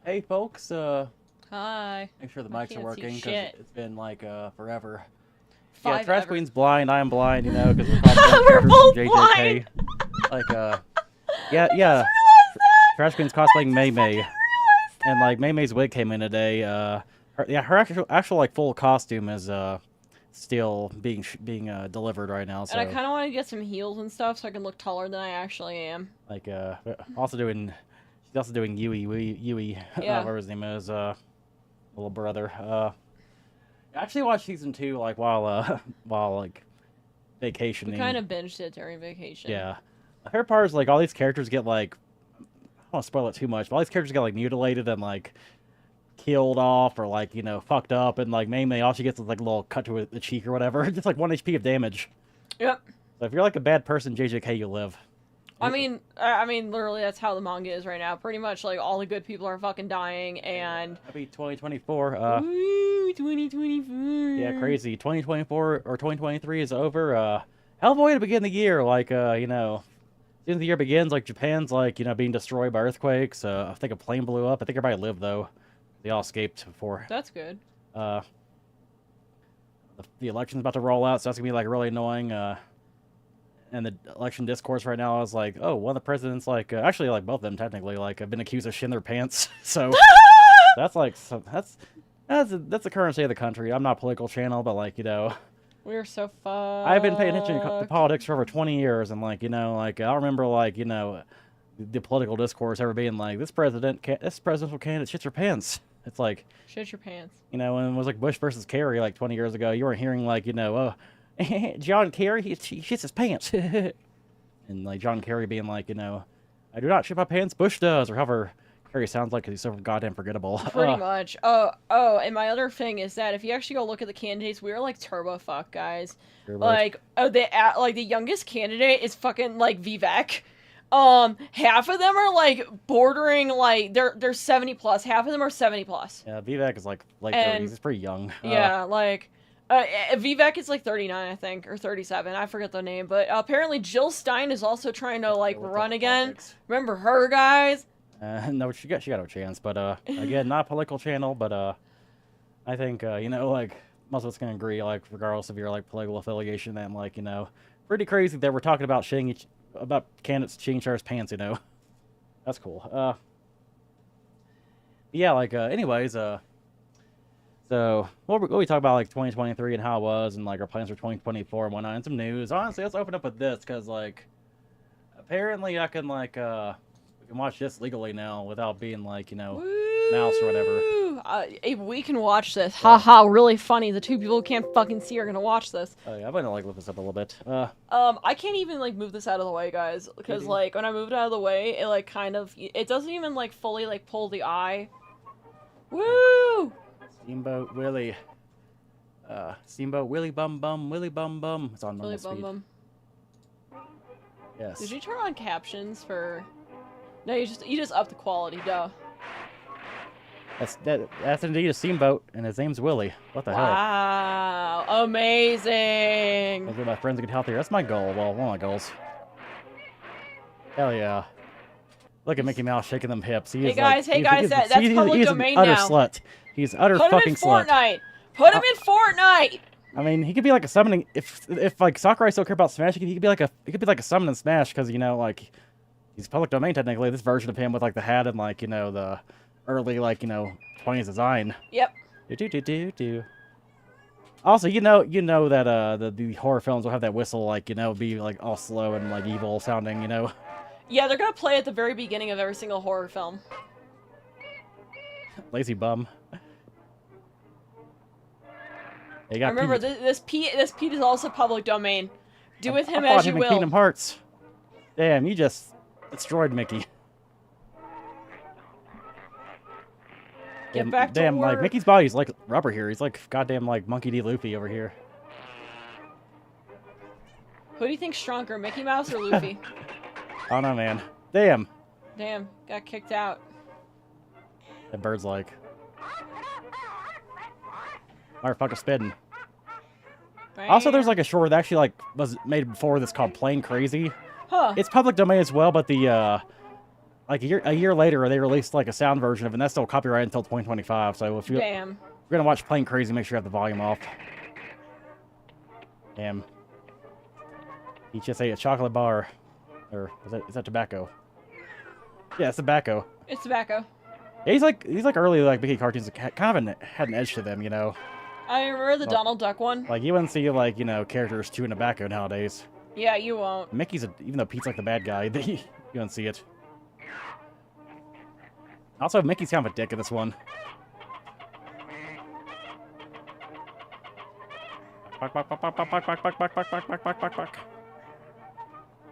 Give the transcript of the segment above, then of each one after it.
Hey folks, Hi. make sure the I mics are can't see working because shit. it's been like forever. Yeah, Five Trash ever. Queen's blind. I'm blind, you know, because we're cosplaying We're characters both from JJK. blind. Like I yeah. just realized that. Trash Queen's I cosplaying May just fucking May, realized and that. like May May's wig came in today. Her actual like full costume is still being delivered right now. And I So kind of want to get some heels and stuff so I can look taller than I actually am. like also doing she's also doing Yui Yeah. whatever his name is little brother. I actually watched season 2 like while like We vacationing. kind of binged it during vacation. Yeah. The favorite part is like all these characters get like I don't want to spoil it too much, but all these characters get like mutilated and like killed off or like fucked up, and like May all she gets is like a little cut to the cheek or whatever, just like 1 HP of damage. Yep. So if you're like a bad person, JJK, you live. I mean, literally, that's how the manga is right now. Pretty much, like, all the good people are fucking dying, and... Happy 2024. Woo, 2024. Yeah, crazy. 2024 or 2023 is over. Hell of a way to begin the year. Like, as soon as the year begins, like Japan's like, being destroyed by earthquakes. I think a plane blew up. I think everybody lived though. They all escaped before. That's good. Uh, the election's about to roll out, so that's gonna be like really annoying. And the election discourse right now is like, oh, one of the presidents, like, actually, like both of them technically, like, have been accused of shitting their pants. So that's like, that's the current state of the country. I'm not a political channel, but like, We're so fucked. I've been paying attention to politics for over 20 years, and like, like I remember like, the political discourse ever being like, this presidential candidate shits her pants. It's like, Shit your pants. when it was like Bush versus Kerry like 20 years ago, you weren't hearing like, oh, John Kerry, he shits his pants. And like John Kerry being like, I do not shit my pants, Bush does, or however Kerry sounds like because he's so goddamn forgettable. Pretty much. Oh, and my other thing is that if you actually go look at the candidates, we are like turbo fuck guys. Like, the youngest candidate is fucking like Vivek. Half of them are like bordering like they're 70 plus. Half of them are 70 plus. Yeah, Vivek is like late 30s. He's pretty young. Yeah, like Vivek is like 39, I think, or 37. I forget the name, but apparently Jill Stein is also trying to like run again. Politics. Remember her, guys? No, she got no chance. But again, not a political channel. But I think like most of us can agree, like regardless of your like political affiliation, that like pretty crazy that we're talking about about candidates shitting each other's pants. That's cool. Yeah, like anyways, so what we talk about like 2023 and how it was, and like our plans for 2024 and whatnot, and some news. Honestly, let's open up with this because like apparently I can like we can watch this legally now without being like mouse or whatever. If we can watch this, haha, really funny. The two people who can't fucking see are gonna watch this. Oh yeah, I'm gonna like lift this up a little bit. I can't even like move this out of the way, guys, because like when I moved out of the way, it like kind of it doesn't even like fully like pull the eye. Woo! Steamboat Willie. Steamboat Willie Bum Bum Willie Bum Bum. It's on normal Really speed. bum. Yes. Did you turn on captions for? No, you just up the quality, duh. That's indeed a steamboat, and his name's Willie. What the hell? Wow, amazing. Let's get my friends get healthier. That's my goal. Well, one of my goals. Hell yeah. Look at Mickey Mouse shaking them hips. Hey guys, that's public domain utter now. Slut. He's utter Put him fucking in slut. Fortnite. Put him in Fortnite. I mean, he could be like a summoning. If like Sakurai still care about Smash, he could be like a summon in Smash because like he's public domain technically. This version of him with like the hat and like the early like 20s design. Yep. Do. Also, that the horror films will have that whistle like be like all slow and like evil sounding. Yeah, they're gonna play at the very beginning of every single horror film. Lazy bum. Remember, this Pete is also public domain. Do with him I fought as you him in will. Kingdom Hearts. Damn, you just destroyed Mickey. Get back to damn, work. like Mickey's body's like rubber here. He's like goddamn like Monkey D. Luffy over here. Who do you think's stronger, Mickey Mouse or Luffy? I don't know, man. Damn. Damn, got kicked out. That bird's like. Motherfucker spitting. Also, there's like a short that actually like was made before this called Plain Crazy. Huh. It's public domain as well, but the like a year later, they released like a sound version of it, and that's still copyrighted until 2025. So if you're gonna watch Plain Crazy, make sure you have the volume off. Damn. He just ate a chocolate bar, or is that tobacco? Yeah, it's tobacco. It's tobacco. Yeah, he's like early like Mickey cartoons that kind of had an edge to them, you know. I remember the Donald Duck one. Like you wouldn't see like characters chewing tobacco nowadays. Yeah, you won't. Even though Pete's like the bad guy, you don't see it. Also, Mickey's kind of a dick in this one.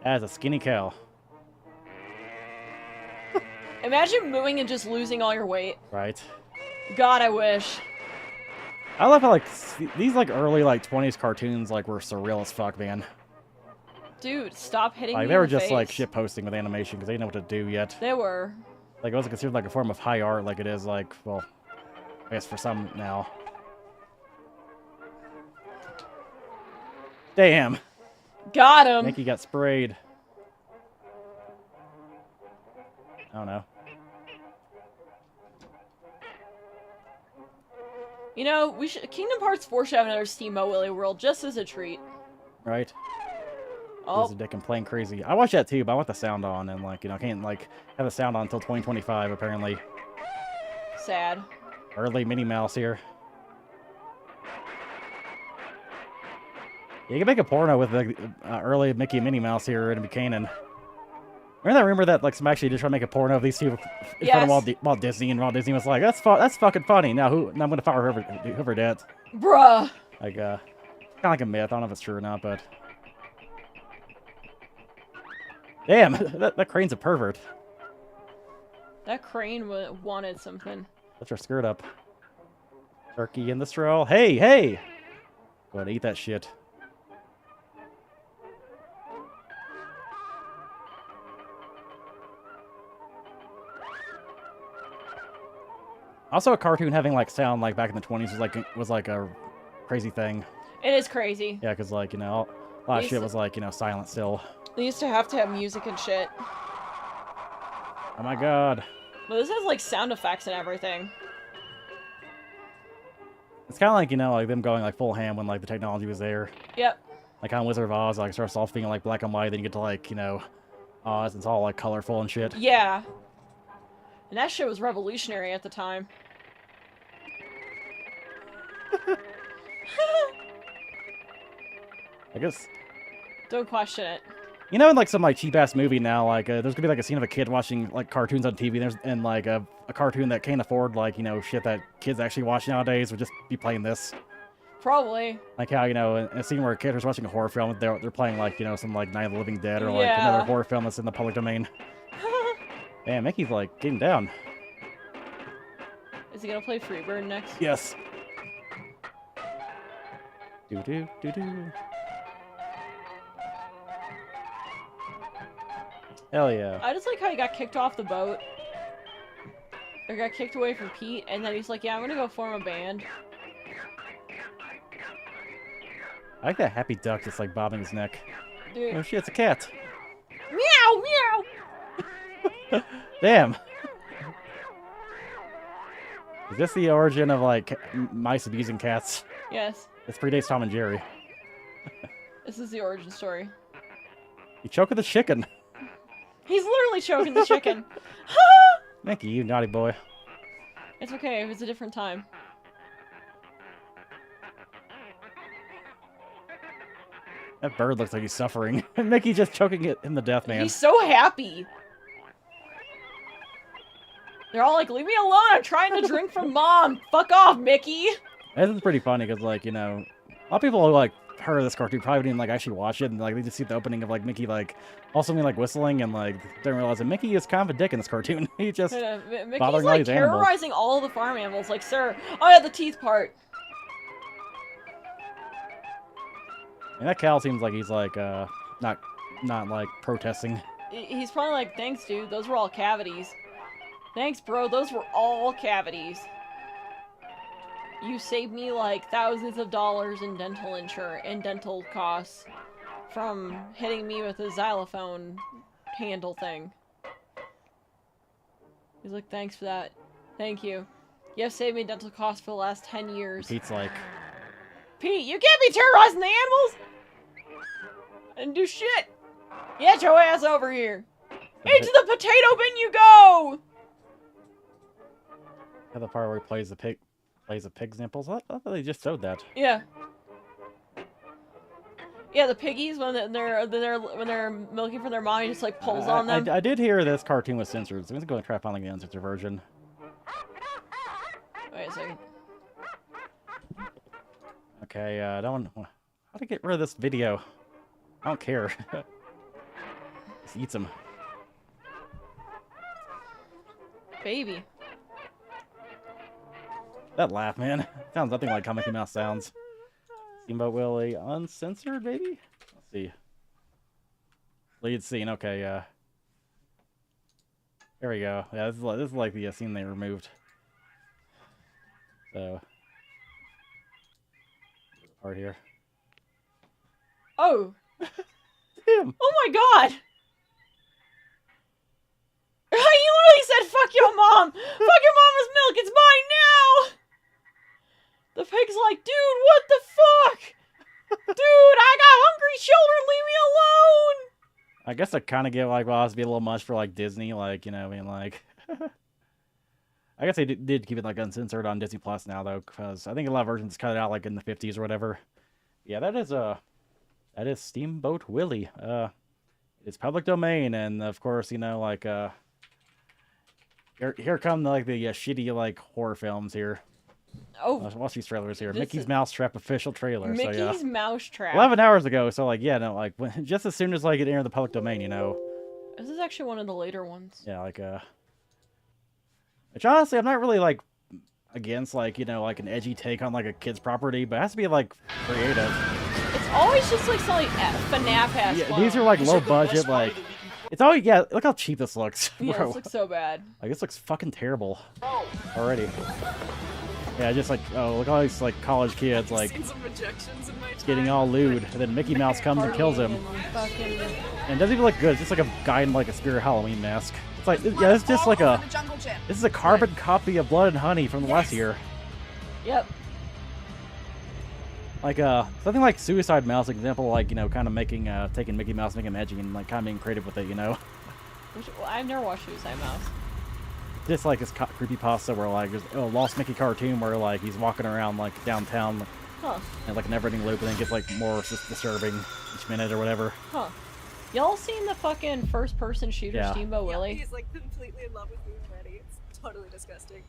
As a skinny cow. Imagine moving and just losing all your weight. Right. God, I wish. I love how like these like early like 20s cartoons like were surreal as fuck, man. Dude, stop hitting me Like in they were the just face. like shit posting with animation because they didn't know what to do yet. They were. Like it wasn't considered like a form of high art like it is like, well, I guess for some now. Damn. Got him. Mickey got sprayed. I don't know. You know, we should Kingdom Hearts 4 should have another Steamboat Willie World just as a treat. Right. Oh. He's a dick and Plain Crazy. I watched that too, but I want the sound on, and like I can't like have the sound on until 2025 apparently. Sad. Early Minnie Mouse here. You can make a porno with the early Mickey and Minnie Mouse here in Buchanan. Remember that rumor that like some actually did try to make a porno of these two in front of Walt Disney, and Walt Disney was like, "That's fucking funny." Now I'm gonna fire whoever did. Bruh. Like kind of like a myth. I don't know if it's true or not, but damn, that crane's a pervert. That crane wanted something. Let your skirt up. Turkey in the stroll. Hey, hey! Go ahead and eat that shit. Also, a cartoon having like sound like back in the 20s was like a crazy thing. It is crazy. Yeah, because like a lot of shit was like silent still. They used to have music and shit. Oh my god. But this has like sound effects and everything. It's kind of like like them going like full ham when like the technology was there. Yep. Like on Wizard of Oz, like starts off being like black and white, then you get to like Oz, it's all like colorful and shit. Yeah. And that shit was revolutionary at the time. I guess. Don't question it. In like some like cheap ass movie now, like there's gonna be like a scene of a kid watching like cartoons on TV, and like a cartoon that can't afford like shit that kids actually watch nowadays would just be playing this. Probably. Like how in a scene where a kid is watching a horror film, they're playing like some like Night of the Living Dead or like another horror film that's in the public domain. Man, Mickey's like getting down. Is he gonna play Freebird next? Yes. Do do do do. Hell yeah. I just like how he got kicked off the boat. Or got kicked away from Pete, and then he's like, yeah, I'm gonna go form a band. I like that happy duck just like bobbing his neck. Dude. Oh shit, it's a cat. Meow, meow! Damn. Is this the origin of like mice abusing cats? Yes. This predates Tom and Jerry. This is the origin story. You choking the chicken. He's literally choking the chicken. Mickey, you naughty boy. It's okay, it was a different time. That bird looks like he's suffering. Mickey just choking him to death, man. He's so happy. They're all like, leave me alone, I'm trying to drink from Mom. Fuck off, Mickey. This is pretty funny because, like, a lot of people who, like, heard of this cartoon probably didn't, like, actually watch it, and, like, they just see the opening of, like, Mickey, like, also me, like, whistling, and, like, didn't realize that Mickey is kind of a dick in this cartoon. He just Mickey's, bothering all like, these animals. terrorizing all the farm animals. Like, sir, oh yeah, the teeth part. And that cow seems like he's, like, not, like, protesting. He's probably like, thanks, dude, those were all cavities. Thanks, bro, those were all cavities. You saved me, like, thousands of dollars in dental insurance and dental costs from hitting me with a xylophone handle thing. He's like, thanks for that. Thank you. You have saved me dental costs for the last 10 years. Pete's like... Pete, you can't be terrorizing the animals! I didn't do shit! Get your ass over here! Into the potato bin you go! Yeah, the part where he plays the pig's nipples. I thought they just showed that. Yeah. Yeah, the piggies when they're milking for their mom, he just like pulls on them. I did hear this cartoon was censored, so I'm gonna go and try finding the uncensored version. Wait a second. Okay, I don't. How to get rid of this video? I don't care. Just eats him. Baby. That laugh, man. Sounds nothing like how Mickey Mouse sounds. Steamboat Willie, uncensored, maybe? Let's see. Lead scene, okay, there we go. Yeah, this is like the scene they removed. So. Part here. Oh! Him! Oh my god! He literally said, fuck your mom! Fuck your mama's milk! It's mine now! The pig's like, dude, what the fuck? Dude, I got hungry children, leave me alone! I guess I kind of get like, well, it's be a little much for like Disney, like, you know, I mean, like... I guess they did keep it like uncensored on Disney Plus now, though, because I think a lot of versions cut it out like in the 50s or whatever. Yeah, that is Steamboat Willie. It's public domain, and of course, you know, like, here come like the shitty like horror films here. Oh, watch these trailers here. Mickey's Mousetrap official trailer. Mickey's so, yeah. Mousetrap. 11 hours ago, so like, yeah, no, like just as soon as like it entered the public domain, you know. This is actually one of the later ones. Yeah, like which honestly, I'm not really like against like, you know, like an edgy take on like a kid's property, but it has to be like creative. It's always just like something FNAF has. Yeah, these are like low budget, like it's always, yeah. Look how cheap this looks. Yeah, Bro. this looks so bad. Like this looks fucking terrible already. Yeah, just like, oh, look at all these like college kids like getting all lewd, and then Mickey Mouse comes and kills him. And it doesn't even look good. It's just like a guy in like a Spirit Halloween mask. It's like, yeah, it's just like this is a carbon copy of Blood and Honey from last year. Yep. Like something like Suicide Mouse, example, like, you know, kind of making taking Mickey Mouse, making him edgy, and like kind of being creative with it, you know. Well, I've never watched Suicide Mouse. Just like this creepypasta where like there's a Lost Mickey cartoon where like he's walking around like downtown, and like a never-ending loop, and then it gets like more disturbing each minute or whatever. Huh. Y'all seen the fucking first-person shooter Steamboat Willie? He's like completely in love with me already. It's totally disgusting.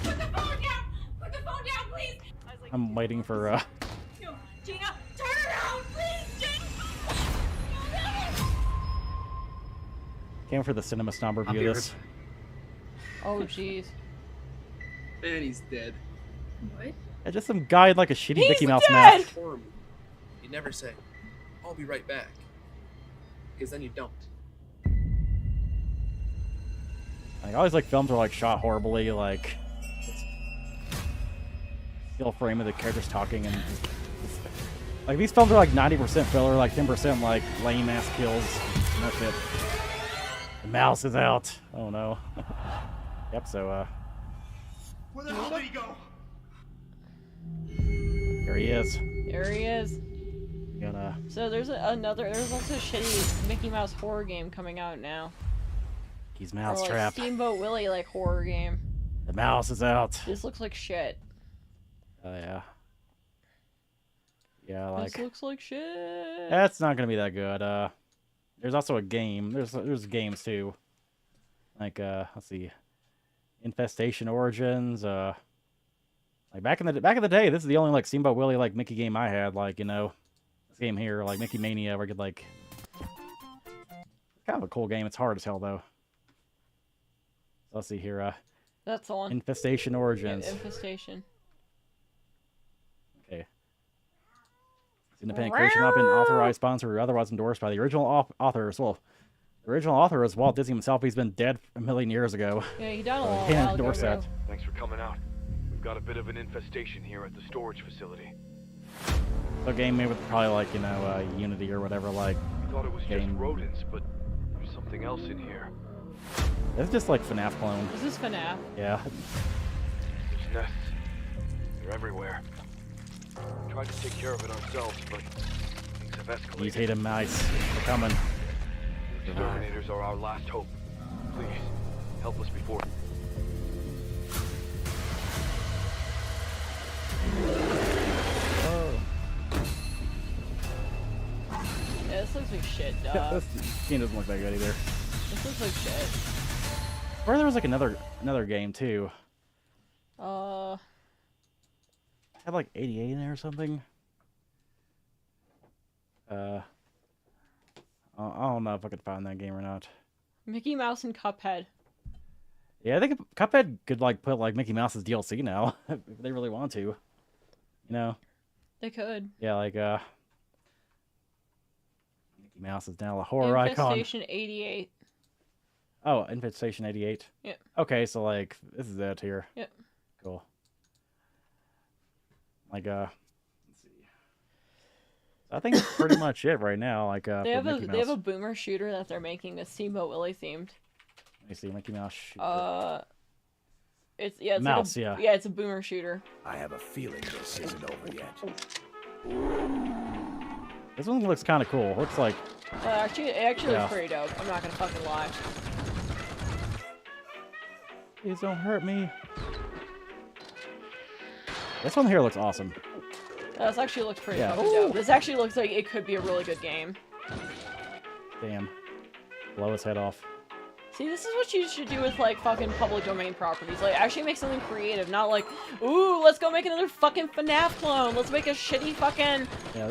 Put the phone down! Put the phone down, please! I was like, I'm waiting for No, Gina, turn around, please, Gina! Came for the Cinema Snob review of this. Oh jeez. And he's dead. What? Yeah, just some guy in like a shitty Mickey Mouse dead! mask. Horror movie. You never say, I'll be right back. Because then you don't. Like all these like films are like shot horribly, like still frame of the characters talking, and like these films are like 90% filler, like 10% like lame ass kills. And that's it. The mouse is out. Oh no. Yep. So where the hell did he go? here he is. There he is. Gonna. So there's there's also a shitty Mickey Mouse horror game coming out now. He's Or, Mousetrap. like, Steamboat Willie like horror game. The mouse is out. This looks like shit. Oh yeah. Yeah, like This looks like shit. that's not gonna be that good. There's also a game. There's games too. Like let's see, Infestation Origins. Like back in the day, this is the only like Steamboat Willie like Mickey game I had. Like, you know, this game here, like Mickey Mania, where you could like, kind of a cool game. It's hard as hell though. So let's see here. That's the one. Infestation Origins. Yeah, Infestation. Okay. Independent creation, not been authorized, sponsored, or otherwise endorsed by the original authors. Well, the original author is Walt Disney himself. He's been dead a million years ago. Yeah, he died a So while he can't ago. endorse that. Thanks for coming out. We've got a bit of an infestation here at the storage facility. So a game made with probably like, you know, Unity or whatever, like. We thought it was Game. just rodents, but there's something else in here. It's just like FNAF clone. This is FNAF. Yeah. There's nests. They're everywhere. We tried to take care of it ourselves, but things have escalated. Mutate them, nice. They're coming. The exterminators are our last hope. Please, help us before. Oh. Yeah, this looks like shit, dog. This game doesn't look that good either. This looks like shit. Or there was like another game too. Had like 88 in there or something. I don't know if I could find that game or not. Mickey Mouse and Cuphead. Yeah, I think Cuphead could like put like Mickey Mouse's DLC now if they really want to. You know? They could. Yeah, like Mickey Mouse is now a horror icon. Infestation 88. Oh, Infestation 88. Yeah. Okay, so like this is it here. Yep. Cool. Like let's see. I think that's pretty much it right now. Like they have a boomer shooter that they're making that's Steamboat Willie themed. Let me see, Mickey Mouse shooter. It's Mouse, like yeah. Yeah, it's a boomer shooter. I have a feeling this isn't over yet. This one looks kind of cool. Looks like It actually looks pretty dope. I'm not gonna fucking lie. please don't hurt me. This one here looks awesome. This actually looks pretty Yeah. fucking dope. This actually looks like it could be a really good game. Damn. Blow his head off. See, this is what you should do with, like, fucking public domain properties. Like, actually make something creative, not like, ooh, let's go make another fucking FNAF clone. Let's make a shitty fucking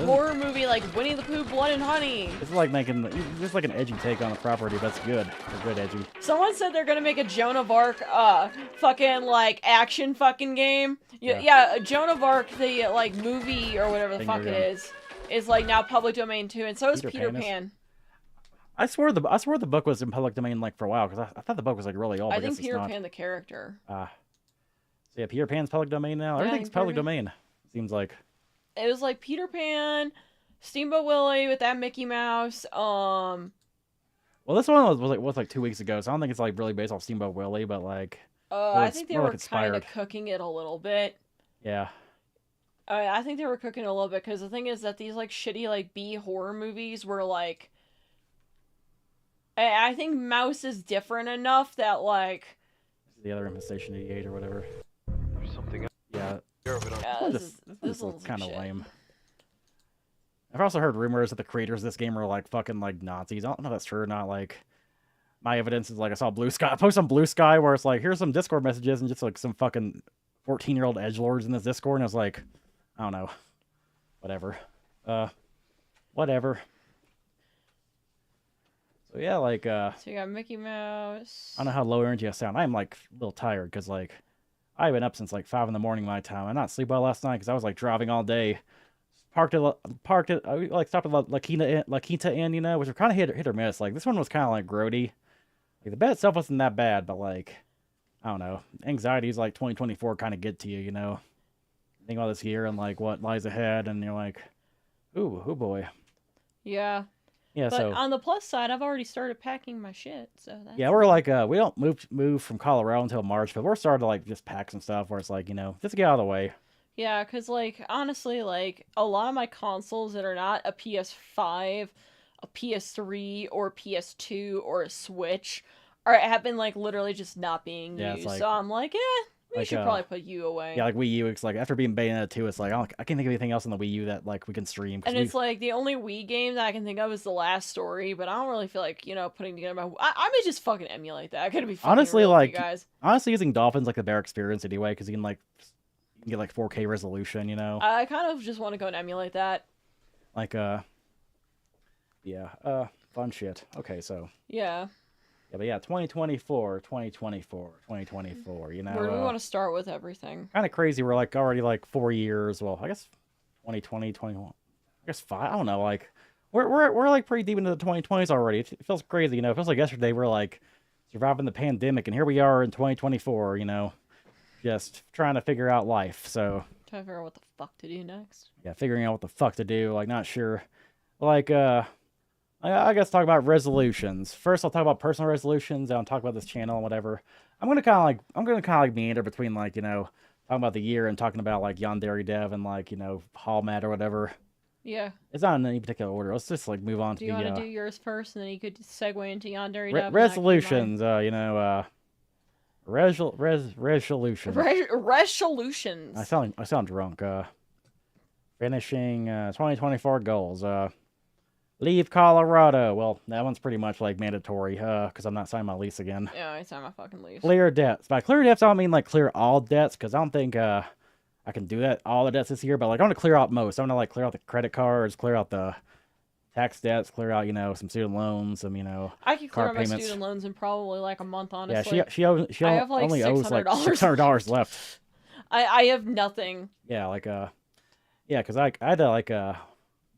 horror movie like Winnie the Pooh, Blood and Honey. It's like making, just like an edgy take on a property, but it's good. It's good edgy. Someone said they're gonna make a Joan of Arc, fucking, like, action fucking game. Yeah, Joan of Arc, the, like, movie or whatever the fuck it is, like, now public domain too, and so is Peter Pan. I swore the book was in public domain like for a while because I thought the book was like really old. I think Peter Pan the character. So yeah, Peter Pan's public domain now. Everything's public domain. Seems like. It was like Peter Pan, Steamboat Willie with that Mickey Mouse. Well, this one was like 2 weeks ago, so I don't think it's like really based off Steamboat Willie, but like. I think they were kind of cooking it a little bit. Yeah. I think they were cooking it a little bit because the thing is that these like shitty like B horror movies were like. I think Mouse is different enough that, like... The other Infestation 88 or whatever. There's something else. Yeah. This looks kind of lame. I've also heard rumors that the creators of this game are, like, fucking, like, Nazis. I don't know if that's true or not. Like, my evidence is, like, I saw Blue Sky. I posted on Blue Sky where it's like, here's some Discord messages and just, like, some fucking 14-year-old edgelords in this Discord. And I was like, I don't know. Whatever. Whatever. So yeah, like So you got Mickey Mouse. I don't know how low energy I sound. I'm like a little tired because like I've been up since like 5 in the morning my time. I not sleep well last night because I was like driving all day. Parked at like stopped at La Quinta Inn, you know, which are kind of hit or miss. Like this one was kind of like grody. Like the bed itself wasn't that bad, but like I don't know, anxieties like 2024 kind of get to you, you know. Think about this year and like what lies ahead, and you're like, ooh, oh boy. Yeah. Yeah, but so on the plus side, I've already started packing my shit, so that's... Yeah, we're like, we don't move from Colorado until March, but we're starting to, like, just pack some stuff where it's like, you know, just get out of the way. Yeah, because, like, honestly, like, a lot of my consoles that are not a PS5, a PS3, or PS2, or a Switch have been, like, literally just not being used. Like, so I'm like, we should probably put you away. Yeah, like Wii U, it's like, after being Bayonetta 2, it's like, I can't think of anything else on the Wii U that, like, we can stream. And it's like, the only Wii game that I can think of is The Last Story, but I don't really feel like, you know, putting together my... I may just fucking emulate that. I gotta be fucking honestly, real like, with you guys. honestly, using Dolphin's, like, the better experience anyway, because you can get, like, 4K resolution, you know? I kind of just want to go and emulate that. Like, yeah, fun shit. Okay, so... Yeah. Yeah, but yeah, 2024, you know? Where do we want to start with everything? Kind of crazy. We're, like, already, like, 4 years. Well, I guess 2020, 21. I guess 5. I don't know. Like, we're like, pretty deep into the 2020s already. It feels crazy, you know? It feels like yesterday we're, like, surviving the pandemic, and here we are in 2024, you know? Just trying to figure out life, so... Trying to figure out what the fuck to do next. Yeah, figuring out what the fuck to do. Like, not sure. Like, I guess talk about resolutions. First, I'll talk about personal resolutions. I'll talk about this channel and whatever. I'm gonna kind of like meander between like talking about the year and talking about like YandereDev and like Holmat or whatever. Yeah. It's not in any particular order. Let's just like move on to Do you the want to do yours first, and then you could segue into YandereDev? and I can do mine? resolutions. Resolutions. Resolutions. I sound drunk. Finishing 2024 goals. Leave Colorado. Well, that one's pretty much like mandatory, because I'm not signing my lease again. Yeah, I signed my fucking lease. Clear debts. By clear debts, I don't mean like clear all debts, because I don't think I can do that all the debts this year. But like I want to clear out most. I want to like clear out the credit cards, clear out the tax debts, clear out some student loans, some I could clear car out my payments. student loans in probably like a month, honestly. Yeah, she I have, like, only owes like $600. $600 left. I have nothing. Yeah, because I had to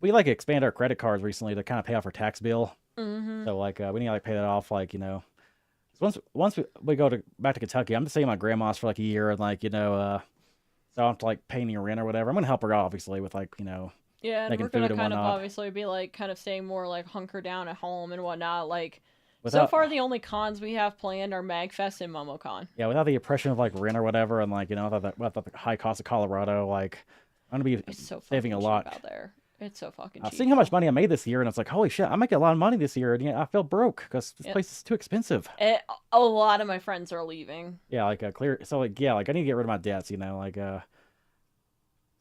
we like expand our credit cards recently to kind of pay off our tax bill. Mm-hmm. So like we need to like pay that off once we go back to Kentucky, I'm just staying at my grandma's for like a year and so I don't have to like pay any rent or whatever. I'm gonna help her out obviously with Yeah, and making we're gonna food and kind of whatnot. obviously be like kind of staying more like hunker down at home and whatnot. Like so Without- far, the only cons we have planned are MagFest and MomoCon. Yeah, without the oppression of like rent or whatever, and without the high cost of Colorado, like I'm gonna be It's so saving a fucking lot. cheap out there. It's so fucking I've cheap. seen how much money I made this year, and it's like, holy shit, I make a lot of money this year, and I feel broke because this place is too expensive. A lot of my friends are leaving. Yeah, I need to get rid of my debts,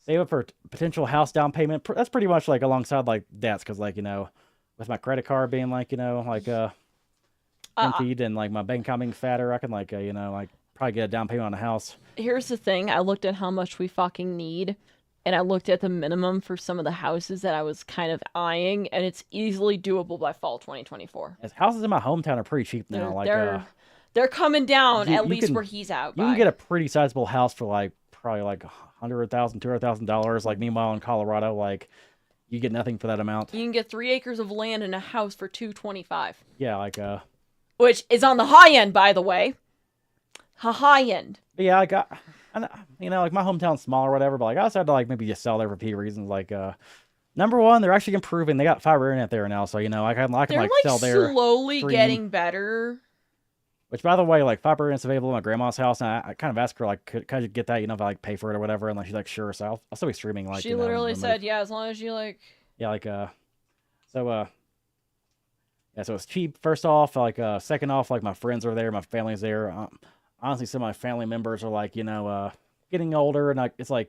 save up for potential house down payment. That's pretty much like alongside like debts, because with my credit card being emptied and like my bank account being fatter, I can probably get a down payment on a house. Here's the thing. I looked at how much we fucking need, and I looked at the minimum for some of the houses that I was kind of eyeing, and it's easily doable by fall 2024. As houses in my hometown are pretty cheap now. They're coming down, you at least can- where he's out. You can get a pretty sizable house for probably $100,000, $200,000. Meanwhile in Colorado, you get nothing for that amount. You can get 3 acres of land and a house for $225. Yeah, Which is on the high end, by the way. High end. yeah, my hometown's small or whatever, but I also had to maybe just sell there for P reasons. Number one, they're actually improving. They got fiber internet there now, so I can They're sell there. slowly stream. getting better. Which, by the way, fiber internet's available at my grandma's house, and I kind of asked her could I get that? If I pay for it or whatever, and she's like, sure. So I'll still be streaming. She literally said, yeah, as long as you Yeah, so it's cheap. First off, second off, my friends are there, my family's there. Honestly, some of my family members are getting older, and it's I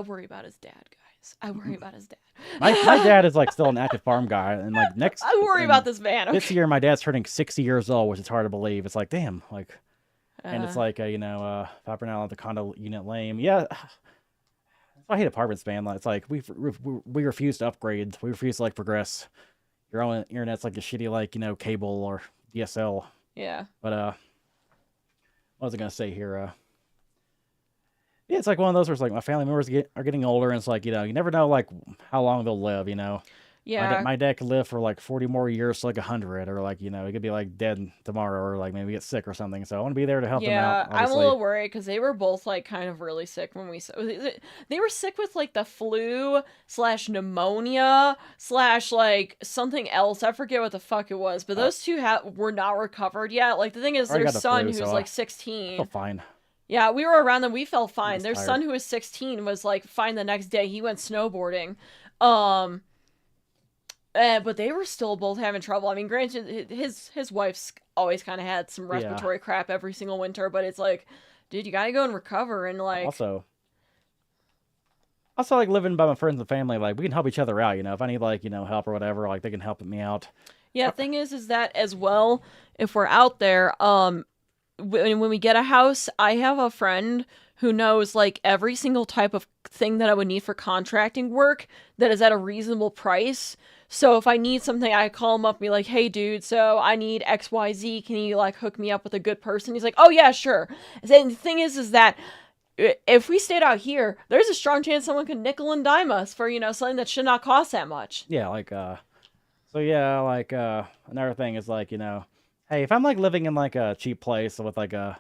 worry about his dad, guys. I worry about his dad. my dad is still an active farm guy, and next I worry about this man. This year, my dad's turning 60 years old, which is hard to believe. It's damn, and it's fiber now at the condo unit lame. Yeah, I hate apartments, man. It's we refuse to upgrade. We refuse to progress. Your own internet's a shitty cable or DSL. Yeah. But what was I gonna say here? Yeah, it's one of those where it's my family members are getting older, and it's you never know how long they'll live. Yeah. My dad could live for 40 more years to 100, or he could be dead tomorrow, or maybe get sick or something. So I want to be there to help them out. Yeah, I'm a little worried because they were both kind of really sick when they were sick with the flu / pneumonia / something else. I forget what the fuck it was, but those two were not recovered yet. The thing is, I already their got the son flu, who's so 16. I feel fine. Yeah, we were around them. We felt fine. Their tired. son who was 16 was fine the next day. He went snowboarding. But they were still both having trouble. I mean, granted, his wife's always kind of had some respiratory crap every single winter, but it's dude, you gotta go and recover and Also, living by my friends and family, we can help each other out. If I need help or whatever, they can help me out. Yeah, thing is that as well, if we're out there, when we get a house, I have a friend who knows every single type of thing that I would need for contracting work that is at a reasonable price. So if I need something, I call him up and be like, hey dude, so I need XYZ. Can you hook me up with a good person? He's like, oh yeah, sure. And the thing is that if we stayed out here, there's a strong chance someone could nickel and dime us for, something that should not cost that much. Yeah, another thing is hey, if I'm living in a cheap place with a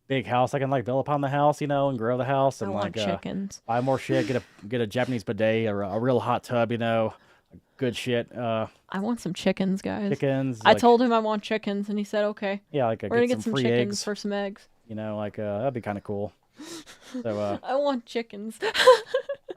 big house, I can build upon the house, and grow the house and I want chickens. buy more shit, get a Japanese bidet or a real hot tub, good shit. I want some chickens, guys. Chickens. I told him I want chickens, and he said okay. Yeah, like We're gonna get some some free chickens eggs. for some eggs. You know, like that'd be kind of cool. So I want chickens.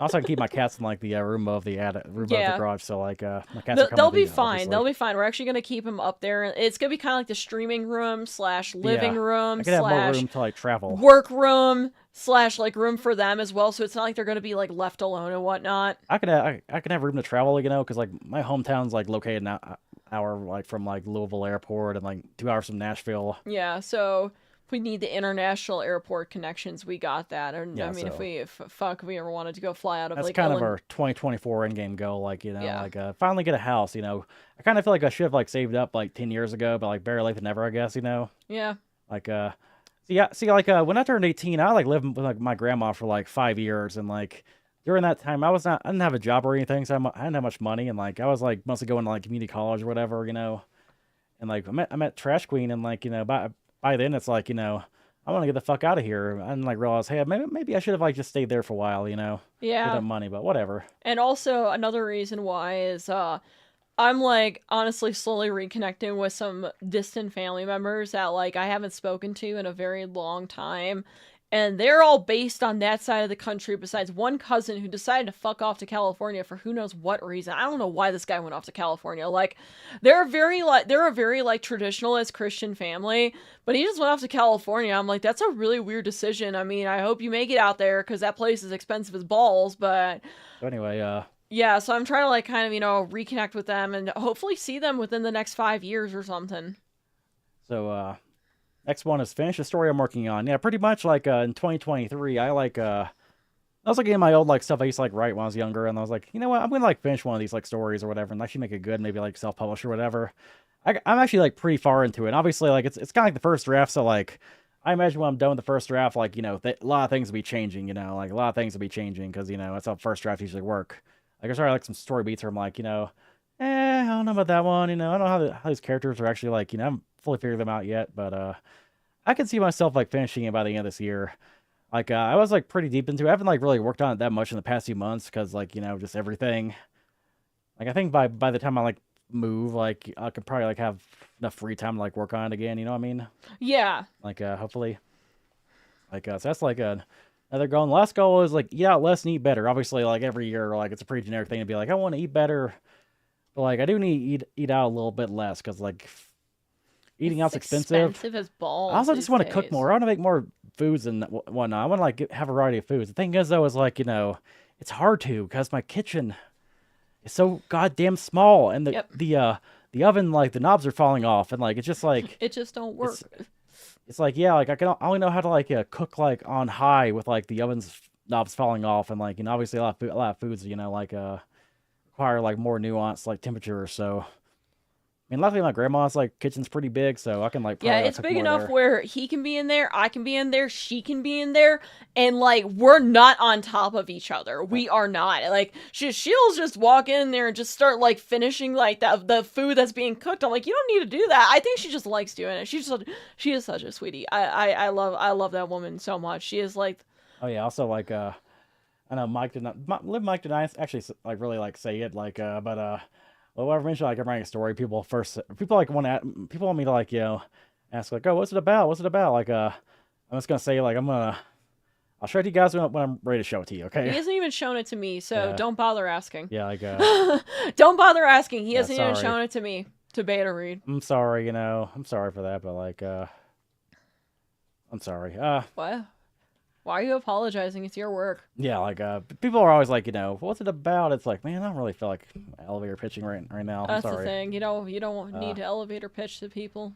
also I can keep my cats in like the room above the room above the garage. So like my cats are coming they'll to be these, fine. obviously. They'll be fine. We're actually gonna keep them up there. It's gonna be kind of like the streaming room / living room I could have more / room to like travel. work room / like room for them as well. So it's not like they're gonna be like left alone and whatnot. I could have room to travel, you know, because like my hometown's like located an hour like from like Louisville Airport and like 2 hours from Nashville. Yeah, so if we need the international airport connections, we got that. And Yeah, I mean, so- if we ever wanted to go fly out of That's like kind of Illinois- our 2024 endgame goal, like, you know, Yeah. like finally get a house, you know. I kind of feel like I should have like saved up like 10 years ago, but like better late than never, I guess, you know. Yeah. Like see like when I turned 18, I like lived with like my grandma for like 5 years, and like during that time I didn't have a job or anything, so I didn't have much money, and like I was like mostly going to like community college or whatever, you know. And like I met Trash Queen, and like, you know, by then it's like, you know, I want to get the fuck out of here, and like realize, hey, maybe I should have like just stayed there for a while, you know. Yeah. With that money, but whatever. And also another reason why is I'm like honestly slowly reconnecting with some distant family members that like I haven't spoken to in a very long time. And they're all based on that side of the country, besides one cousin who decided to fuck off to California for who knows what reason. I don't know why this guy went off to California. Like, they're a very like traditionalist Christian family, but he just went off to California. I'm like, that's a really weird decision. I mean, I hope you make it out there because that place is expensive as balls. But So anyway, yeah, so I'm trying to like kind of, you know, reconnect with them and hopefully see them within the next 5 years or something. so next one is finish the story I'm working on. Yeah, pretty much like in 2023, I was like in my old like stuff I used to like write when I was younger, and I was like, you know what, I'm gonna like finish one of these like stories or whatever, and actually make it good, maybe like self-publish or whatever. I'm actually like pretty far into it. And obviously, like it's kind of like the first draft, so like I imagine when I'm done with the first draft, like, you know, a lot of things will be changing. You know, like a lot of things will be changing because, you know, that's how first draft usually work. Like I started like some story beats where I'm like, you know, I don't know about that one. You know, I don't know how these characters are actually like, you know, I haven't fully figured them out yet, but I can see myself like finishing it by the end of this year. Like I was like pretty deep into it. I haven't like really worked on it that much in the past few months because, like, you know, just everything. Like I think by the time I like move, like I could probably like have enough free time to like work on it again. You know what I mean? Yeah. Like hopefully. Like so that's like another goal. And the last goal is like eat out less and eat better. Obviously, like every year, like it's a pretty generic thing to be like, I want to eat better, but like I do need to eat out a little bit less because like eating out's expensive. Expensive as balls. I also just these want to cook days. more. I want to make more foods and whatnot. I want to like have a variety of foods. The thing is though, is like, you know, it's hard to because my kitchen is so goddamn small, and the oven, like the knobs are falling off, and like it's just like It just don't work. it's like, yeah, like I only know how to like cook like on high with like the oven's knobs falling off, and like, you know, obviously a lot of foods, you know, like require like more nuance like temperature. So I mean, luckily my grandma's like kitchen's pretty big, so I can like Yeah, probably, it's cook big more enough there. where he can be in there, I can be in there, she can be in there, and like we're not on top of each other. We are not. Like she'll just walk in there and just start like finishing like the food that's being cooked. I'm like, you don't need to do that. I think she just likes doing it. She is such a sweetie. I love that woman so much. She is like, Oh yeah, also like I know Mike did not actually like really like say it like but well, eventually like I'm writing a story, people want me to like, you know, ask like, oh, what's it about, like I'm just gonna say like I'll show it to you guys when I'm ready to show it to you, he okay? hasn't even shown it to me, so Yeah. don't bother asking. Yeah, like Don't bother asking. He Yeah, hasn't even sorry. shown it to me to beta read. I'm sorry, you know, I'm sorry for that, but like I'm sorry. What? Why are you apologizing? It's your work. Yeah, like people are always like, you know, what's it about? It's like, man, I don't really feel like elevator pitching right now. I'm That's the sorry. thing. You don't need to elevator pitch to people.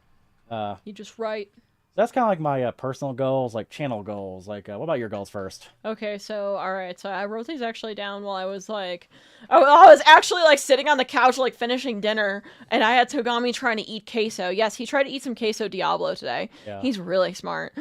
You just write. That's kind of like my personal goals, like channel goals. Like, what about your goals first? Okay, so alright, so I wrote these actually down while I was like, I was actually like sitting on the couch like finishing dinner, and I had Togami trying to eat queso. Yes, he tried to eat some queso Diablo today. Yeah. He's really smart.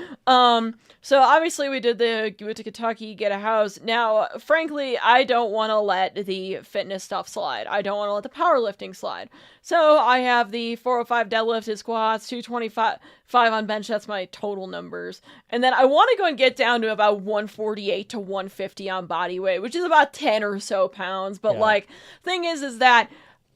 So obviously we went to Kentucky, get a house. Now, frankly, I don't want to let the fitness stuff slide. I don't want to let the powerlifting slide. So I have the 405 deadlifted squats, 225 5 on bench. That's my total numbers. And then I want to go and get down to about 148 to 150 on body weight, which is about 10 or so pounds. But like, thing is that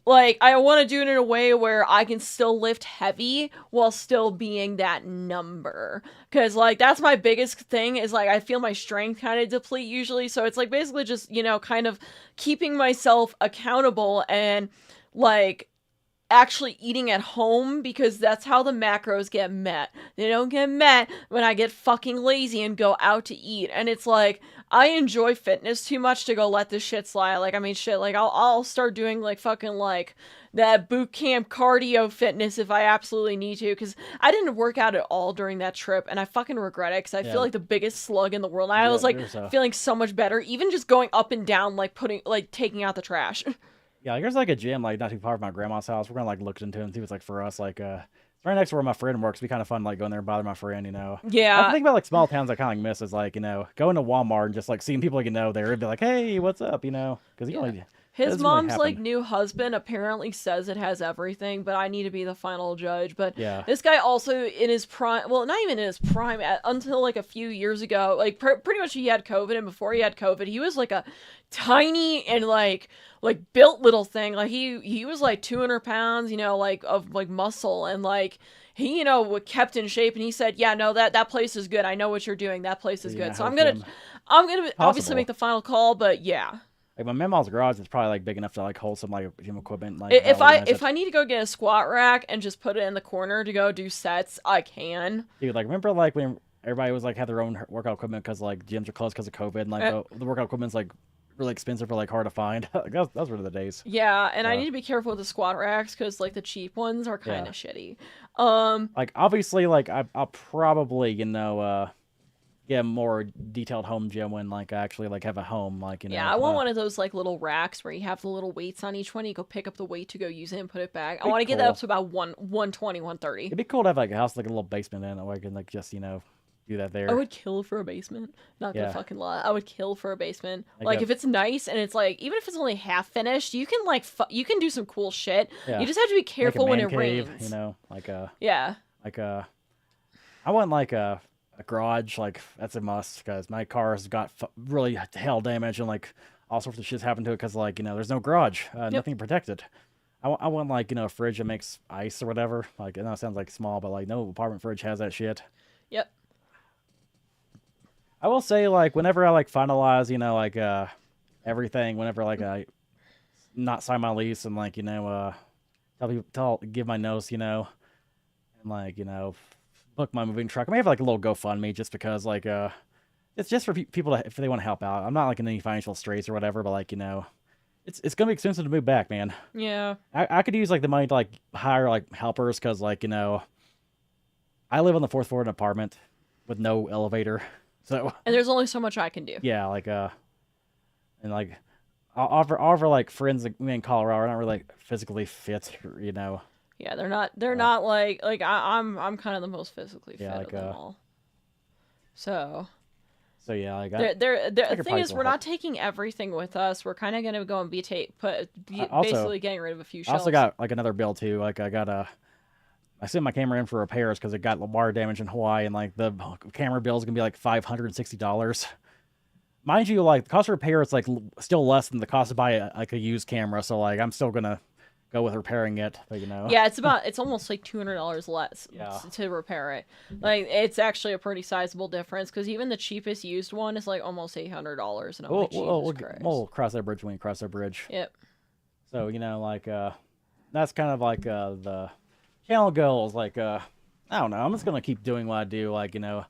like, I want to do it in a way where I can still lift heavy while still being that number. Because, like, that's my biggest thing is, like, I feel my strength kind of deplete usually. So it's, like, basically just, you know, kind of keeping myself accountable and, like, actually eating at home because that's how the macros get met. They don't get met when I get fucking lazy and go out to eat. And it's like, I enjoy fitness too much to go let this shit slide. Like, I mean, shit, like, I'll start doing, like, fucking, like, that boot camp cardio fitness if I absolutely need to, because I didn't work out at all during that trip, and I fucking regret it, because I feel like the biggest slug in the world. I was, like, feeling so much better, even just going up and down, like, taking out the trash. Yeah, like, there's, like, a gym, like, not too far from my grandma's house. We're gonna, like, look into it and see what's, like, for us, like, it's right next to where my friend works. It'd be kind of fun, like, going there and bother my friend, you know? Yeah. I think about, like, small towns I kind of, like, miss is, like, you know, going to Walmart and just, like, seeing people, like, you know, there and be like, hey, what's up, you know? Because, you know, his mom's, like, new husband apparently says it has everything, but I need to be the final judge. But this guy also in his prime, well, not even in his prime, until, like, a few years ago, like, pretty much he had COVID, and before he had COVID, he was, like, a tiny and, like built little thing. Like, he was, like, 200 pounds, you know, like, of, like, muscle, and, like, he, you know, kept in shape, and he said, yeah, no, that place is good. I know what you're doing. That place is good. So I'm gonna obviously make the final call, but yeah. Like, my mama's garage is probably, like, big enough to, like, hold some, like, gym equipment. Like, if I need to go get a squat rack and just put it in the corner to go do sets, I can. Dude, like, remember, like, when everybody was, like, had their own workout equipment because, like, gyms are closed because of COVID, and, like, the workout equipment's, like, really expensive or, like, hard to find. Like, those were the days. Yeah, and I need to be careful with the squat racks because, like, the cheap ones are kind of shitty. Like, obviously, like, I'll probably, you know, get a more detailed home gym when, like, I actually, like, have a home, like, you know. Yeah, I want one of those, like, little racks where you have the little weights on each one. You go pick up the weight to go use it and put it back. I want to get that up to about 120, 130. It'd be cool to have, like, a house, like, a little basement in it where I can, like, just, you know, do that there. I would kill for a basement. Not gonna fucking lie. I would kill for a basement. Like, if it's nice and it's, like, even if it's only half finished, you can, like, you can do some cool shit. Yeah. You just have to be careful when it rains. You know, like, like, I want, like, a garage, like, that's a must, because my car's got really hail damage and, like, all sorts of shit's happened to it because, like, you know, there's no garage, nothing protected. I want, like, you know, a fridge that makes ice or whatever. Like, I know it sounds, like, small, but, like, no apartment fridge has that shit. Yep. I will say, like, whenever I, like, finalize, you know, like, everything, whenever, like, I not sign my lease and, like, you know, give my notes, you know, and, like, you know, book my moving truck. I may have, like, a little GoFundMe just because, like, it's just for people to, if they want to help out. I'm not, like, in any financial straits or whatever, but, like, you know, it's gonna be expensive to move back, man. Yeah. I could use, like, the money to, like, hire, like, helpers, because, like, you know, I live on the 4th floor of an apartment with no elevator, so. And there's only so much I can do. Yeah, like, and, like, I'll offer, like, friends, like, me in Colorado are not really, like, physically fit, you know. Yeah, they're not like I'm kind of the most physically fit of them all. So yeah, like, the thing is, we're not taking everything with us. We're kind of gonna go and basically getting rid of a few shelves. I also got, like, another bill too. Like, I sent my camera in for repairs because it got water damage in Hawaii, and, like, the camera bill is gonna be like $560. Mind you, like, the cost of repair is, like, still less than the cost to buy like a used camera. So, like, I'm still gonna go with repairing it, but, you know. Yeah, it's almost like $200 less to repair it. Like, it's actually a pretty sizable difference because even the cheapest used one is, like, almost $800, and I'm like, Jesus Christ. We'll cross that bridge when we cross that bridge. Yep. So, you know, like, that's kind of like the channel goals. Like, I don't know. I'm just gonna keep doing what I do. Like, you know,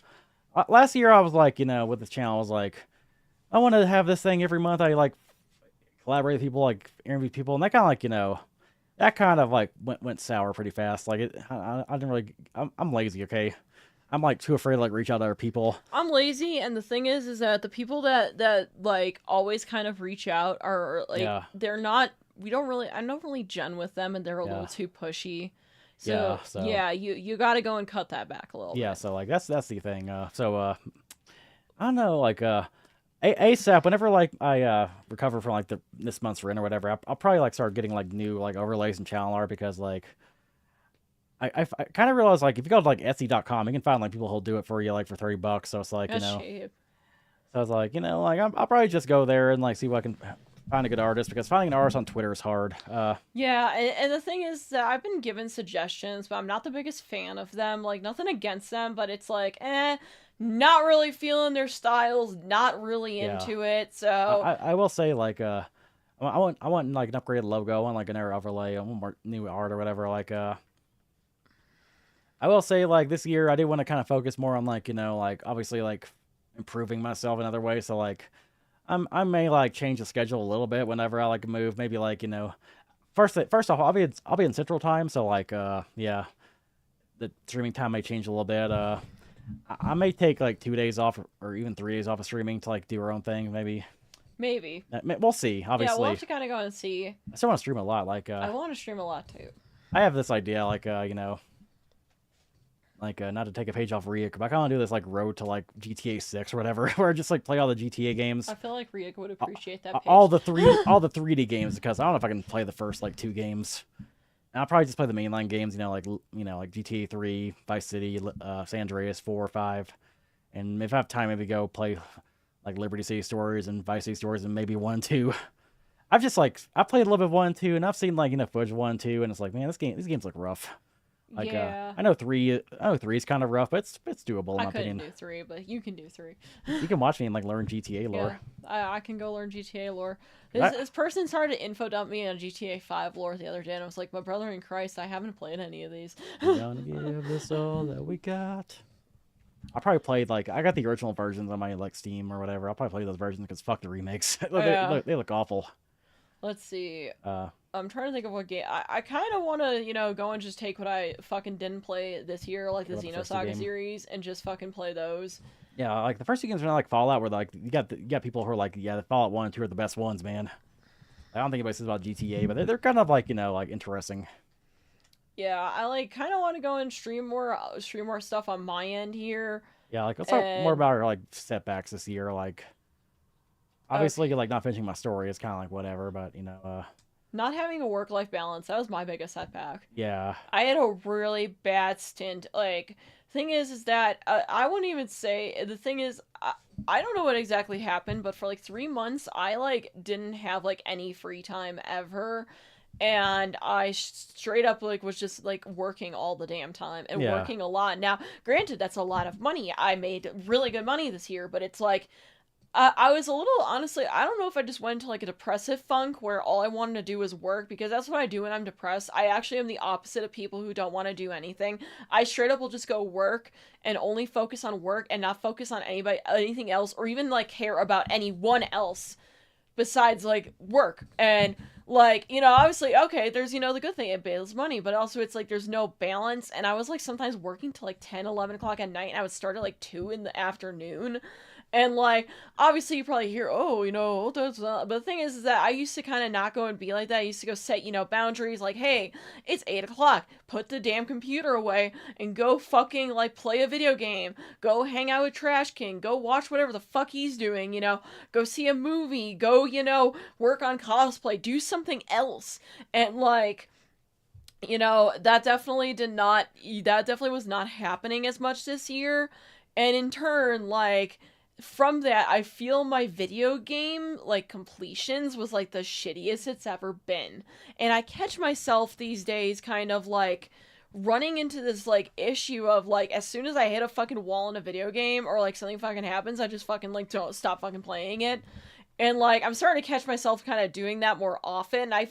last year I was like, you know, with this channel, I was like, I want to have this thing every month. I, like, collaborate with people, like, interview people, and that kind of, like, you know. That kind of, like, went sour pretty fast. Like, I didn't really. I'm lazy, okay? I'm, like, too afraid to, like, reach out to other people. I'm lazy, and the thing is that the people that like always kind of reach out are, like, they're not. I don't really gen with them, and they're a little too pushy. So you got to go and cut that back a little bit. Yeah, so, like, that's the thing. I don't know, like, ASAP, whenever, like, I recover from, like, this month's rent or whatever, I'll probably, like, start getting, like, new, like, overlays and channel art because, like, I kind of realized like if you go to like Etsy.com, you can find like people who'll do it for you like for $30. So it's like That's cheap. So I was like, like I'll probably just go there and like see what I can find a good artist, because finding an artist on Twitter is hard. Yeah, and the thing is that I've been given suggestions, but I'm not the biggest fan of them. Like, nothing against them, but it's like, not really feeling their styles, not really into it. So I will say like I want like an upgraded logo, I want like an air overlay, I want more new art or whatever. Like I will say like this year I did want to kind of focus more on like like obviously like improving myself in other ways. So like I may like change the schedule a little bit whenever I like move. Maybe like first off I'll be in Central Time, so like yeah, the streaming time may change a little bit. I may take like 2 days off or even 3 days off of streaming to like do our own thing. Maybe. We'll see. Obviously. Yeah, we'll have to kind of go and see. I still want to stream a lot. Like I want to stream a lot too. I have this idea, like not to take a page off Riek, but I kind of want to do this like road to like GTA 6 or whatever, where I just like play all the GTA games. I feel like Riek would appreciate that. Page. All the 3D games, because I don't know if I can play the first like 2 games. And I'll probably just play the mainline games, like GTA 3, Vice City, San Andreas 4, 5, and if I have time, maybe go play like Liberty City Stories and Vice City Stories and maybe 1 and 2. I played a little bit of 1 and 2, and I've seen like footage of 1 and 2, and it's like, man, these games look rough. Like yeah. I know 3 is kind of rough, but it's doable in my opinion. I couldn't do 3, but you can do 3. You can watch me and like learn GTA lore. Yeah, I can go learn GTA lore. This person started to info dump me on GTA 5 lore the other day, and I was like, my brother in Christ, I haven't played any of these. We're gonna give this all that we got. I probably played like I got the original versions on my like Steam or whatever. I'll probably play those versions because fuck the remakes. They look awful. Let's see. I'm trying to think of what game. I kind of want to, go and just take what I fucking didn't play this year, like the Xenosaga series, and just fucking play those. Yeah, like the first 2 games are not like Fallout, where like you got people who are like, yeah, the Fallout 1 and 2 are the best ones, man. I don't think anybody says about GTA, but they're kind of like like interesting. Yeah, I like kind of want to go and stream more stuff on my end here. Yeah, like let's talk more about our like setbacks this year. Like, obviously, like not finishing my story is kind of like whatever, but not having a work-life balance, that was my biggest setback. Yeah, I had a really bad stint. Like, thing is that I wouldn't even say the thing is. I don't know what exactly happened, but for like 3 months, I like didn't have like any free time ever. And I straight up like was just like working all the damn time and working a lot. Now, granted, that's a lot of money. I made really good money this year, but it's like I was a little, honestly, I don't know if I just went into like a depressive funk where all I wanted to do was work, because that's what I do when I'm depressed. I actually am the opposite of people who don't want to do anything. I straight up will just go work and only focus on work and not focus on anything else, or even like care about anyone else besides like work. And like, obviously, okay, there's, the good thing, it bails money, but also it's like there's no balance. And I was like sometimes working till like 10, 11 o'clock at night, and I would start at like 2 in the afternoon. And like, obviously you probably hear, but the thing is that I used to kind of not go and be like that. I used to go set, boundaries, like, hey, it's 8 o'clock, put the damn computer away and go fucking like play a video game, go hang out with Trash King, go watch whatever the fuck he's doing, go see a movie, go, work on cosplay, do something else. And like, that definitely was not happening as much this year. And in turn, like, from that, I feel my video game, like, completions was, like, the shittiest it's ever been. And I catch myself these days kind of, like, running into this, like, issue of, like, as soon as I hit a fucking wall in a video game or, like, something fucking happens, I just fucking, like, don't stop fucking playing it. And, like, I'm starting to catch myself kind of doing that more often. I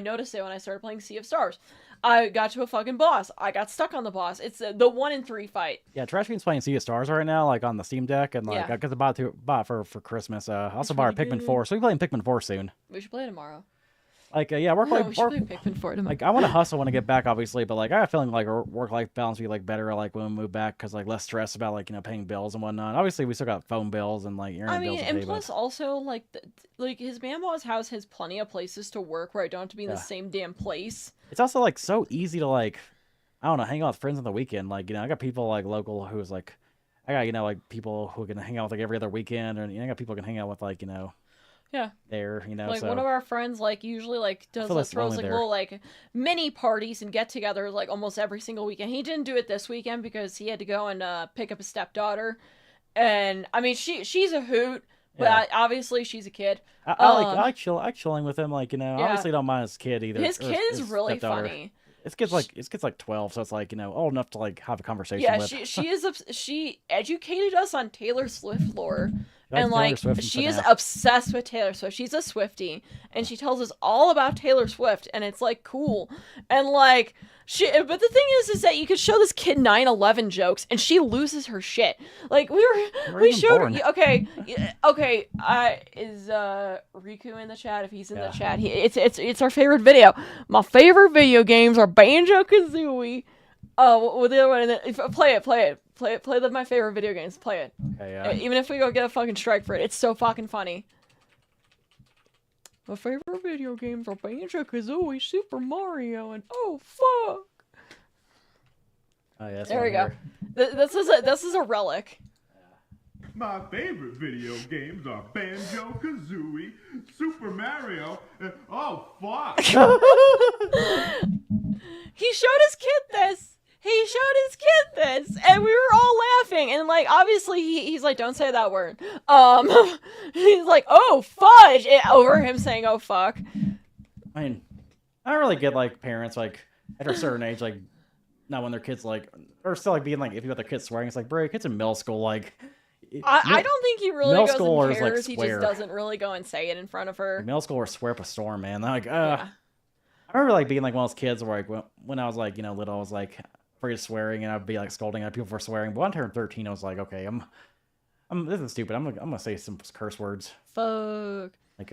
noticed it when I started playing Sea of Stars. I got to a fucking boss. I got stuck on the boss. It's the 1 in 3 fight. Yeah, Trash King's playing Sea of Stars right now, like on the Steam Deck, and like I got to buy it for Christmas. I also bought Pikmin 4, so we're playing Pikmin 4 soon. We should play tomorrow. Like, yeah, we should play Pikmin 4 tomorrow. Like, I want to hustle when I get back, obviously, but like I have a feeling like our work-life balance will be like better like when we move back, because like less stress about like paying bills and whatnot. Obviously, we still got phone bills and like internet bills. And plus also like his grandma's house has plenty of places to work where I don't have to be in the same damn place. It's also like so easy to like, I don't know, hang out with friends on the weekend. Like, I got people like local who's like, I got like people who can hang out with like every other weekend, or I got people who can hang out with like Yeah. there, you know. Like, so one of our friends, like, usually, like, feel throws, less lonely like, there. little, like, mini parties and get-togethers, like, almost every single weekend. He didn't do it this weekend because he had to go and pick up his stepdaughter. And, I mean, she's a hoot, but Yeah. obviously she's a kid. I like chilling with him. Like, you know, Yeah. obviously don't mind his kid either. His or kid is his really stepdaughter. funny. His kid's like 12, so it's like, you know, old enough to like have a conversation Yeah, with. she educated us on Taylor Swift lore. Like And Taylor like Swift and she is FNAF. obsessed with Taylor Swift. She's a Swiftie, and she tells us all about Taylor Swift, and it's like cool. And like but the thing is that you could show this kid 9/11 jokes, and she loses her shit. Like we showed born. her. Okay, is Riku in the chat? If he's in the chat, it's our favorite video. My favorite video games are Banjo-Kazooie. With the other one, play it. My favorite video games. Play it. Okay, Even if we go get a fucking strike for it, it's so fucking funny. My favorite video games are Banjo-Kazooie, Super Mario, and oh fuck. oh yeah. There we go. This is a relic. My favorite video games are Banjo-Kazooie, Super Mario, and oh fuck! He showed his kid this. And we were all laughing, and like obviously he's like, don't say that word. He's like, oh fudge, over him saying oh fuck. I mean, I don't really get like parents like at a certain age like not when their kids like or still like being like if you got their kids swearing, it's like bro, your kid's in middle school like. I don't think he really middle goes and schoolers, cares. like, He swear. just doesn't really go and say it in front of her. Middle school or swear up a storm, man. Like, Yeah. I remember like being like one of those kids where like when I was like, you know, little, I was like afraid of swearing and I'd be like scolding at people for swearing. But when I turned 13, I was like, okay, I'm this is stupid. I'm gonna say some curse words. Fuck. Like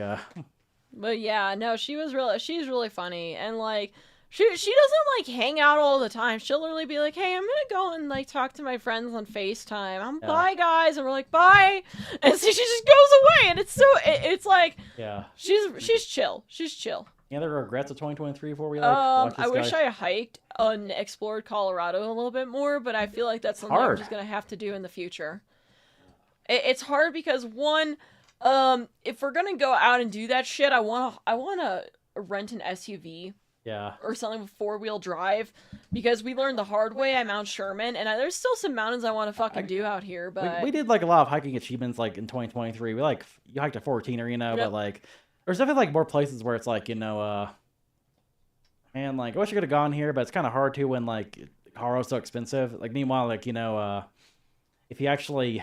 But yeah, no, she's really funny, and like she doesn't like hang out all the time. She'll literally be like, hey, I'm gonna go and like talk to my friends on FaceTime. Bye guys, and we're like bye, and so she just goes away, and it's like she's chill. Any other regrets of 2023 before we like watch this I wish guy? I hiked and explored Colorado a little bit more, but I feel like that's something I'm just gonna have to do in the future. It's hard because one, if we're gonna go out and do that shit, I wanna rent an SUV. Yeah. Or something with 4-wheel drive, because we learned the hard way at Mount Sherman, and there's still some mountains I want to fucking do out here, but we did like a lot of hiking achievements like in 2023. We like you hiked a 14er, you know, but like there's definitely like more places where it's like, you know, man, like I wish I could have gone here, but it's kind of hard to when like Colorado's so expensive. Like meanwhile, like, you know, if you actually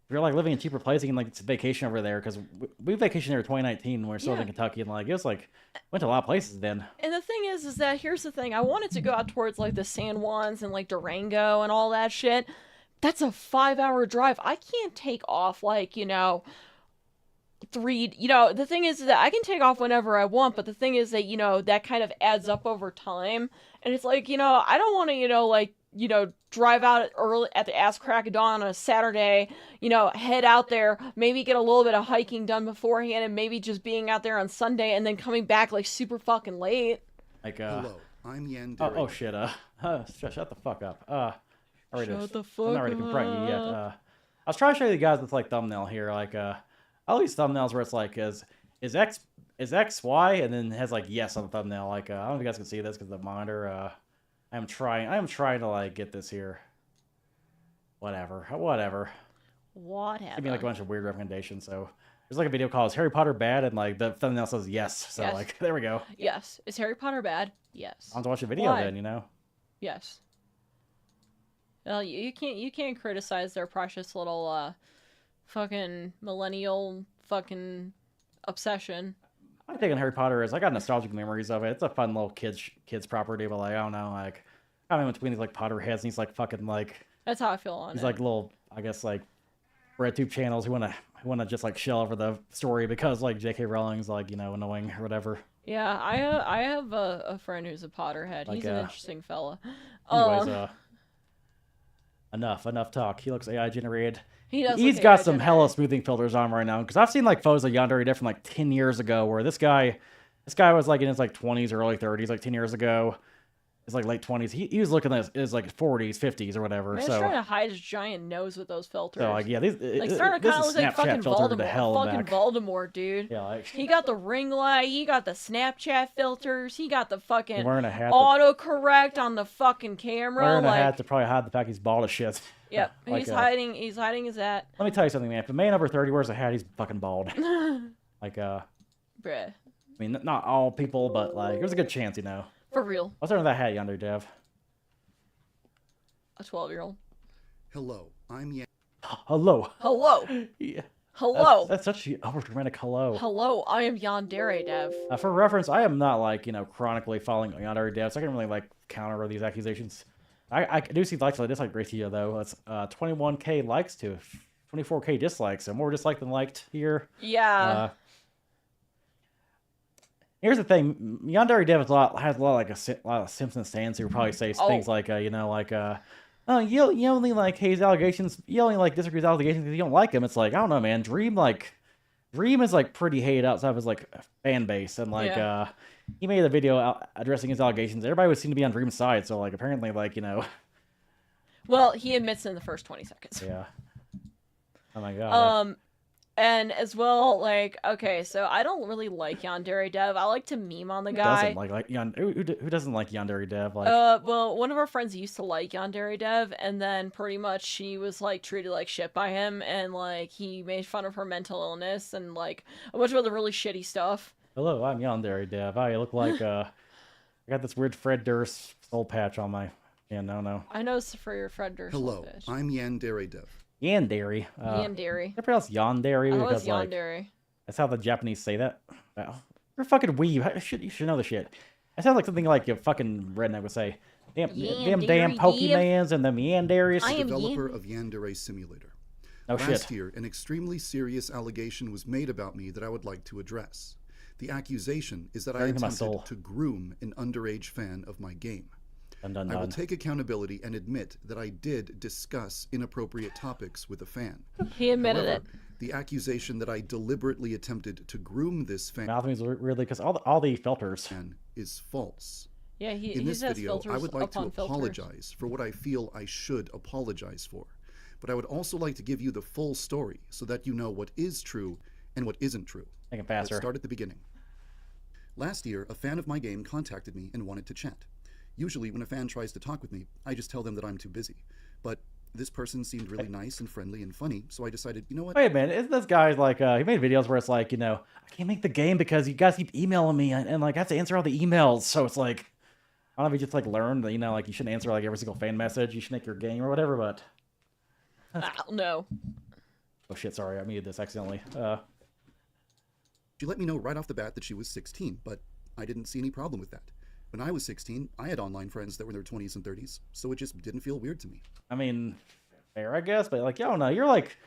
if you're like living in a cheaper place, you can like vacation over there, because we vacationed there in 2019 when we were still in Kentucky, and like it was like went to a lot of places then. And the thing is that here's the thing: I wanted to go out towards like the San Juans and like Durango and all that shit. That's a 5-hour drive. I can't take off like, you know, the thing is that I can take off whenever I want, but the thing is that, you know, that kind of adds up over time, and it's like, you know, I don't want to, you know, like, you know, drive out early at the ass crack of dawn on a Saturday, you know, head out there, maybe get a little bit of hiking done beforehand, and maybe just being out there on Sunday and then coming back like super fucking late. Like Hello, I'm YandereDev. oh shit, shut the fuck up. Shut the fuck I'm not ready to confront you yet. I was trying to show you guys this like thumbnail here, like all these thumbnails where it's like is X Y and then it has like yes on the thumbnail. Like I don't know if you guys can see this because the monitor. I am trying to like get this here. Whatever. Give me like a bunch of weird recommendations. So there's like a video called "Is Harry Potter Bad?" and like the thumbnail says yes. So like there we go. Yes. Is Harry Potter bad? Yes. I'll have to watch the video then, you know. Yes. Well, you can't criticize their precious little fucking millennial fucking obsession. I think in Harry Potter is I got nostalgic memories of it. It's a fun little kids property, but like I don't know, like I'm in between these like Potterheads and these like fucking like that's how I feel on these it. like little I guess like RedTube channels who wanna just like shell over the story because like J.K. Rowling's like, you know, annoying or whatever. Yeah, I have a friend who's a Potterhead. Like, He's an interesting fella. Anyways, enough talk. He looks AI generated. He's got some hella smoothing filters on right now, because I've seen like photos of YandereDev from like 10 years ago where this guy was like in his like 20s or early 30s like 10 years ago, his like late 20s. He was looking at his like 40s, 50s or whatever. Man's so trying to hide his giant nose with those filters. so like yeah, these Like starting to this kind of is look like fucking Snapchat filtered to hell Voldemort. and Fucking back. Voldemort, dude. Yeah, like He got the ring light. He got the Snapchat filters. He got the fucking wearing a hat. autocorrect on the fucking camera. Wearing a like, hat to probably hide the fact he's bald as shit. yep, Like, he's hiding. He's hiding his hat. Let me tell you something, man. If a man over 30 wears a hat, he's fucking bald. Like Bruh, I mean, not all people, but like there's a good chance, you know. for real. What's under that hat, YandereDev? A 12-year-old. Hello, I'm Yan. Hello. Hello. Yeah. Hello. That's such an overdramatic hello. Hello. I am YandereDev. For reference, I am not like, you know, chronically following YandereDev, so I can really like counter these accusations. I do see likes on the dislike ratio though. It's 21k likes to 24k dislikes, so more dislike than liked here. Yeah. Here's the thing, YandereDev has a lot of Simpsons fans who probably say things like, you know, like, oh, you only like his allegations, you only like disagree with allegations because you don't like him. It's like, I don't know, man. Dream is like pretty hated outside of his like fan base, and like, he made a video addressing his allegations. Everybody would seem to be on Dream's side, so like apparently, like, you know. Well, he admits in the first 20 seconds. Yeah. Oh my god. And as well, like, okay, so I don't really like YandereDev. I like to meme on the guy. Who doesn't like YandereDev? Like, well, one of our friends used to like YandereDev, and then pretty much she was like treated like shit by him, and like he made fun of her mental illness and like a bunch of other really shitty stuff. hello, I'm YandereDev. I look like I got this weird Fred Durst soul patch on my. Yeah, no. I know it's for your Fred Durst. Hello, I'm YandereDev. Yandere. Yandere. I pronounce Yandere Oh, because it's like Yandere. that's how the Japanese say that. Well, you're a fucking weeb. You should know the shit. It sounds like something like a fucking redneck would say. Damn Pokemans and them Yanderes. The developer of Yandere Simulator. Last year, an extremely serious allegation was made about me that I would like to address. The accusation is that I attempted to groom an underage fan of my game. I will take accountability and admit that I did discuss inappropriate topics with a fan. He admitted it. The accusation that I deliberately attempted to groom this fan really because all the filters is false. Yeah, in this video, I would like to apologize for what I feel I should apologize for. But I would also like to give you the full story so that you know what is true and what isn't true. Make it faster. Let's start at the beginning. Last year, a fan of my game contacted me and wanted to chat. Usually, when a fan tries to talk with me, I just tell them that I'm too busy. But this person seemed really nice and friendly and funny, so I decided, you know what? Wait a minute, isn't this guy like, he made videos where it's like, you know, I can't make the game because you guys keep emailing me and like I have to answer all the emails, so it's like, I don't know if you just like learned that, you know, like you shouldn't answer like every single fan message, you should make your game or whatever, but. No. Oh shit, sorry, I muted this accidentally. She let me know right off the bat that she was 16, but I didn't see any problem with that. When I was 16, I had online friends that were in their 20s and 30s, so it just didn't feel weird to me. I mean, fair, I guess, but like, I don't know, you're like,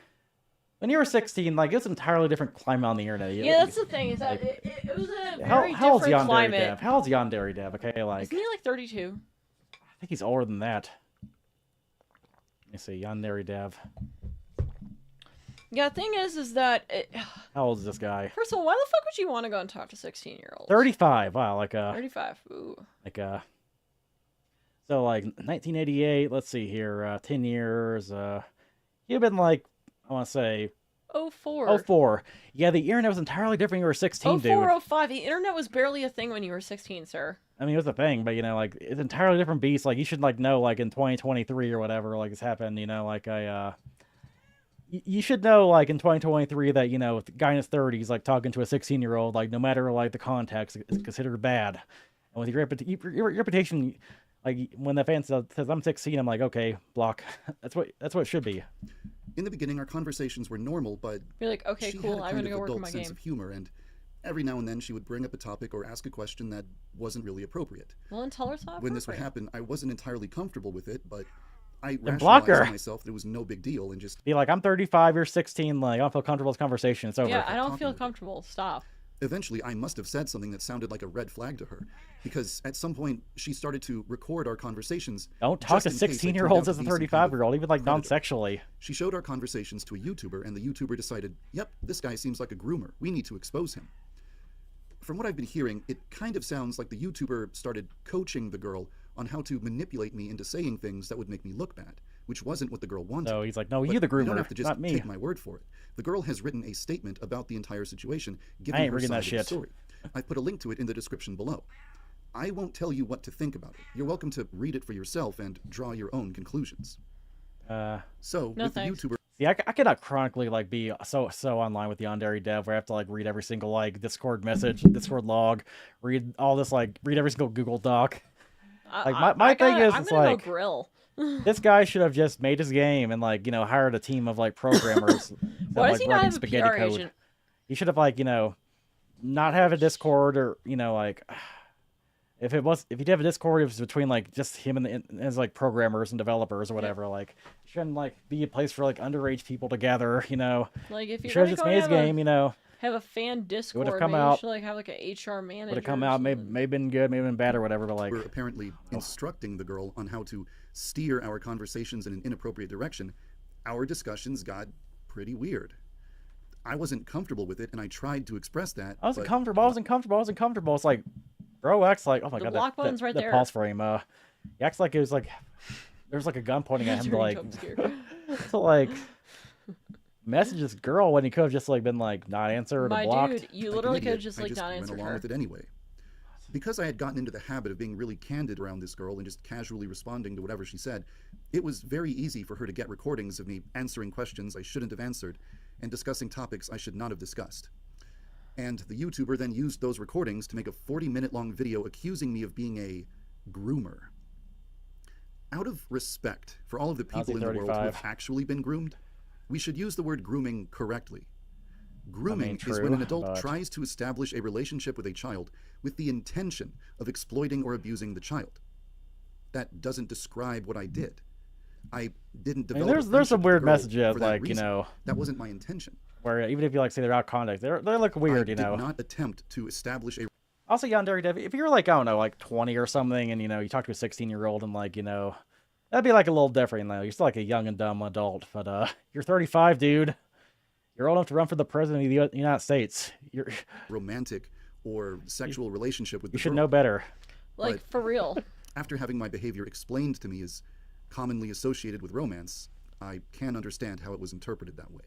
when you were 16, like, it's an entirely different climate on the internet. Yeah, that's the thing, is that like, it was a very how old's different climate. How old's YandereDev? Okay, like... Isn't he like 32? I think he's older than that. Let me see, YandereDev. Yeah, the thing is that... How old is this guy? First of all, why the fuck would you want to go and talk to 16-year-olds? 35, wow, like, 35, ooh. Like, so, like, 1988, let's see here, 10 years, you've been, like, I want to say... 04. 04. Yeah, the internet was entirely different when you were 16, 04, dude. 05. The internet was barely a thing when you were 16, sir. I mean, it was a thing, but, you know, like, it's an entirely different beast. Like, you should, like, know, like, in 2023 or whatever, like, this happened, you know, like, you should know, like, in 2023 that, you know, if the guy in his 30s, like, talking to a 16-year-old, like, no matter, like, the context, is considered bad. And with your reputation, like, when the fan says, I'm 16, I'm like, okay, block. That's what it should be. In the beginning, our conversations were normal, but you're like, okay, cool, I'm gonna go work on my game. She had a kind of adult sense of humor, and every now and then she would bring up a topic or ask a question that wasn't really appropriate. Well, and tell her stop. When this would happen, I wasn't entirely comfortable with it, but I block her. rationalized to myself that it was no big deal and just... Be like, I'm 35, you're 16, like, I don't feel comfortable with this conversation, it's over. Yeah, I don't feel comfortable, stop. Eventually, I must have said something that sounded like a red flag to her, because at some point, she started to record our conversations. Don't talk to 16-year-olds as a 35-year-old, even like non-sexually. She showed our conversations to a YouTuber, and the YouTuber decided, yep, this guy seems like a groomer. We need to expose him. From what I've been hearing, it kind of sounds like the YouTuber started coaching the girl on how to manipulate me into saying things that would make me look bad, which wasn't what the girl wanted. So he's like, no, But you're the groomer, you don't have to just not me. take my word for it. The girl has written a statement about the entire situation, I giving ain't her reading side that of the shit. story. I put a link to it in the description below. I won't tell you what to think about it. You're welcome to read it for yourself and draw your own conclusions. So, No with thanks. the YouTuber... See, I cannot chronically like be so online with YandereDev where I have to like read every single like Discord message, Discord log, read all this read every single Google Doc. Like my thing is, I'm it's gonna like go grill. this guy should have just made his game and like hired a team of like programmers that Why does like he not writing have a spaghetti PR code. agent? He should have like not have a Discord or like. If he did have a Discord, it was between like just him and his like programmers and developers or whatever. Like, it shouldn't like be a place for like underage people to gather. Like if He you're should have just made his game. have a fan Discord, would've come maybe out- you should like have like an HR manager. Would have come out, may been good, maybe been bad or whatever. But like, We're apparently instructing the girl on how to steer our conversations in an inappropriate direction. Our discussions got pretty weird. I wasn't comfortable with it, and I tried to express that. I wasn't comfortable. It's like, bro acts like, oh my The god, block button's right the there. pulse frame. He acts like it was like there's like a gun pointing at him to like to like message this girl when he could have just like been like not answered or My blocked. dude, you I literally did could have it. just I like not went answered along her. with it anyway. Because I had gotten into the habit of being really candid around this girl and just casually responding to whatever she said, it was very easy for her to get recordings of me answering questions I shouldn't have answered and discussing topics I should not have discussed. And the YouTuber then used those recordings to make a 40-minute-long video accusing me of being a groomer. Out of respect for all of the people in the world who have actually been groomed, we should use the word grooming correctly. Grooming is when an adult tries to establish a relationship with a child with the intention of exploiting or abusing the child. That doesn't describe what I did. I didn't develop. There's some weird messages that like that wasn't my intention. Where even if you like say they're out of context, they look weird. I did not attempt to establish a. Also, YandereDev, if you're like I don't know, like 20 or something, and you talk to a 16-year-old and like that'd be like a little different. You're still like a young and dumb adult, but you're 35, dude. You're old enough to run for the president of the United States. You're romantic or sexual relationship with. You should know better. Like But for real. After having my behavior explained to me as commonly associated with romance, I can understand how it was interpreted that way.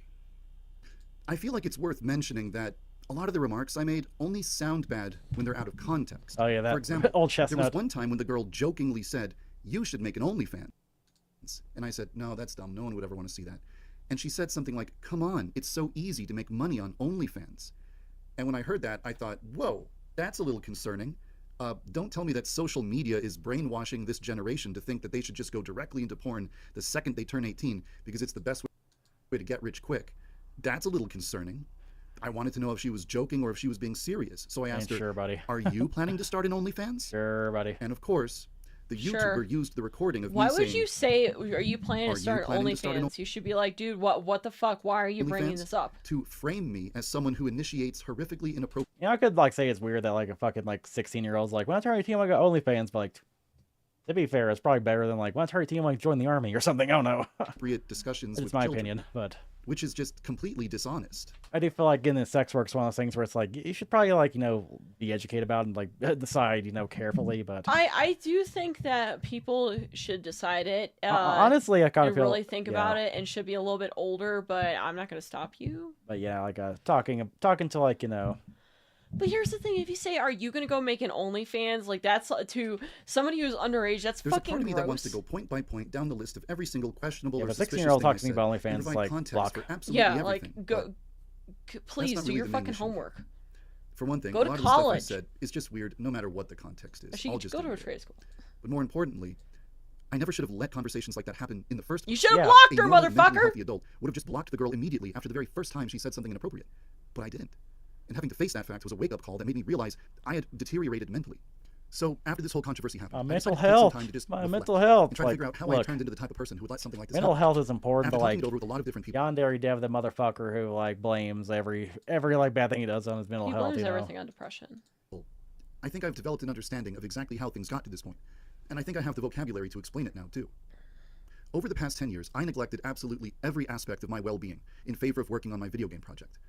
I feel like it's worth mentioning that a lot of the remarks I made only sound bad when they're out of context. Oh yeah, that For example, old there chestnut. was one time when the girl jokingly said, "You should make an OnlyFans." And I said, "No, that's dumb. No one would ever want to see that." And she said something like, "Come on, it's so easy to make money on OnlyFans." And when I heard that, I thought, whoa, that's a little concerning. Don't tell me that social media is brainwashing this generation to think that they should just go directly into porn the second they turn 18 because it's the best way to get rich quick. That's a little concerning. I wanted to know if she was joking or if she was being serious. So I asked her, sure, buddy. "Are you planning to start an OnlyFans?" Sure, buddy. And of course, the YouTuber used the recording of Why me saying, would you say, are you planning to start OnlyFans? You should be like, dude, what the fuck? Why are you bringing this up? To frame me as someone who initiates horrifically inappropriate. I could like say it's weird that like a fucking like 16-year-old's like, when I turn 18, I got OnlyFans, but like, to be fair, it's probably better than like, when I turn 18, I like join the army or something. I don't know. Discussions it's with my children, opinion, but which is just completely dishonest. I do feel like getting the sex work's one of those things where it's like you should probably like be educated about and like decide carefully. But I do think that people should decide it. Honestly, I kind of feel really think about it and should be a little bit older. But I'm not gonna stop you. But yeah, like talking to like But here's the thing: if you say, "Are you gonna go make an OnlyFans?" Like that's to somebody who's underage. That's There's fucking a part of me gross. that wants to go point by point down the list of every single questionable or but suspicious 16-year-old thing I talking to me said, about and OnlyFans provide like context block. for absolutely Yeah, everything. like go. Please not do really your the main fucking issue. homework. For one thing, Go a to lot college. of the stuff I said is just weird, no matter what the context is. She I'll could just go to a ignore it. trade school. But more importantly, I never should have let conversations like that happen in the first place. You should have blocked A her, normal, mentally motherfucker. healthy adult would have just blocked the girl immediately after the very first time she said something inappropriate. But I didn't. And having to face that fact was a wake-up call that made me realize I had deteriorated mentally. So after this whole controversy happened, I mental decided to take some health. time to just My reflect mental health. and try to Like, figure out how look, I turned into the type of person who would let something like this mental happen. health is important, After but talking like it over with a lot of different people. YandereDev, the motherfucker who like blames every like bad thing he does on his mental He health. blames everything on depression. I think I've developed an understanding of exactly how things got to this point, and I think I have the vocabulary to explain it now too. Over the past 10 years, I neglected absolutely every aspect of my well-being in favor of working on my video game project.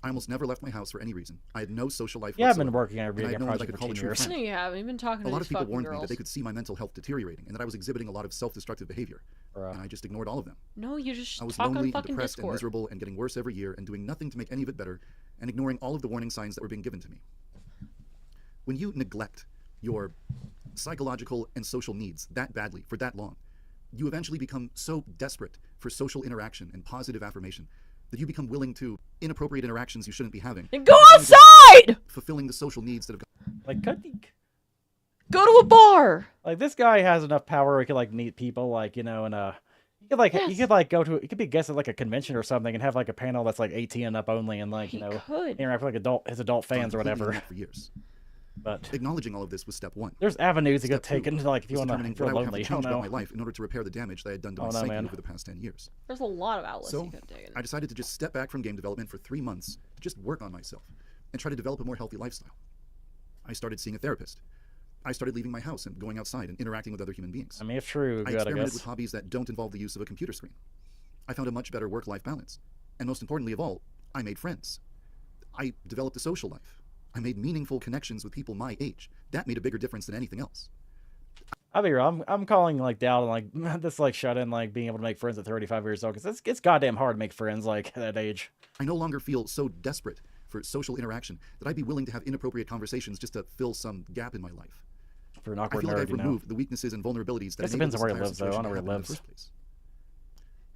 I almost never left my house for any reason. I had no social life Yeah, I've whatsoever, been working on a and video I had game no one that I project could for call a 10 true years. friend. No, you haven't. You've been talking A to lot these of people fucking warned me girls. that they could see my mental health deteriorating and that I was exhibiting a lot of self-destructive behavior. And I just ignored all of them. No, you just I was talk lonely on and fucking depressed and Discord. miserable and getting worse every year and doing nothing to make any of it better and ignoring all of the warning signs that were being given to me. When you neglect your psychological and social needs that badly for that long, you eventually become so desperate for social interaction and positive affirmation that you become willing to inappropriate interactions you shouldn't be having. And go outside! Fulfilling the social needs that have Like, Go to a bar! like this guy has enough power where he could like meet people, like, you know, and he could like he could like go to, he could be a guest at like a convention or something and have like a panel that's like 18 and up only and like, you know, interact with like his adult fans or whatever. For years. But acknowledging all of this was step one. there's avenues you could take into, like, if you want to determining feel what I would have lonely. to I don't change about know. my life in order to repair the damage that I had done to my no, psyche man. over the past 10 years. There's a lot of outlets So you could take. I decided to just step back from game development for 3 months to just work on myself and try to develop a more healthy lifestyle. I started seeing a therapist. I started leaving my house and going outside and interacting with other human beings. I mean, if true, I good, I experimented guess. with hobbies that don't involve the use of a computer screen. I found a much better work-life balance. And most importantly of all, I made friends. I developed a social life. I made meaningful connections with people my age. That made a bigger difference than anything else. I'll be real. I'm calling like doubt on like this like shut in like being able to make friends at 35 years old because it's goddamn hard to make friends like at that age. I no longer feel so desperate for social interaction that I'd be willing to have inappropriate conversations just to fill some gap in my life. For an I awkward feel like nerd, I've you know. removed the weaknesses and vulnerabilities that Guess it depends on where he enabled lives, this though. I don't entire know where he situation to happen in the lives. first place.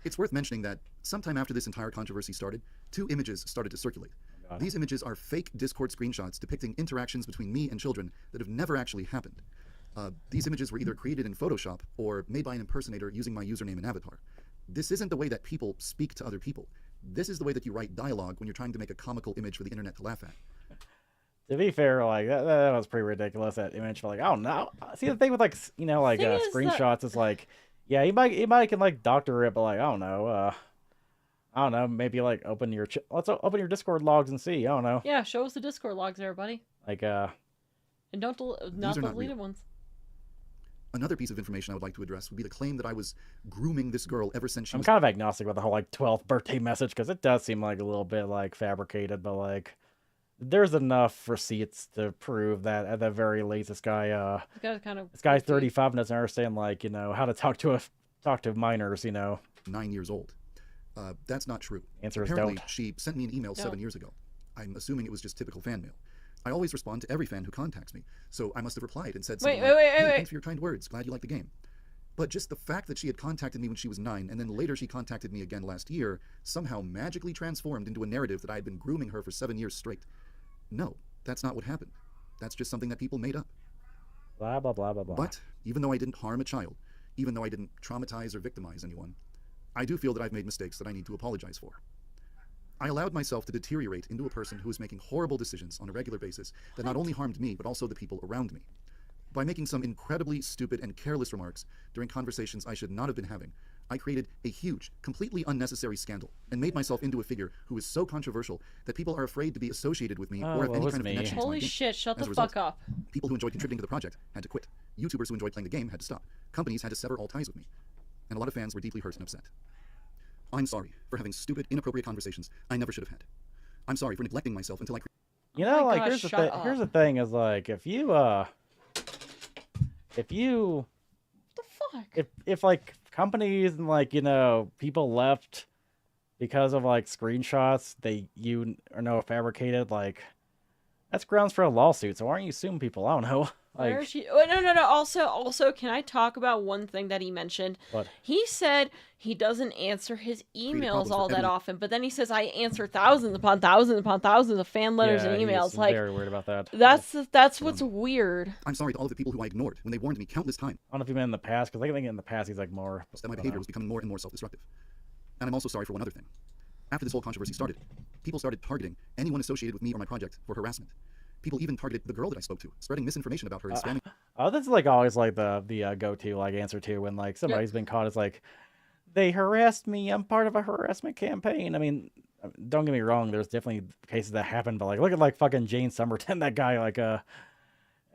It's worth mentioning that sometime after this entire controversy started, 2 images started to circulate. These images are fake Discord screenshots depicting interactions between me and children that have never actually happened. These images were either created in Photoshop or made by an impersonator using my username and avatar. This isn't the way that people speak to other people. This is the way that you write dialogue when you're trying to make a comical image for the internet to laugh at. To be fair, like that was pretty ridiculous. That image, like, I don't know. See, the thing with like you know like Thing is screenshots is like, yeah, you might can like doctor it, but like I don't know, maybe like let's open your Discord logs and see. I don't know. Yeah, show us the Discord logs, everybody. Like And don't not the are not deleted real. ones. Another piece of information I would like to address would be the claim that I was grooming this girl ever since she I'm was kind of agnostic about the whole like 12th birthday message because it does seem like a little bit like fabricated, but like there's enough receipts to prove that at the very least this guy this guy's 35 and doesn't understand like, you know, how to talk to minors, you know. 9 years old. That's not true. Answer is Apparently, don't. she sent me an email 7 years ago. I'm assuming it was just typical fan mail. I always respond to every fan who contacts me, so I must have replied and said something like, "Hey, thanks for your kind words. Glad you like the game." But just the fact that she had contacted me when she was 9, and then later she contacted me again last year, somehow magically transformed into a narrative that I had been grooming her for 7 years straight. No, that's not what happened. That's just something that people made up. Blah, blah, blah, blah, blah. But even though I didn't harm a child, even though I didn't traumatize or victimize anyone, I do feel that I've made mistakes that I need to apologize for. I allowed myself to deteriorate into a person who was making horrible decisions on a regular basis that not only harmed me, but also the people around me. By making some incredibly stupid and careless remarks during conversations I should not have been having, I created a huge, completely unnecessary scandal and made myself into a figure who is so controversial that people are afraid to be associated with me or have any kind of connection to my Holy game. shit, shut As the a result, fuck up. People who enjoyed contributing to the project had to quit. YouTubers who enjoyed playing the game had to stop. Companies had to sever all ties with me. And a lot of fans were deeply hurt and upset. I'm sorry for having stupid, inappropriate conversations I never should have had. I'm sorry for neglecting myself until I... You know, my like, gosh, here's the thing is, like, if you, What the fuck? if like, companies and, like, you know, people left because of, like, screenshots you know fabricated, like, that's grounds for a lawsuit, so why aren't you suing people? I don't know. Like, Where is she? Oh, no. Also, can I talk about one thing that he mentioned? What? He said he doesn't answer his emails problems all for that everyone. often, but then he says I answer thousands upon thousands upon thousands of fan letters yeah, and he's emails. Like, very weird about that. that's what's weird. I'm sorry to all of the people who I ignored when they warned me countless times I don't know if you meant in the past, because I think in the past he's like more. that my behavior was becoming more and more self-destructive. And I'm also sorry for one other thing. After this whole controversy started, people started targeting anyone associated with me or my project for harassment. People even targeted the girl that I spoke to, spreading misinformation about her and spamming. Oh, that's like always like the go-to like answer to when like somebody's been caught as like they harassed me. I'm part of a harassment campaign. I mean, don't get me wrong. There's definitely cases that happen, but like look at like fucking Jane Somerton, that guy like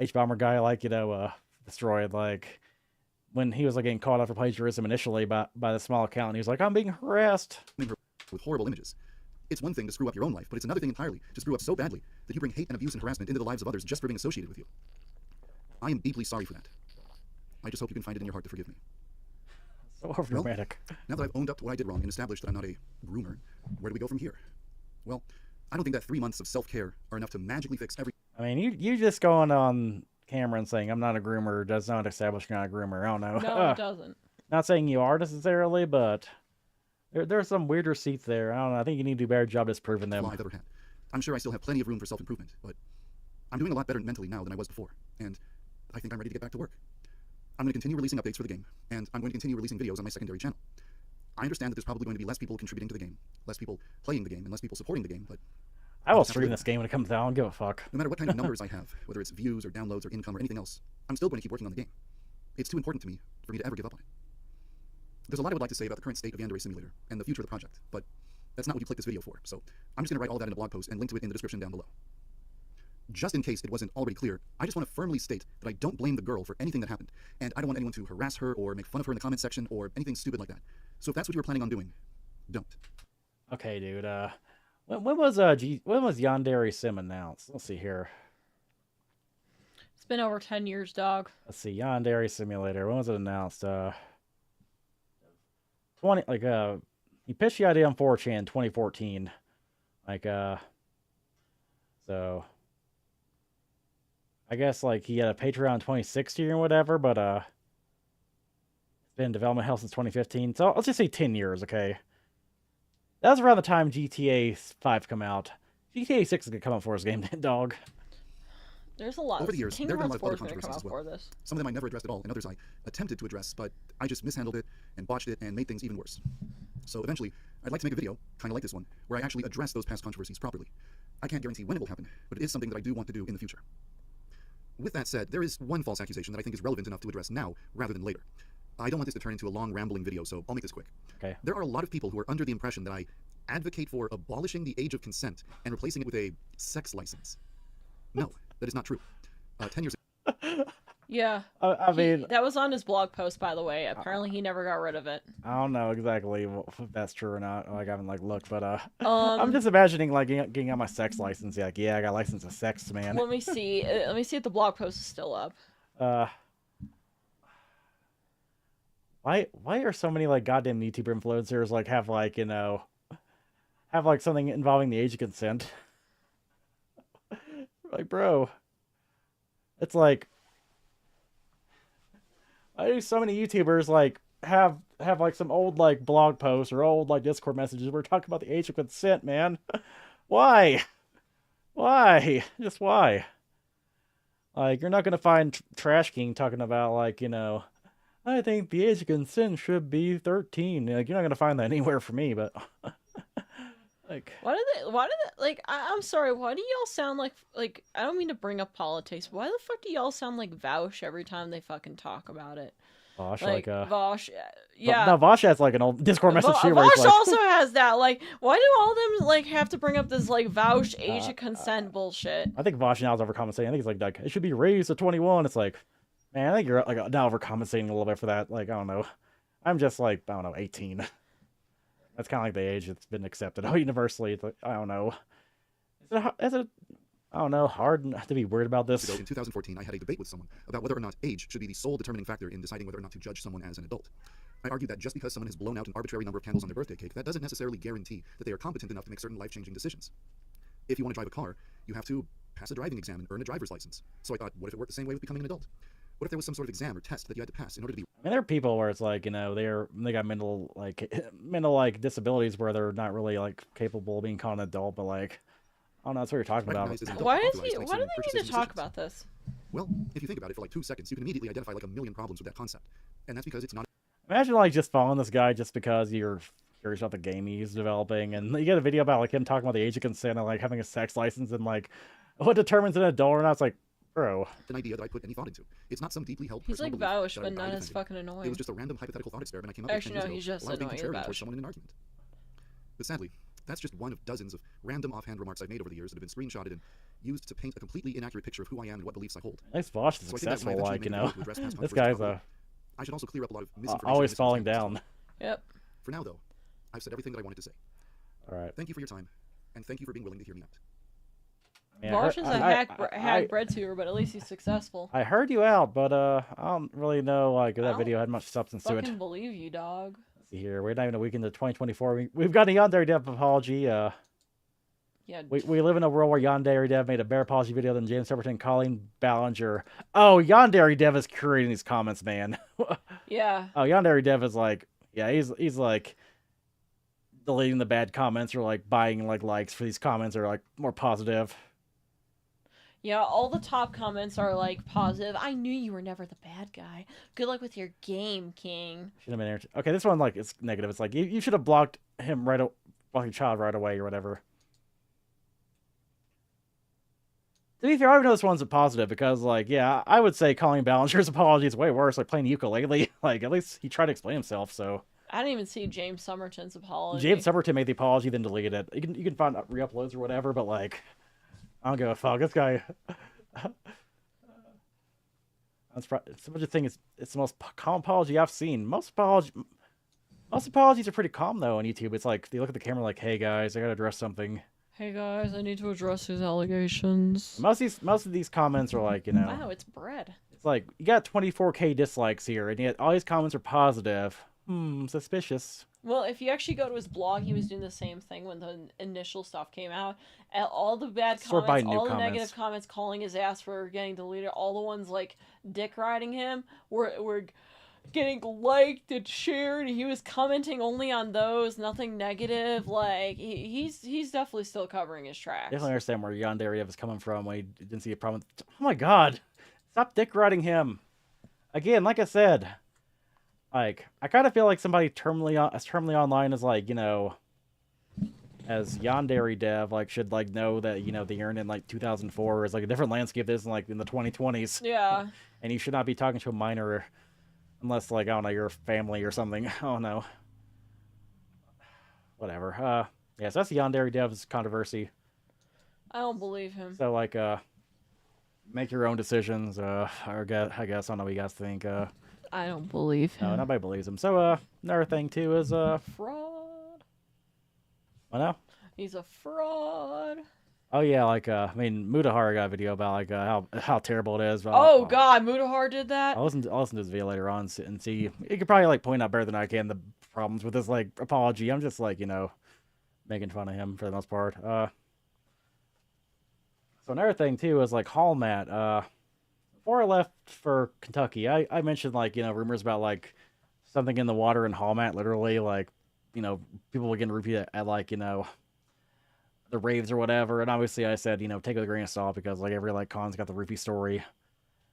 H-bomber guy, like, you know, destroyed, like when he was like getting caught out for plagiarism initially by the small account, and he was like, I'm being harassed. With horrible images. It's one thing to screw up your own life, but it's another thing entirely to screw up so badly that you bring hate and abuse and harassment into the lives of others just for being associated with you. I am deeply sorry for that. I just hope you can find it in your heart to forgive me. So dramatic. Well, now that I've owned up to what I did wrong and established that I'm not a groomer, where do we go from here? Well, I don't think that 3 months of self-care are enough to magically fix every... I mean, you just going on camera and saying I'm not a groomer does not establish you're not a groomer. I don't know. No, it doesn't. Not saying you are necessarily, but there's some weird receipts there. I don't know. I think you need to do a better job disproving them. I've ever had. I'm sure I still have plenty of room for self-improvement, but I'm doing a lot better mentally now than I was before, and I think I'm ready to get back to work. I'm going to continue releasing updates for the game, and I'm going to continue releasing videos on my secondary channel. I understand that there's probably going to be less people contributing to the game, less people playing the game, and less people supporting the game, but... I will stream this game when it comes out. I don't give a fuck. No matter what kind of numbers I have, whether it's views or downloads or income or anything else, I'm still going to keep working on the game. It's too important to me for me to ever give up on it. There's a lot I would like to say about the current state of Yandere Simulator and the future of the project, but that's not what you clicked this video for, so I'm just going to write all that in a blog post and link to it in the description down below. Just in case it wasn't already clear, I just want to firmly state that I don't blame the girl for anything that happened, and I don't want anyone to harass her or make fun of her in the comment section or anything stupid like that. So if that's what you were planning on doing, don't. Okay, dude. When was Yandere Sim announced? Let's see here. It's been over 10 years, dog. Let's see, Yandere Simulator. When was it announced? He pitched the idea on 4chan in 2014. So I guess he had a Patreon in 2016 or whatever, but it's been in development hell since 2015. So let's just say 10 years, okay? That was around the time GTA 5 come out. GTA 6 is gonna come out for his game, dog. There's a lot. Over the years, there have been a lot of other come controversies out as well. for this. Some of them I never addressed at all, and others I attempted to address, but I just mishandled it and botched it and made things even worse. So eventually, I'd like to make a video, kind of like this one, where I actually address those past controversies properly. I can't guarantee when it will happen, but it is something that I do want to do in the future. With that said, there is one false accusation that I think is relevant enough to address now rather than later. I don't want this to turn into a long rambling video, so I'll make this quick. Okay. There are a lot of people who are under the impression that I advocate for abolishing the age of consent and replacing it with a sex license. No, that is not true. 10 years ago. Yeah. I mean... That was on his blog post, by the way. Apparently he never got rid of it. I don't know exactly if that's true or not. I haven't looked, but I'm just imagining getting out my sex license. Yeah, I got license to sex, man. Let me see. Let me see if the blog post is still up. Why are so many goddamn YouTuber influencers have something involving the age of consent? Bro, it's why do so many YouTubers have some old blog posts or old Discord messages where we're talking about the age of consent, man? Why? Just why? You're not gonna find Trash King talking about I think the age of consent should be 13. You're not gonna find that anywhere for me, but why do they I'm sorry, why do y'all sound like I don't mean to bring up politics, but why the fuck do y'all sound like Vaush every time they fucking talk about it? Vosh, Vaush, yeah. No, Vosh has an old Discord message here where Vosh also has that. Why do all of them have to bring up this Vaush age of consent bullshit? I think Vosh now is overcompensating. I think it's it should be raised to 21. It's man, I think you're now overcompensating a little bit for that. I don't know. I'm just I don't know, 18. That's kind of the age that's been accepted universally. It's I don't know. Is it I don't know, hard to be worried about this. In 2014, I had a debate with someone about whether or not age should be the sole determining factor in deciding whether or not to judge someone as an adult. I argued that just because someone has blown out an arbitrary number of candles on their birthday cake, that doesn't necessarily guarantee that they are competent enough to make certain life-changing decisions. If you want to drive a car, you have to pass a driving exam and earn a driver's license. So I thought, what if it worked the same way with becoming an adult? What if there was some sort of exam or test that you had to pass in order to be... I mean, there are people where it's they got mental disabilities where they're not really capable of being called an adult, but I don't know, that's what you're talking about. Why do they need to talk about this? Well, if you think about it for 2 seconds, you can immediately identify a million problems with that concept. And that's because it's not... Imagine just following this guy just because you're curious about the game he's developing, and you get a video about him talking about the age of consent and having a sex license and what determines an adult or not. It's bro. An idea that I put any thought into. It's not some deeply held. He's like Vaush, but not as fucking annoying. It was just a random hypothetical thought experiment I came up with 10 years ago. He's just while I was being annoying contrarian about towards someone in an argument. But sadly, that's just one of dozens of random offhand remarks I've made over the years that have been screenshotted and used to paint a completely inaccurate picture of who I am and what beliefs I hold. Nice Vosh is successful, this guy's I should also clear up a lot of misinformation. Always falling down. Yep. For now, though, I've said everything that I wanted to say. All right. Thank you for your time. and thank you for being willing to hear me out. Martian's a hack bread tuber, but at least he's successful. I heard you out, but I don't really know like if that video had much substance to it. I fucking believe you, dog. Let's see here, we're not even a week into 2024. We've got a YandereDev apology. Yeah. We live in a world where YandereDev made a better apology video than James Sepperton calling Ballinger. Oh, YandereDev is curating these comments, man. Yeah. Oh, YandereDev is like, yeah, he's like deleting the bad comments or like buying like likes for these comments or like more positive. Yeah, all the top comments are like positive. I knew you were never the bad guy. Good luck with your game, King. Should have been okay. This one like it's negative. It's like you should have blocked him blocked your child right away or whatever. To be fair, I would know this one's a positive because like yeah, I would say calling Ballinger's apology is way worse. Like playing ukulele. Like at least he tried to explain himself. So I didn't even see James Summerton's apology. James Summerton made the apology then deleted it. You can find re-uploads or whatever, but like. I don't give a fuck. This guy. That's such a thing. It's the most calm apology I've seen. Most apologies are pretty calm though on YouTube. It's like they look at the camera like, "Hey guys, I gotta address something." Hey guys, I need to address these allegations. Most of these comments are like, you know. Wow, it's bread. It's like you got 24K dislikes here, and yet all these comments are positive. Suspicious. Well, if you actually go to his blog, he was doing the same thing when the initial stuff came out. And all the bad comments, all the negative comments calling his ass for getting deleted, all the ones like dick riding him were getting liked and shared. He was commenting only on those, nothing negative. Like he's definitely still covering his tracks. Definitely understand where YandereDev is coming from when he didn't see a problem. Oh my god, stop dick riding him. Again, like I said. Like, I kind of feel like somebody terminally online is like, you know, as YandereDev, like, should, like, know that, you know, the internet in, like, 2004 is, like, a different landscape than, like, in the 2020s. Yeah. And you should not be talking to a minor unless, like, I don't know, your family or something. I don't know. Whatever. Yeah, so that's YandereDev's controversy. I don't believe him. So, like, make your own decisions. I guess, I don't know what you guys think. I don't believe him. No, nobody believes him. So, another thing, too, is, fraud. What now? He's a fraud. Oh, yeah, like, I mean, Mudahar got a video about, like, how terrible it is. Oh, God, Mudahar did that? I'll listen to this video later on and see. He could probably, like, point out better than I can the problems with his, like, apology. I'm just, like, you know, making fun of him for the most part. So another thing, too, is, like, Holmat, before I left for Kentucky, I mentioned, like, you know, rumors about, like, something in the water in Holmat, literally, like, you know, people were getting repeated at, like, you know, the raves or whatever, and obviously I said, you know, take it with a grain of salt, because, like, every, like, con's got the roofie story.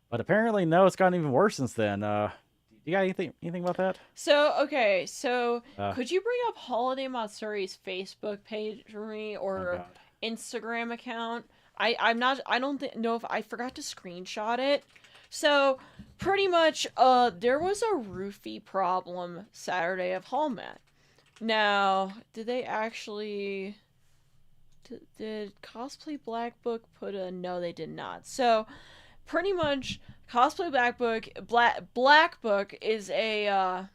But apparently, no, it's gotten even worse since then. You got anything about that? So, okay, so, could you bring up Holiday Matsuri's Facebook page for me, or Instagram account? I don't know if I forgot to screenshot it. So, pretty much, there was a roofie problem Saturday of Holmat. Now, did they actually... Did Cosplay Black Book put a... No, they did not. So, pretty much, Cosplay Black Book is a,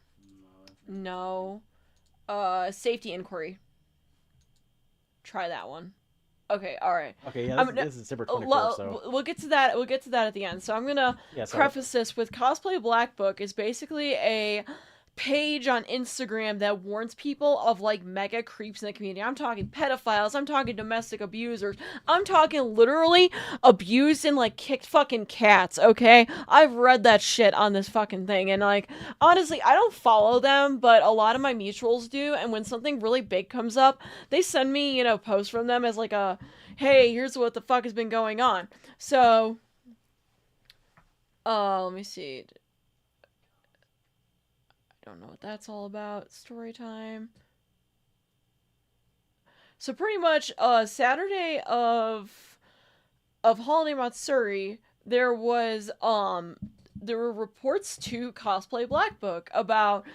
safety inquiry. Try that one. Okay, all right. Okay, yeah, this is December 24th, so... We'll get to that at the end. So I'm going to preface this with Cosplay Black Book is basically a page on Instagram that warns people of, like, mega creeps in the community. I'm talking pedophiles. I'm talking domestic abusers. I'm talking literally abused and, like, kicked fucking cats, okay? I've read that shit on this fucking thing. And, like, honestly, I don't follow them, but a lot of my mutuals do. And when something really big comes up, they send me, you know, posts from them as, like, a, hey, here's what the fuck has been going on. So, let me see. Don't know what that's all about. Story time. So pretty much Saturday of Holiday Matsuri, there were reports to Cosplay Black Book about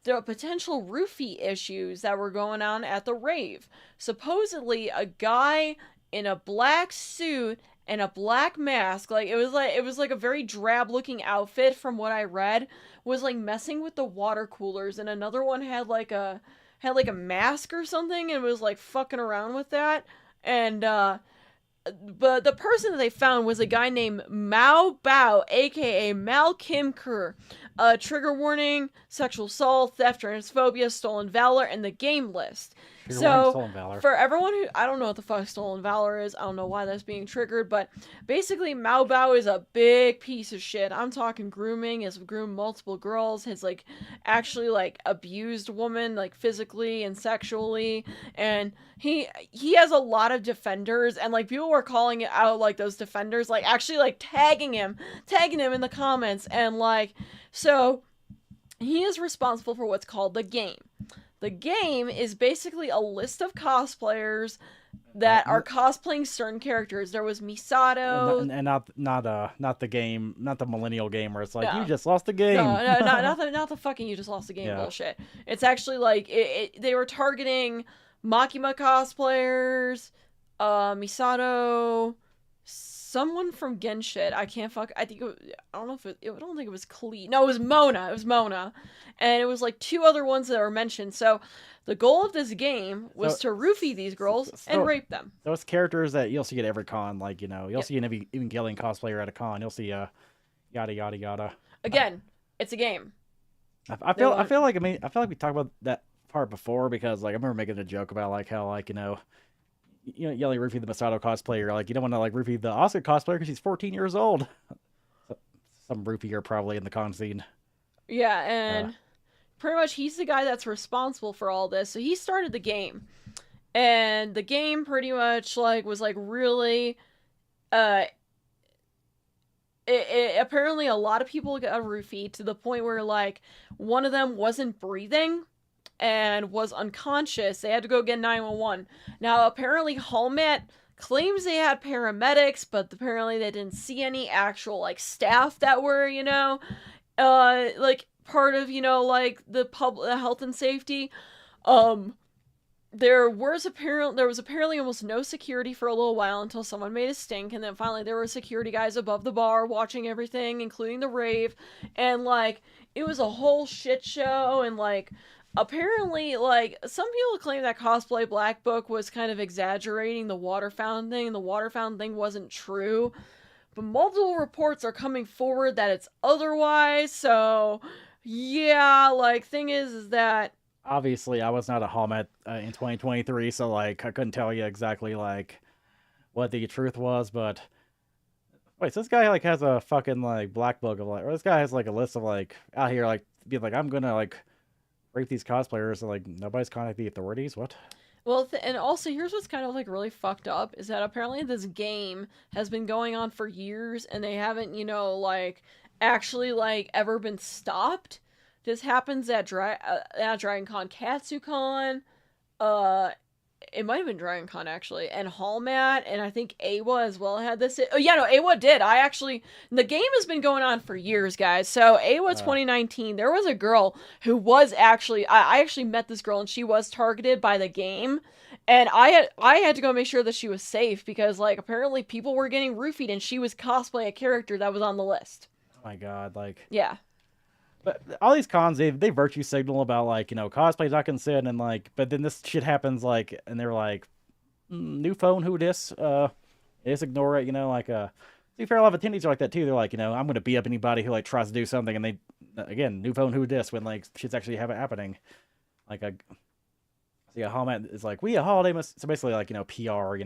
the potential roofie issues that were going on at the rave. Supposedly a guy in a black suit and a black mask, like it was like a very drab looking outfit from what I read, was like messing with the water coolers, and another one had like a mask or something and was like fucking around with that. And but the person that they found was a guy named Mao Bao, aka Mal Kim Kerr. Trigger warning, sexual assault, theft, transphobia, stolen valor, and the game list. So, for everyone who, I don't know what the fuck stolen valor is, I don't know why that's being triggered, but basically Mao Bao is a big piece of shit. I'm talking grooming, has groomed multiple girls, has, like, actually, like, abused women, like, physically and sexually, and he has a lot of defenders, and, like, people were calling it out, like, those defenders, like, actually, like, tagging him in the comments, and, like, so, he is responsible for what's called the game. The game is basically a list of cosplayers that are cosplaying certain characters. There was Misato, and not the game, not the millennial game where it's like you just lost the game. No, not the fucking you just lost the game bullshit. It's actually like they were targeting Makima cosplayers, Misato, someone from Genshin. I don't think it was Klee. No, it was Mona. And it was like 2 other ones that were mentioned. So the goal of this game was to roofie these girls and rape them. Those characters that you'll see at every con, like, you'll see an Evangelion cosplayer at a con. You'll see yada yada yada. Again, it's a game. I feel like we talked about that part before, because like I remember making a joke about like how like yelling roofie the Masato cosplayer, like you don't want to like roofie the Asuka cosplayer because she's 14 years old. Some roofier probably in the con scene. Yeah, and pretty much he's the guy that's responsible for all this. So he started the game, and the game pretty much like was like really, apparently a lot of people got roofied to the point where like one of them wasn't breathing and was unconscious. They had to go get 911. Now apparently Holmat claims they had paramedics, but apparently they didn't see any actual like staff that were like part of like the health and safety. There was apparently almost no security for a little while until someone made a stink, and then finally there were security guys above the bar watching everything, including the rave, and like it was a whole shit show. And like apparently like some people claim that Cosplay Black Book was kind of exaggerating the water fountain thing, and the water fountain thing wasn't true, but multiple reports are coming forward that it's otherwise. So yeah, like thing is that obviously I was not a Holmat in 2023, so like I couldn't tell you exactly like what the truth was. But wait, so this guy like has a fucking like black book of like, or this guy has like a list of like out here like being like, I'm gonna like rape these cosplayers, and like nobody's contacted the authorities. What? Well, and also here's what's kind of like really fucked up is that apparently this game has been going on for years, and they haven't like actually like ever been stopped. This happens at Dragon Con, KatsuCon, it might have been Dragon Con actually, and Holmat, and I think AWA as well had this. Oh yeah, no, AWA did. The game has been going on for years, guys. So AWA 2019, there was a girl who was actually, I actually met this girl, and she was targeted by the game, and I had to go make sure that she was safe, because like apparently people were getting roofied, and she was cosplaying a character that was on the list. Oh my god, like yeah. But all these cons, they virtue signal about like cosplay's not consent, and like, but then this shit happens like, and they're like, new phone, who dis? Just ignore it, like to be fair, a lot of attendees are like that too. They're like, I'm gonna beat up anybody who like tries to do something, and they again, new phone, who dis, when like shit's actually happening. Like Holmat is like, we a Holiday Matsuri, so basically like PR,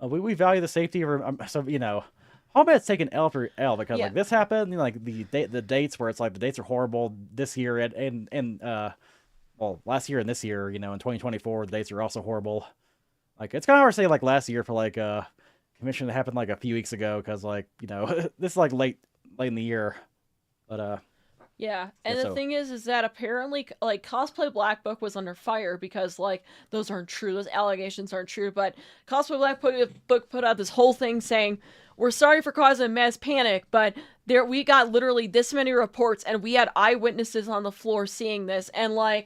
we value the safety of so Holmat's taking L for L, because like this happened, like the dates where it's like the dates are horrible this year and well, last year and this year, in 2024 the dates are also horrible. Like it's kind of hard to say like last year for like a commission that happened like a few weeks ago, because like this is like late in the year, but yeah, and the thing is that apparently, like, Cosplay Black Book was under fire because, like, those aren't true. Those allegations aren't true. But Cosplay Black Book put out this whole thing saying, we're sorry for causing mass panic, but we got literally this many reports, and we had eyewitnesses on the floor seeing this. And, like,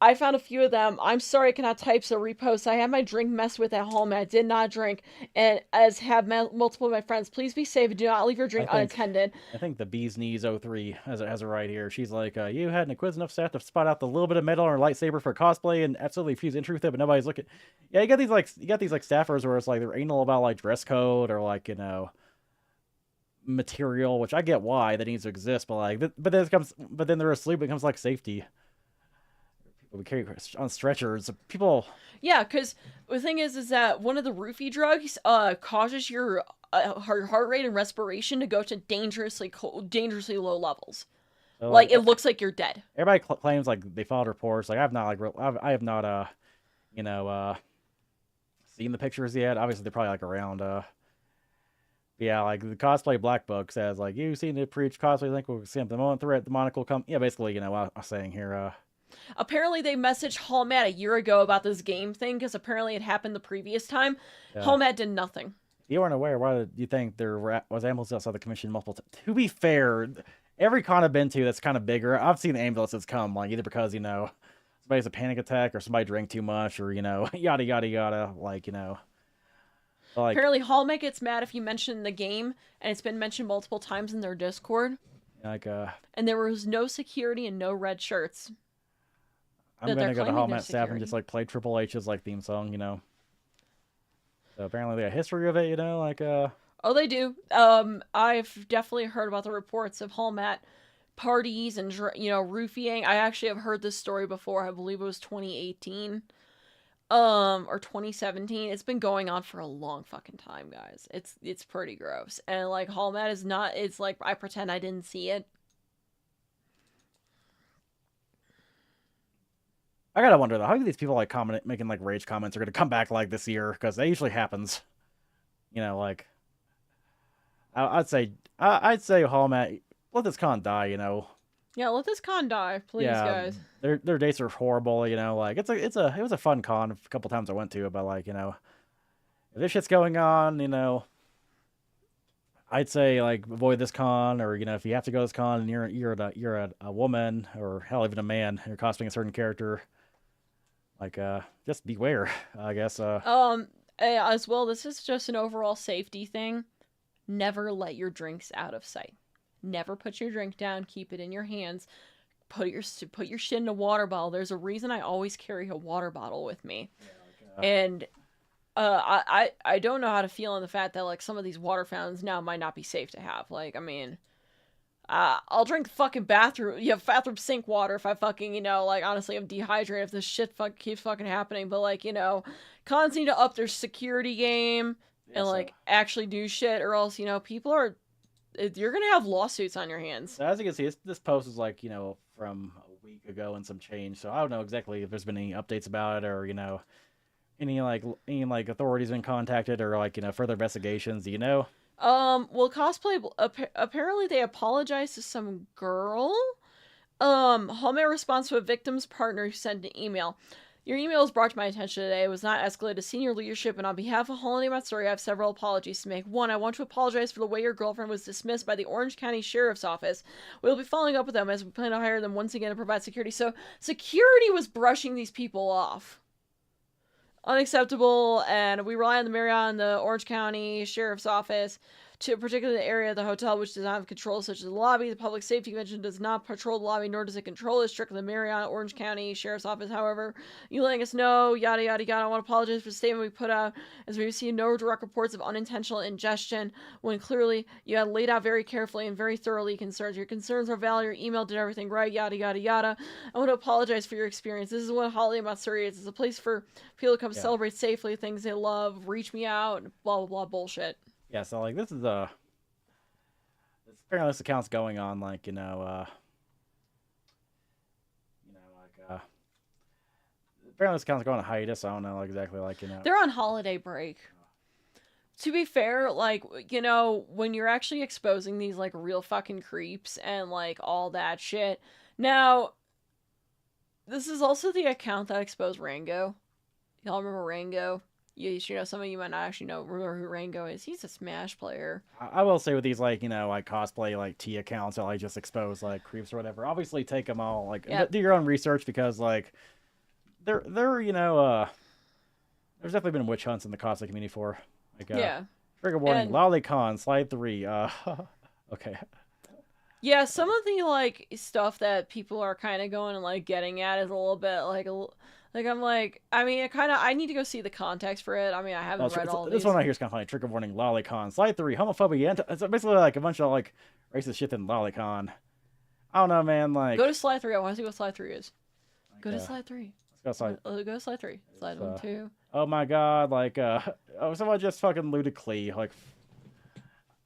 I found a few of them. I'm sorry I cannot type, so repost. I had my drink messed with at home, and I did not drink, and as have multiple of my friends. Please be safe and do not leave your drink unattended. I think the Bee's Knees 03 has it right here. She's like, you had an inquisitive staff to spot out the little bit of metal or lightsaber for cosplay and absolutely fuse in truth, but nobody's looking. Yeah, you got these like staffers where it's like they're anal about like dress code or like, you know, material, which I get why that needs to exist, but like, but then they're asleep. It becomes like safety. People we carry on stretchers. People. Yeah, because the thing is that one of the roofie drugs causes your heart rate and respiration to go to dangerously low levels. So, like it looks like you're dead. Everybody claims like they filed reports. Like I have not you know, seen the pictures yet. Obviously they're probably like around. Yeah, like the cosplay black book says like you seem to preach cosplay. Think we'll see the moment threat demonic will come. Yeah, basically, you know what I'm saying here. Apparently they messaged Holmat a year ago about this game thing because apparently it happened the previous time. Yeah. Holmat did nothing. You weren't aware. Why did you think there was ambulance outside the commission multiple times? To be fair, every con I've been to that's kind of bigger, I've seen ambulances come, like either because, you know, somebody has a panic attack or somebody drank too much or, you know, yada, yada, yada, like, you know. Like, apparently Holmat gets mad if you mention the game, and it's been mentioned multiple times in their Discord. Like, and there was no security and no red shirts. I'm gonna go to Holmat staff and just like play Triple H's like theme song, you know. So apparently they got a history of it, you know, like Oh, they do. I've definitely heard about the reports of Holmat parties and, you know, roofieing. I actually have heard this story before. I believe it was 2018. Or 2017. It's been going on for a long fucking time, guys. It's pretty gross. And like Holmat is not, it's like I pretend I didn't see it. I gotta wonder though, how do these people like making like rage comments are gonna come back like this year? Because that usually happens. You know, like I'd say Holmat, let this con die, you know. Yeah, let this con die, please, guys. Their dates are horrible, you know. Like it was a fun con a couple times I went to, but like, you know, if this shit's going on, you know, I'd say like avoid this con, or you know, if you have to go to this con and you're a woman or hell even a man, and you're cosplaying a certain character, like just beware, I guess. As well, this is just an overall safety thing. Never let your drinks out of sight. Never put your drink down. Keep it in your hands. Put your shit in a water bottle. There's a reason I always carry a water bottle with me. Yeah, and I don't know how to feel on the fact that like some of these water fountains now might not be safe to have. Like, I mean, I'll drink fucking bathroom sink water if I fucking, you know, like honestly I'm dehydrated if this shit keeps fucking happening. But like, you know, cons need to up their security game and like actually do shit, or else, you know, you're gonna have lawsuits on your hands. So as you can see, this post is like, you know, from a week ago and some change. So I don't know exactly if there's been any updates about it, or you know, any authorities been contacted, or like, you know, further investigations. Do you know? Well, cosplay apparently they apologized to some girl. Holmat responds to a victim's partner who sent an email. Your email was brought to my attention today. It was not escalated to senior leadership, and on behalf of Holiday Matsuri, I have several apologies to make. One, I want to apologize for the way your girlfriend was dismissed by the Orange County Sheriff's Office. We'll be following up with them as we plan to hire them once again to provide security. So, security was brushing these people off. Unacceptable, and we rely on the Marriott and the Orange County Sheriff's Office to particularly the area of the hotel which does not have control, such as the lobby. The Public Safety Commission does not patrol the lobby, nor does it control it. Strictly the Marriott, Orange County Sheriff's Office. However, you letting us know, yada yada yada. I want to apologize for the statement we put out, as we received no direct reports of unintentional ingestion, when clearly you had laid out very carefully and very thoroughly concerns. Your concerns are valid. Your email did everything right. Yada yada yada. I want to apologize for your experience. This is what Holiday Matsuri is. It's a place for people to come celebrate safely things they love. Reach me out. Blah blah blah bullshit. Yeah, so like this is apparently this account's going on like, you know, apparently this account's going on hiatus. I don't know exactly, like, you know. They're on holiday break. To be fair, like, you know, when you're actually exposing these like real fucking creeps and like all that shit. Now, this is also the account that exposed Rango. Y'all remember Rango? You know, some of you might not actually remember who Rango is. He's a Smash player. I will say with these, like, you know, like cosplay, like T accounts that like just expose like creeps or whatever. Obviously, take them all, like do your own research, because like They're you know there's definitely been witch hunts in the cosplay community for like yeah. Trigger warning, And Lolicon, Slide 3. Okay. yeah, some of the like stuff that people are kind of going and like getting at is a little bit like I'm like, I mean, I need to go see the context for it. I mean, I haven't read all this these. one right here is kind of funny. Trigger warning, Lolicon, Slide 3, homophobia. It's basically like a bunch of like racist shit in Lolicon. I don't know, man. Like, Go to slide 3. I want to see what slide 3 is. like, Go to slide 3. let's go slide. Go to slide 3. Slide 1, 2. Oh my god, like someone just fucking looted Klee. Like,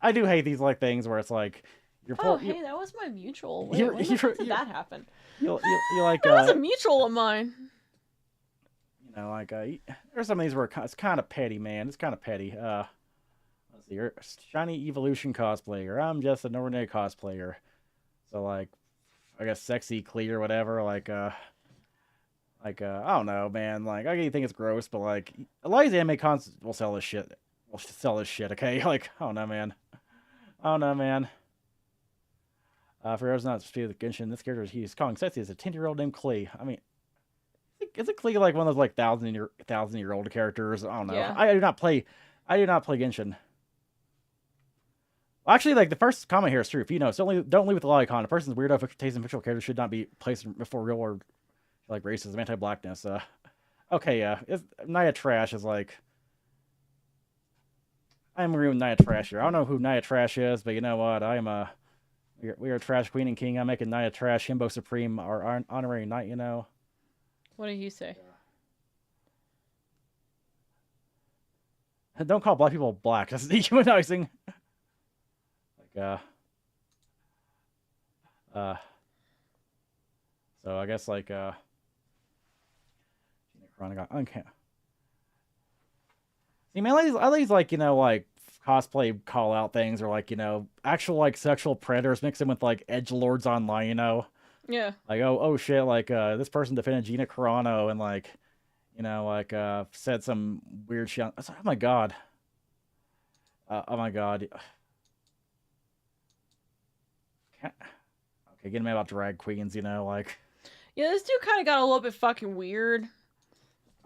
I do hate these like things where it's like you're Oh, hey, that was my mutual. Wait, when the fuck did that happen? you like That was a mutual of mine. you know, like there's some of these where it's kind of petty, man. It's kind of petty. Let's see, you're a shiny evolution cosplayer. I'm just an ordinary cosplayer. So like, I guess sexy Klee or whatever. Like I don't know, man. Like, I think it's gross, but like, a lot of these anime cons will sell this shit. Will sell this shit, okay? Like, I don't know, man. I don't know, man. For those not to speak of Genshin, this character he's calling sexy is a 10-year-old named Klee. I mean, isn't Klee like one of those like thousand-year-old characters? I don't know. Yeah. I do not play Genshin. Well, actually, like the first comment here is true. If you know, don't leave with the Lolicon. A person's weirdo taste in fictional characters should not be placed before real or like racism, anti-blackness. Okay, yeah. Naya Trash is like, I'm agreeing with Naya Trash here. I don't know who Naya Trash is, but you know what? We are Trash Queen and King. I'm making Naya Trash Himbo Supreme our honorary knight. You know. What did he say? Don't call black people black. That's dehumanizing. Like so I guess like okay. See, man, I like these like, you know, like cosplay call out things, or like, you know, actual like sexual predators mixed in with like edgelords online, you know. Yeah. Like, oh shit, like this person defended Gina Carano and like, you know, like said some weird shit. Oh my god. Oh my god. Okay, getting mad about drag queens, you know, like. Yeah, this dude kind of got a little bit fucking weird.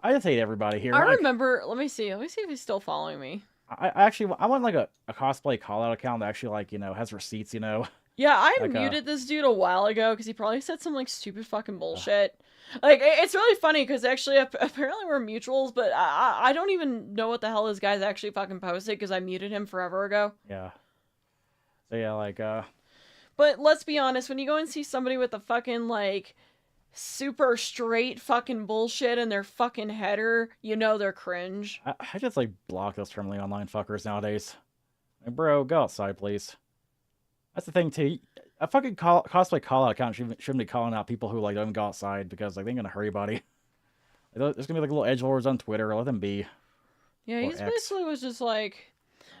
I just hate everybody here. I like, remember. Let me see if he's still following me. I want like a cosplay call out account that actually like, you know, has receipts, you know. Yeah, I like, muted this dude a while ago because he probably said some like stupid fucking bullshit. Like it's really funny because actually apparently we're mutuals, but I don't even know what the hell this guy's actually fucking posted because I muted him forever ago. Yeah. So yeah, like But let's be honest, when you go and see somebody with a fucking like super straight fucking bullshit in their fucking header, you know they're cringe. I just like block those terminally online fuckers nowadays. Like, bro, go outside, please. That's the thing too. A fucking cosplay call out account shouldn't be calling out people who like don't even go outside because like they ain't gonna hurt anybody. Like, there's gonna be like little edgelords on Twitter. Let them be. Yeah, he's basically was just like,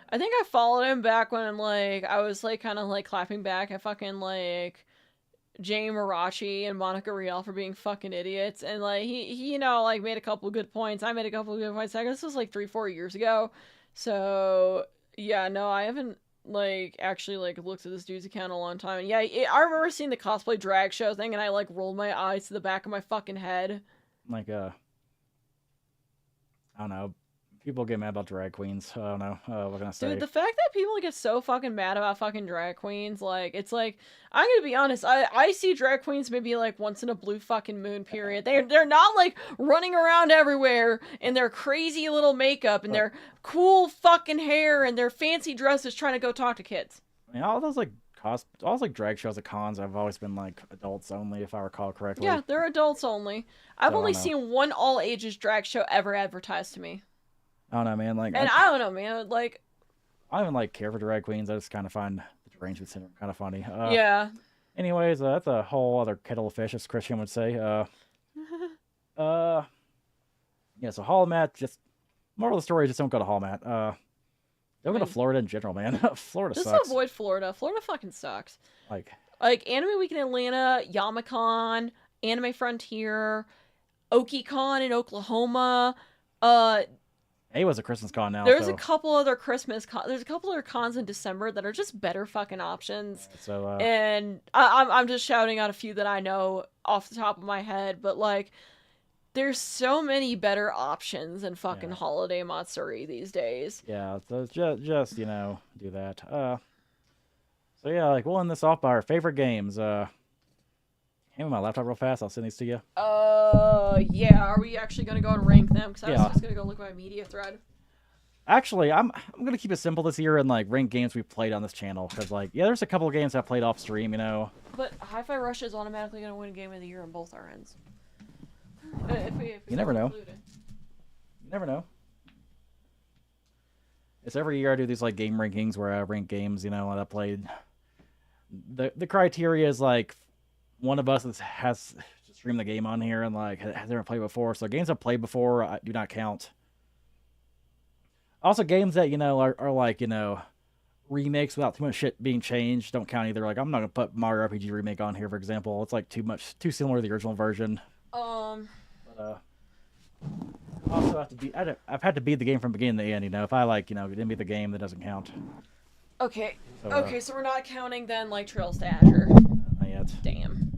I think I followed him back when like I was like kind of like clapping back at fucking like Jay Marachi and Monica Rial for being fucking idiots, and like he you know like made a couple good points. I made a couple good points. I guess this was like 3-4 years ago. So yeah, no, I haven't like actually like looked at this dude's account in a long time. And yeah, I remember seeing the cosplay drag show thing, and I like rolled my eyes to the back of my fucking head. Like I don't know. People get mad about drag queens. I don't know. What can I say? Dude, the fact that people get so fucking mad about fucking drag queens, like, it's like, I'm gonna be honest, I see drag queens maybe like once in a blue fucking moon period. They're not like running around everywhere in their crazy little makeup and their cool fucking hair and their fancy dresses trying to go talk to kids. I mean, all those like drag shows at cons have always been like adults only, if I recall correctly. Yeah, they're adults only. I've So, only seen one all ages drag show ever advertised to me. I don't know, man. Like, And I don't know, man. Like, I don't even like care for drag queens. I just kind of find the derangement syndrome kind of funny. yeah. Anyways, that's a whole other kettle of fish, as Christian would say. Yeah. So Holmat, just moral of the story: just don't go to Holmat. Don't go to Florida in general, man. Florida Just sucks. avoid Florida. Florida fucking sucks. Like Anime Week in Atlanta, Yamacon, Anime Frontier, OkiCon in Oklahoma. Hey, was a Christmas con now. There's so, a couple other there's a couple other cons in December that are just better fucking options. So And I'm just shouting out a few that I know off the top of my head, but like There's so many better options than fucking Holiday Matsuri these days. Yeah, so just do that. So yeah, like we'll end this off by our favorite games. Hand me my laptop real fast. I'll send these to you. Yeah. Are we actually gonna go and rank them? Because I was just gonna go look at my media thread. Actually, I'm gonna keep it simple this year and like rank games we've played on this channel. Because like, there's a couple of games I played off stream, But Hi-Fi Rush is automatically gonna win Game of the Year on both our ends. If we you never know. You never know. It's every year I do these like game rankings where I rank games, that I played. The criteria is like one of us has to stream the game on here and like has never played before. So games I've played before do not count. Also games that are like remakes without too much shit being changed don't count either. Like I'm not gonna put Mario RPG remake on here for example. It's like too similar to the original version. But also have to be. I've had to beat the game from beginning to end. If I didn't beat the game, that doesn't count. Okay. So we're not counting then like Trails to Azure. Not yet. Damn.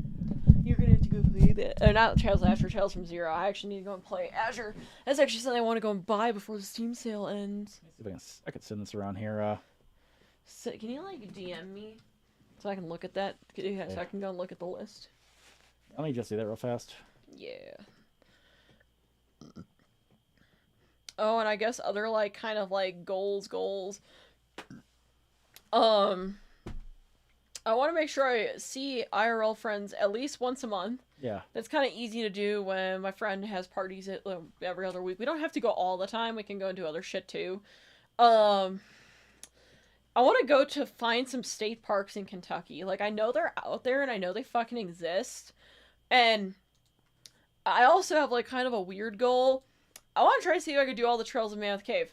You're gonna have to go play that. Not Trails to Azure, Trails from Zero. I actually need to go and play Azure. That's actually something I want to go and buy before the Steam sale ends. Let me see if I can send this around here. So, can you like DM me so I can look at that? So I can go and look at the list. Let me just do that real fast. Yeah. Oh, and I guess other like kind of like goals. I want to make sure I see IRL friends at least once a month. Yeah. That's kind of easy to do when my friend has parties every other week. We don't have to go all the time. We can go and do other shit too. I want to go to find some state parks in Kentucky. Like, I know they're out there and I know they fucking exist. And I also have like kind of a weird goal. I want to try to see if I could do all the trails of Mammoth Cave.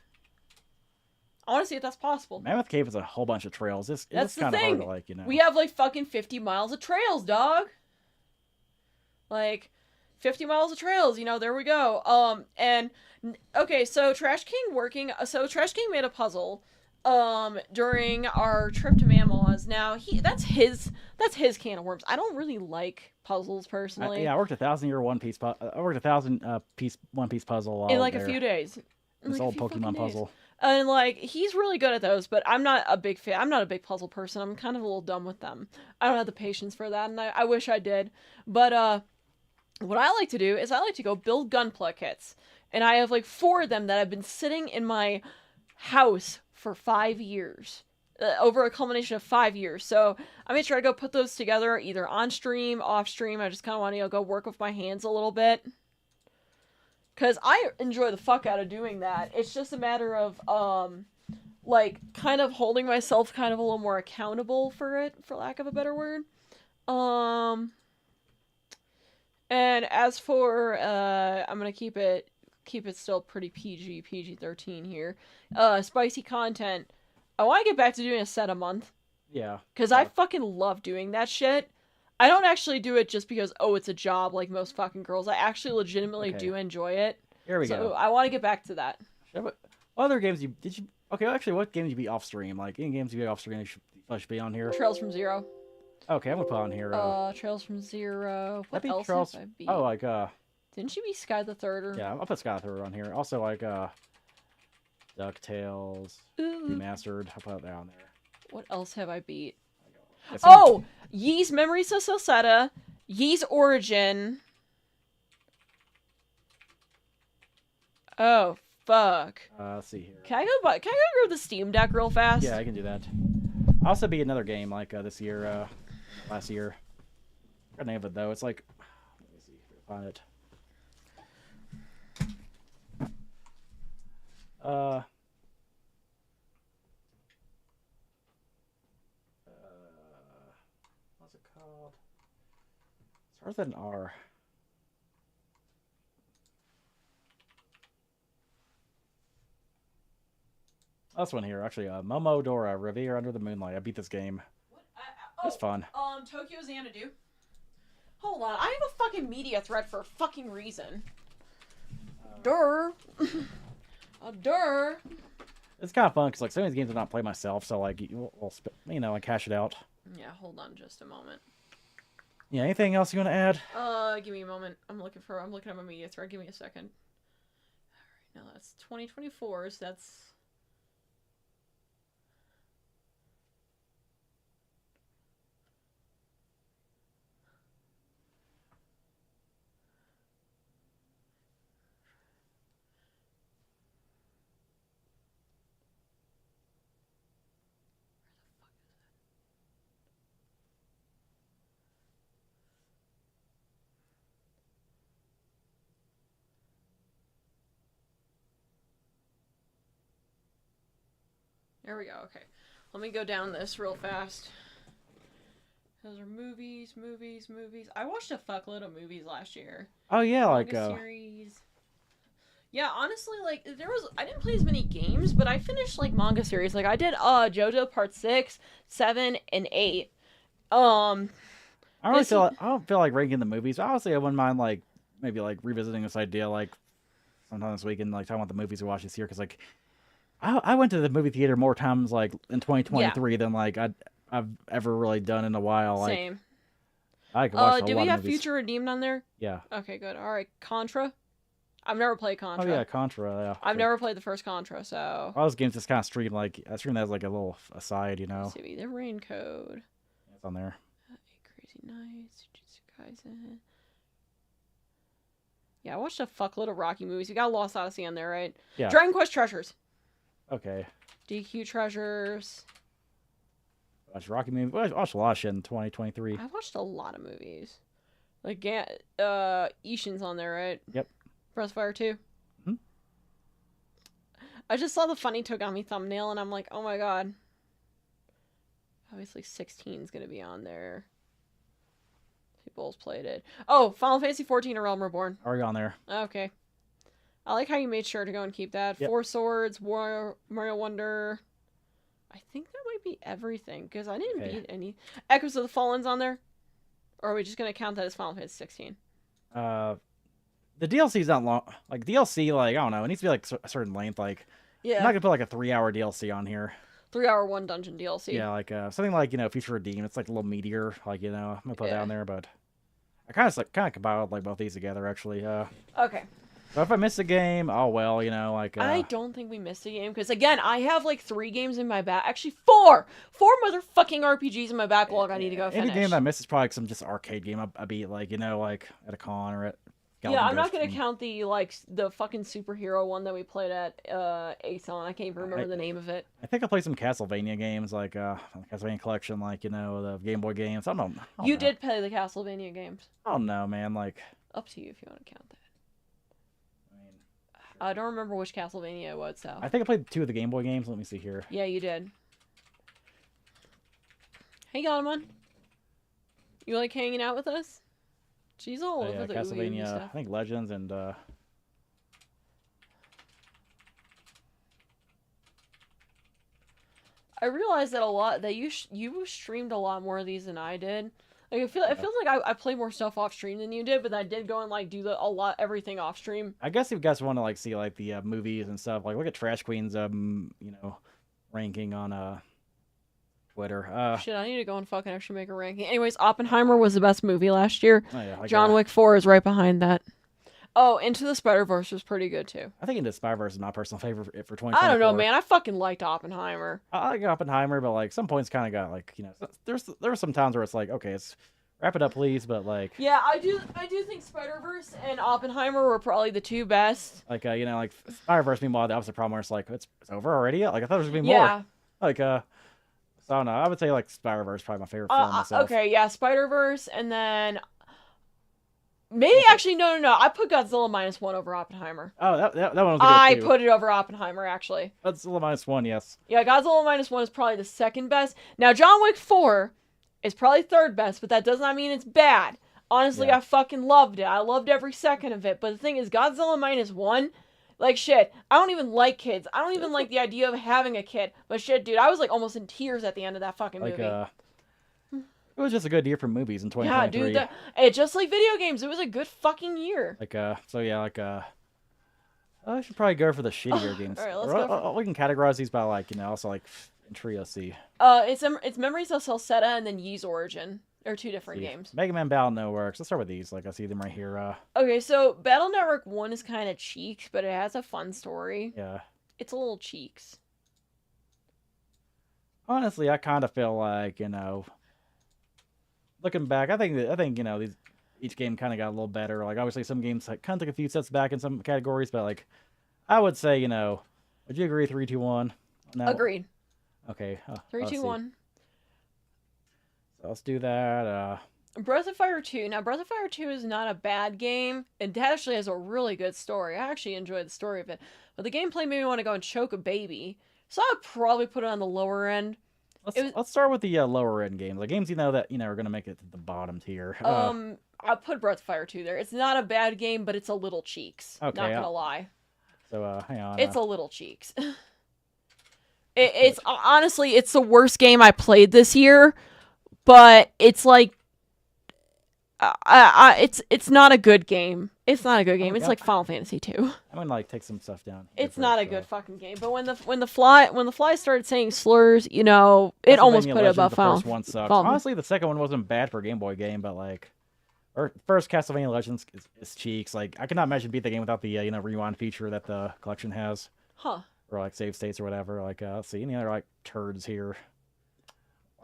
I want to see if that's possible. Mammoth Cave is a whole bunch of trails. It's kind of hard to like, We have like fucking 50 miles of trails, dog. Like 50 miles of trails, there we go. And okay, so Trash King made a puzzle during our trip to Mamaws. Now that's his can of worms. I don't really like puzzles personally. I worked 1,000-year One Piece. I worked 1,000-piece One Piece puzzle in like a few days. This old Pokemon puzzle. And like he's really good at those, but I'm not a big fan. I'm not a big puzzle person. I'm kind of a little dumb with them. I don't have the patience for that, and I wish I did. But what I like to do is I like to go build Gunpla kits, and I have like 4 of them that have been sitting in my house for 5 years. Over a culmination of 5 years. So I'm going to try to go put those together either on stream, off stream. I just kind of want to go work with my hands a little bit. Because I enjoy the fuck out of doing that. It's just a matter of, like, kind of holding myself kind of a little more accountable for it, for lack of a better word. And as for, I'm going to keep it still pretty PG-13 here. Spicy content. I want to get back to doing a set a month. Yeah. Because I fucking love doing that shit. I don't actually do it just because, it's a job like most fucking girls. I actually legitimately do enjoy it. Here we go. So I want to get back to that. What other games okay, actually, what games you beat off stream? Like, any games you beat off stream should be on here? Trails from Zero. Okay, I'm gonna put on here. Trails from Zero. What beat else Trails... have I beat? Oh, like, Didn't you beat Sky the Third? Or... Yeah, I'll put Sky the Third on here. Also, like, DuckTales Remastered. I'll put that on there. What else have I beat? Yeah, Yee's Memories of Sosetta, Yee's Origin. Oh, fuck. Let's see here. Can I go grab the Steam Deck real fast? Yeah, I can do that. I'll also beat another game like this year, last year. I forgot the name of it though. It's like, let me see if I can find it. What's it called? Starts with an R. This one here, actually, Momodora, Revere Under the Moonlight. I beat this game. It's fun. Tokyo Xanadu. Hold on, I have a fucking media thread for a fucking reason. Durr. Durr. It's kind of fun because like some of these games I don't play myself, so like we'll I cash it out. Yeah, hold on just a moment. Yeah, anything else you want to add? Give me a moment. I'm looking at my media thread. Give me a second. All right, now that's 2024, so that's... There we go, okay. Let me go down this real fast. Those are movies. I watched a fuckload of movies last year. Oh yeah, series. Yeah, honestly, like, I didn't play as many games, but I finished, like, manga series. Like, I did, JoJo Part 6, 7, and 8. I don't feel like ranking the movies. Honestly, I wouldn't mind, like, maybe, like, revisiting this idea, like, sometime this week and, like, talking about the movies we watched this year, because, like, I went to the movie theater more times, like, in 2023 than, like, I've ever really done in a while. Like, same. I could watch a do lot we of have movies. Future Redeemed on there? Yeah. Okay, good. Alright, Contra? I've never played Contra. Oh, yeah, Contra, yeah. I've never played the first Contra, so... All those games just kind of stream, like, I stream that as, like, a little aside, you know? Let's see, the Rain Code. It's on there. Crazy Nights, Jujutsu Kaisen... Yeah, I watched a fuckload of Rocky movies. You got Lost Odyssey on there, right? Yeah. Dragon Quest Treasures. Okay. DQ Treasures. Watch Rocky movie. I watched a lot of shit in 2023. I watched a lot of movies. Like, Ishin's on there, right? Yep. Breathfire 2. Mm-hmm. I just saw the funny Togami thumbnail, and I'm like, oh my god. Obviously, 16's gonna be on there. People's played it. Oh, Final Fantasy 14: A Realm Reborn. Already on there. Okay. I like how you made sure to go and keep that. Yep. Four Swords, Mario Wonder. I think that might be everything, because I didn't beat any. Echoes of the Fallen's on there? Or are we just going to count that as Final Fantasy 16? The DLC's not long. Like, DLC, like, I don't know. It needs to be, like, a certain length. Like, Yeah. I'm not going to put, like, a 3-hour DLC on here. 3-hour one dungeon DLC. Yeah, like, something like, you know, Future Redeemed. It's, like, a little meatier. Like, you know, I'm going to put that on there, but... I kind of compiled, like, both these together, actually. Okay. So if I miss a game, oh, well, you know, like... I don't think we missed a game, because, again, I have, like, 3 games in my back. Actually, 4! 4 motherfucking RPGs in my backlog I need to go finish. Any game that I miss is probably some just arcade game I beat, like, you know, like, at a con or at... Yeah, I'm not going to count the, like, the fucking superhero one that we played at ASON. I can't even remember the name of it. I think I played some Castlevania games, like, Castlevania Collection, like, you know, the Game Boy games. I don't know. You did play the Castlevania games. I don't know, man, like... Up to you if you want to count that. I don't remember which Castlevania it was, so... I think I played 2 of the Game Boy games. Let me see here. Yeah, you did. Hey, Gotamon. You like hanging out with us? She's all over the Castlevania, stuff. I think Legends and I realized that you streamed a lot more of these than I did. Like it feels like I play more stuff off stream than you did, but I did go and like do everything off stream. I guess if you guys want to like see like the movies and stuff, like look at Trash Queen's you know, ranking on Twitter. Shit, I need to go and fucking actually make a ranking. Anyways, Oppenheimer was the best movie last year. Oh, yeah, John Wick 4 is right behind that. Oh, Into the Spider-Verse was pretty good too. I think Into the Spider-Verse is my personal favorite for 2024. I don't know, man. I fucking liked Oppenheimer. I like Oppenheimer, but like some points kind of got like, you know, there were some times where it's like, okay, let's wrap it up, please. But like, yeah, I do think Spider-Verse and Oppenheimer were probably the 2 best. Like, you know, like Spider-Verse. Meanwhile, the opposite problem where it's like it's over already. Like I thought there was gonna be Yeah. more. Like so I don't know. I would say like Spider-Verse probably my favorite film myself. Okay, yeah, Spider-Verse, and then maybe actually no. I put Godzilla -1 over Oppenheimer. Oh, that one was good I too. put it over Oppenheimer actually. Godzilla -1, yes. Yeah, Godzilla -1 is probably the 2nd best. Now John Wick 4 is probably 3rd best, but that does not mean it's bad. Honestly, Yeah. I fucking loved it. I loved every second of it. But the thing is, Godzilla -1, like shit, I don't even like kids. I don't even like the idea of having a kid. But shit, dude, I was like almost in tears at the end of that fucking movie. It was just a good year for movies in 2023. Yeah, dude, just like video games, it was a good fucking year. Like so yeah, like I should probably go for the shittier games. All right, let's go. We can categorize these by like, you know, also like in Trio C. It's Memories of Celceta and then Ys Origin. They're two different games. Mega Man Battle Networks. Let's start with these. Like, I see them right here. Okay, so Battle Network 1 is kind of cheeks, but it has a fun story. Yeah. It's a little cheeks. Honestly, I kind of feel like, you know, looking back, I think you know, each game kind of got a little better. Like, obviously, some games like, kind of took a few steps back in some categories, but like, I would say, you know, would you agree? 3, 2, 1. No. Agreed. Okay. 3, 2, 1. So let's do that. Breath of Fire 2. Now, Breath of Fire 2 is not a bad game. It actually has a really good story. I actually enjoyed the story of it. But the gameplay made me want to go and choke a baby. So I'd probably put it on the lower end. Let's start with the lower end games. Like games you know that, you know, are going to make it to the bottom tier. I'll put Breath of Fire 2 there. It's not a bad game, but it's a little cheeks. Okay, not gonna lie. So, hang on. It's a little cheeks. It's honestly, it's the worst game I played this year, but it's like, it's not a good game. It's not a good game. It's like Final Fantasy 2. I'm gonna like take some stuff down. It's not a good fucking game. But when the fly started saying slurs, you know, it almost put it above Final. The first one sucked. Honestly, the second one wasn't bad for a Game Boy game, but like, first Castlevania Legends is cheeks. Like, I could not imagine beat the game without the you know, rewind feature that the collection has. Huh. Or like save states or whatever. Like, let's see, any other like turds here.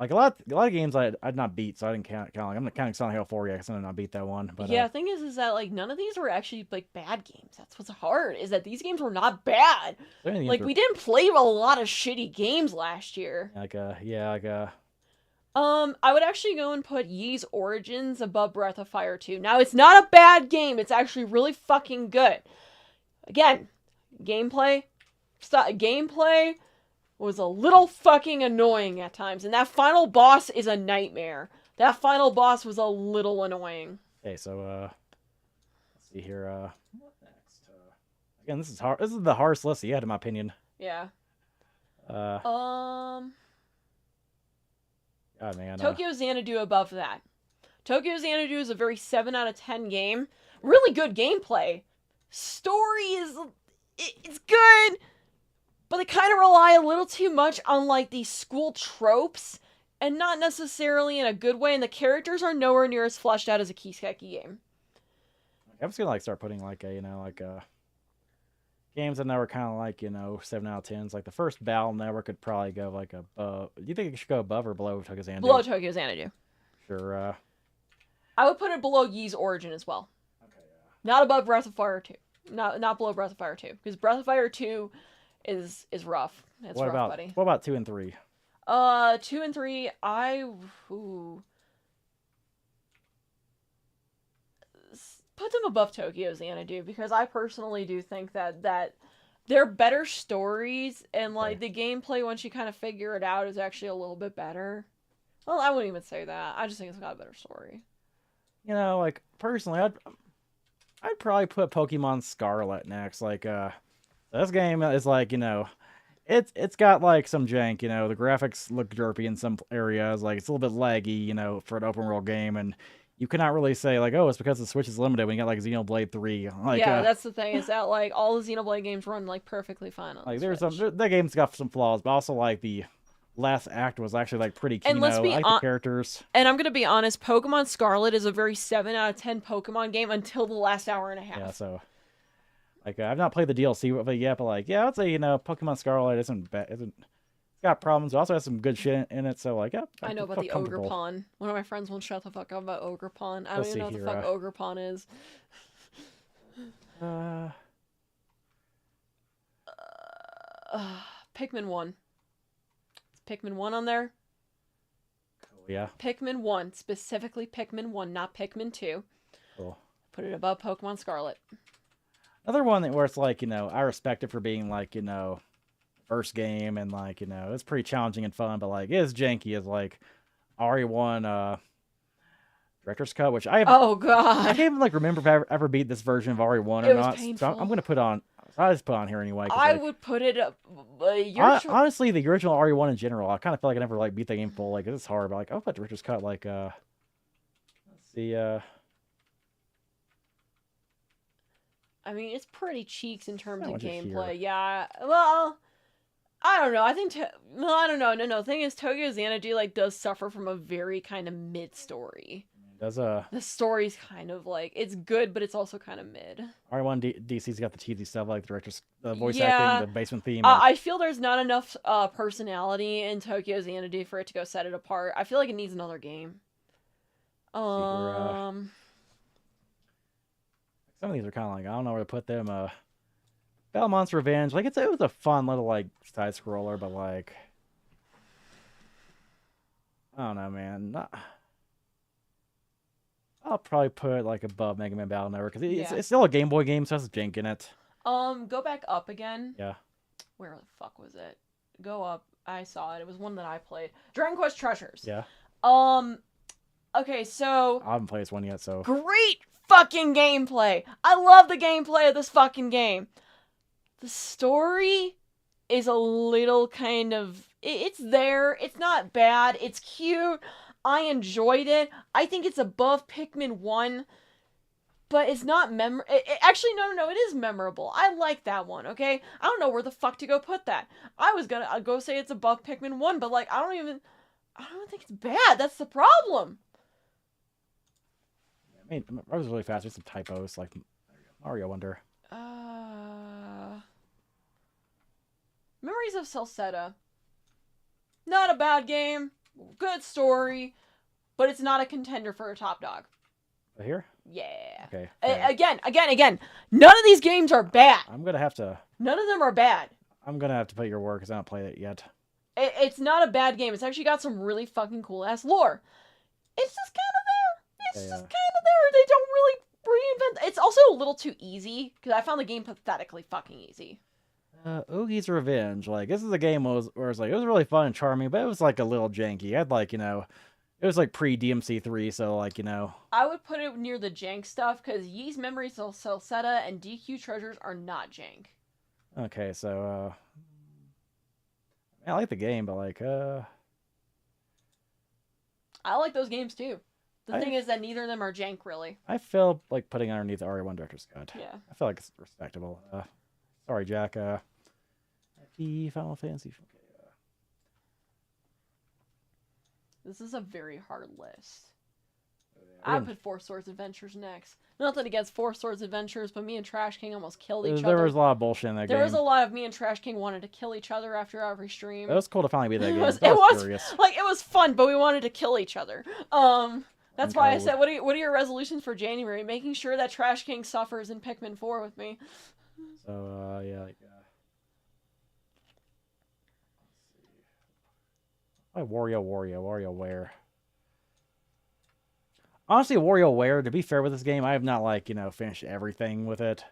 Like a lot of games I'd not beat, so I didn't count. Like, I'm not counting Silent Hill 4 yet, because I did not beat that one. But yeah, the thing is that like none of these were actually like bad games. That's what's hard, is that these games were not bad. Like, we didn't play a lot of shitty games last year. I would actually go and put Ys Origins above Breath of Fire 2. Now, it's not a bad game. It's actually really fucking good. Again, gameplay was a little fucking annoying at times, and that final boss is a nightmare. That final boss was a little annoying. Okay, so let's see here. What next? Again, this is hard. This is the hardest list yet, in my opinion. Yeah. God, man. Tokyo Xanadu above that. Tokyo Xanadu is a very 7 out of 10 game. Really good gameplay. Story is, it's good, but they kind of rely a little too much on like these school tropes, and not necessarily in a good way. And the characters are nowhere near as fleshed out as a Kiseki game. I'm just gonna like start putting like a, you know, like games that were kind of like, you know, 7 out of 10s. Like the first Battle Network could probably go like above. Do you think it should go above or below Tokyo Xanadu? Below Tokyo Xanadu. Sure. I would put it below Ys Origin as well. Okay. Not above Breath of Fire 2. Not below Breath of Fire 2, because Breath of Fire 2 is rough. It's rough, buddy. What about 2 and 3? 2 and 3, put them above Tokyo Xanadu, because I personally do think that they're better stories, and like the gameplay, once you kind of figure it out, is actually a little bit better. Well, I wouldn't even say that. I just think it's got a better story. You know, like personally, I'd probably put Pokemon Scarlet next. Like, this game is like, you know, it's got like some jank. You know, the graphics look derpy in some areas. Like, it's a little bit laggy, you know, for an open world game, and you cannot really say like, oh, it's because the Switch is limited when you got like Xenoblade 3. Like, yeah, that's the thing, is that like all the Xenoblade games run like perfectly fine on like the Switch. That game's got some flaws, but also like the last act was actually like pretty key. I like the characters. And I'm gonna be honest, Pokemon Scarlet is a very 7 out of 10 Pokemon game until the last hour and a half. Yeah, so like I've not played the DLC of it yet, but like, yeah, I'd say, you know, Pokemon Scarlet isn't bad. It's got problems. It also has some good shit in it. So like, yeah, I know about the Ogre Pawn. One of my friends won't shut the fuck up about Ogre Pawn. I don't even know what the fuck Ogre Pawn is. Pikmin 1. Pikmin 1 on there? Oh, yeah. Pikmin 1. Specifically Pikmin 1, not Pikmin 2. Cool. Put it above Pokemon Scarlet. Another one where it's like, you know, I respect it for being like, you know, first game, and like, you know, it's pretty challenging and fun, but like, it is janky, is like RE1 Director's Cut, which I have. Oh, God. I can't even like remember if I ever beat this version of RE1 or not. Painful. So I'm going to put on. I just put on here anyway. I would put it up. Honestly, the original RE1 in general, I kind of feel like I never like beat the game full. Like, it's hard, but like, I'll put Director's Cut. Like, let's see. I mean, it's pretty cheeks in terms of gameplay. here. Yeah. Well, I don't know. I think well, I don't know. No. The thing is, Tokyo Xanadu like does suffer from a very kind of mid story. Does the story's kind of like it's good, but it's also kind of mid. R1 DC's got the cheesy stuff like director's voice acting, the basement theme. I feel there's not enough personality in Tokyo Xanadu for it to go set it apart. I feel like it needs another game. Some of these are kind of like I don't know where to put them. Belmont's Revenge, like it was a fun little like side scroller, but like I don't know, man. I'll probably put it like above Mega Man Battle Network because it's still a Game Boy game, so it has jank in it. Go back up again. Yeah. Where the fuck was it? Go up. I saw it. It was one that I played. Dragon Quest Treasures. Yeah. Okay, so I haven't played this one yet, so great fucking gameplay. I love the gameplay of this fucking game. The story is a little kind of it's there. It's not bad. It's cute. I enjoyed it. I think it's above Pikmin 1, but it's not actually, no, it is memorable. I like that one, okay? I don't know where the fuck to go put that. I'd go say it's above Pikmin 1, but, like, I don't think it's bad. That's the problem. I mean, I was really fast. There's some typos, like Mario Wonder. Memories of Celceta. Not a bad game. Good story, but it's not a contender for a top dog. Here? Yeah. Okay. Again. None of these games are bad. I'm gonna have to. None of them are bad. I'm gonna have to put your word because I haven't played it yet. It's not a bad game. It's actually got some really fucking cool ass lore. It's just kind of there. It's just kind of there. They don't really reinvent. It's also a little too easy because I found the game pathetically fucking easy. Oogie's Revenge. Like, this is a game where it was really fun and charming, but it was like a little janky. It had like, it was like pre-DMC3, so like, I would put it near the jank stuff because Yee's Memories of Celceta and DQ Treasures are not jank. Okay, so, I like the game, but like, I like those games too. The thing is that neither of them are jank, really. I feel like putting it underneath the RE1 Director's Cut. Yeah. I feel like it's respectable. Sorry, Jack. Final Fantasy. Okay, This is a very hard list. I put Four Swords Adventures next. Nothing against Four Swords Adventures, but me and Trash King almost killed each other. There was a lot of bullshit in that game. There was a lot of me and Trash King wanted to kill each other after every stream. It was cool to finally beat that game. It was fun, but we wanted to kill each other. That's why I said, what are your resolutions for January? Making sure that Trash King suffers in Pikmin 4 with me. So, yeah, like, WarioWare. Honestly, WarioWare, to be fair with this game, I have not, like, finished everything with it.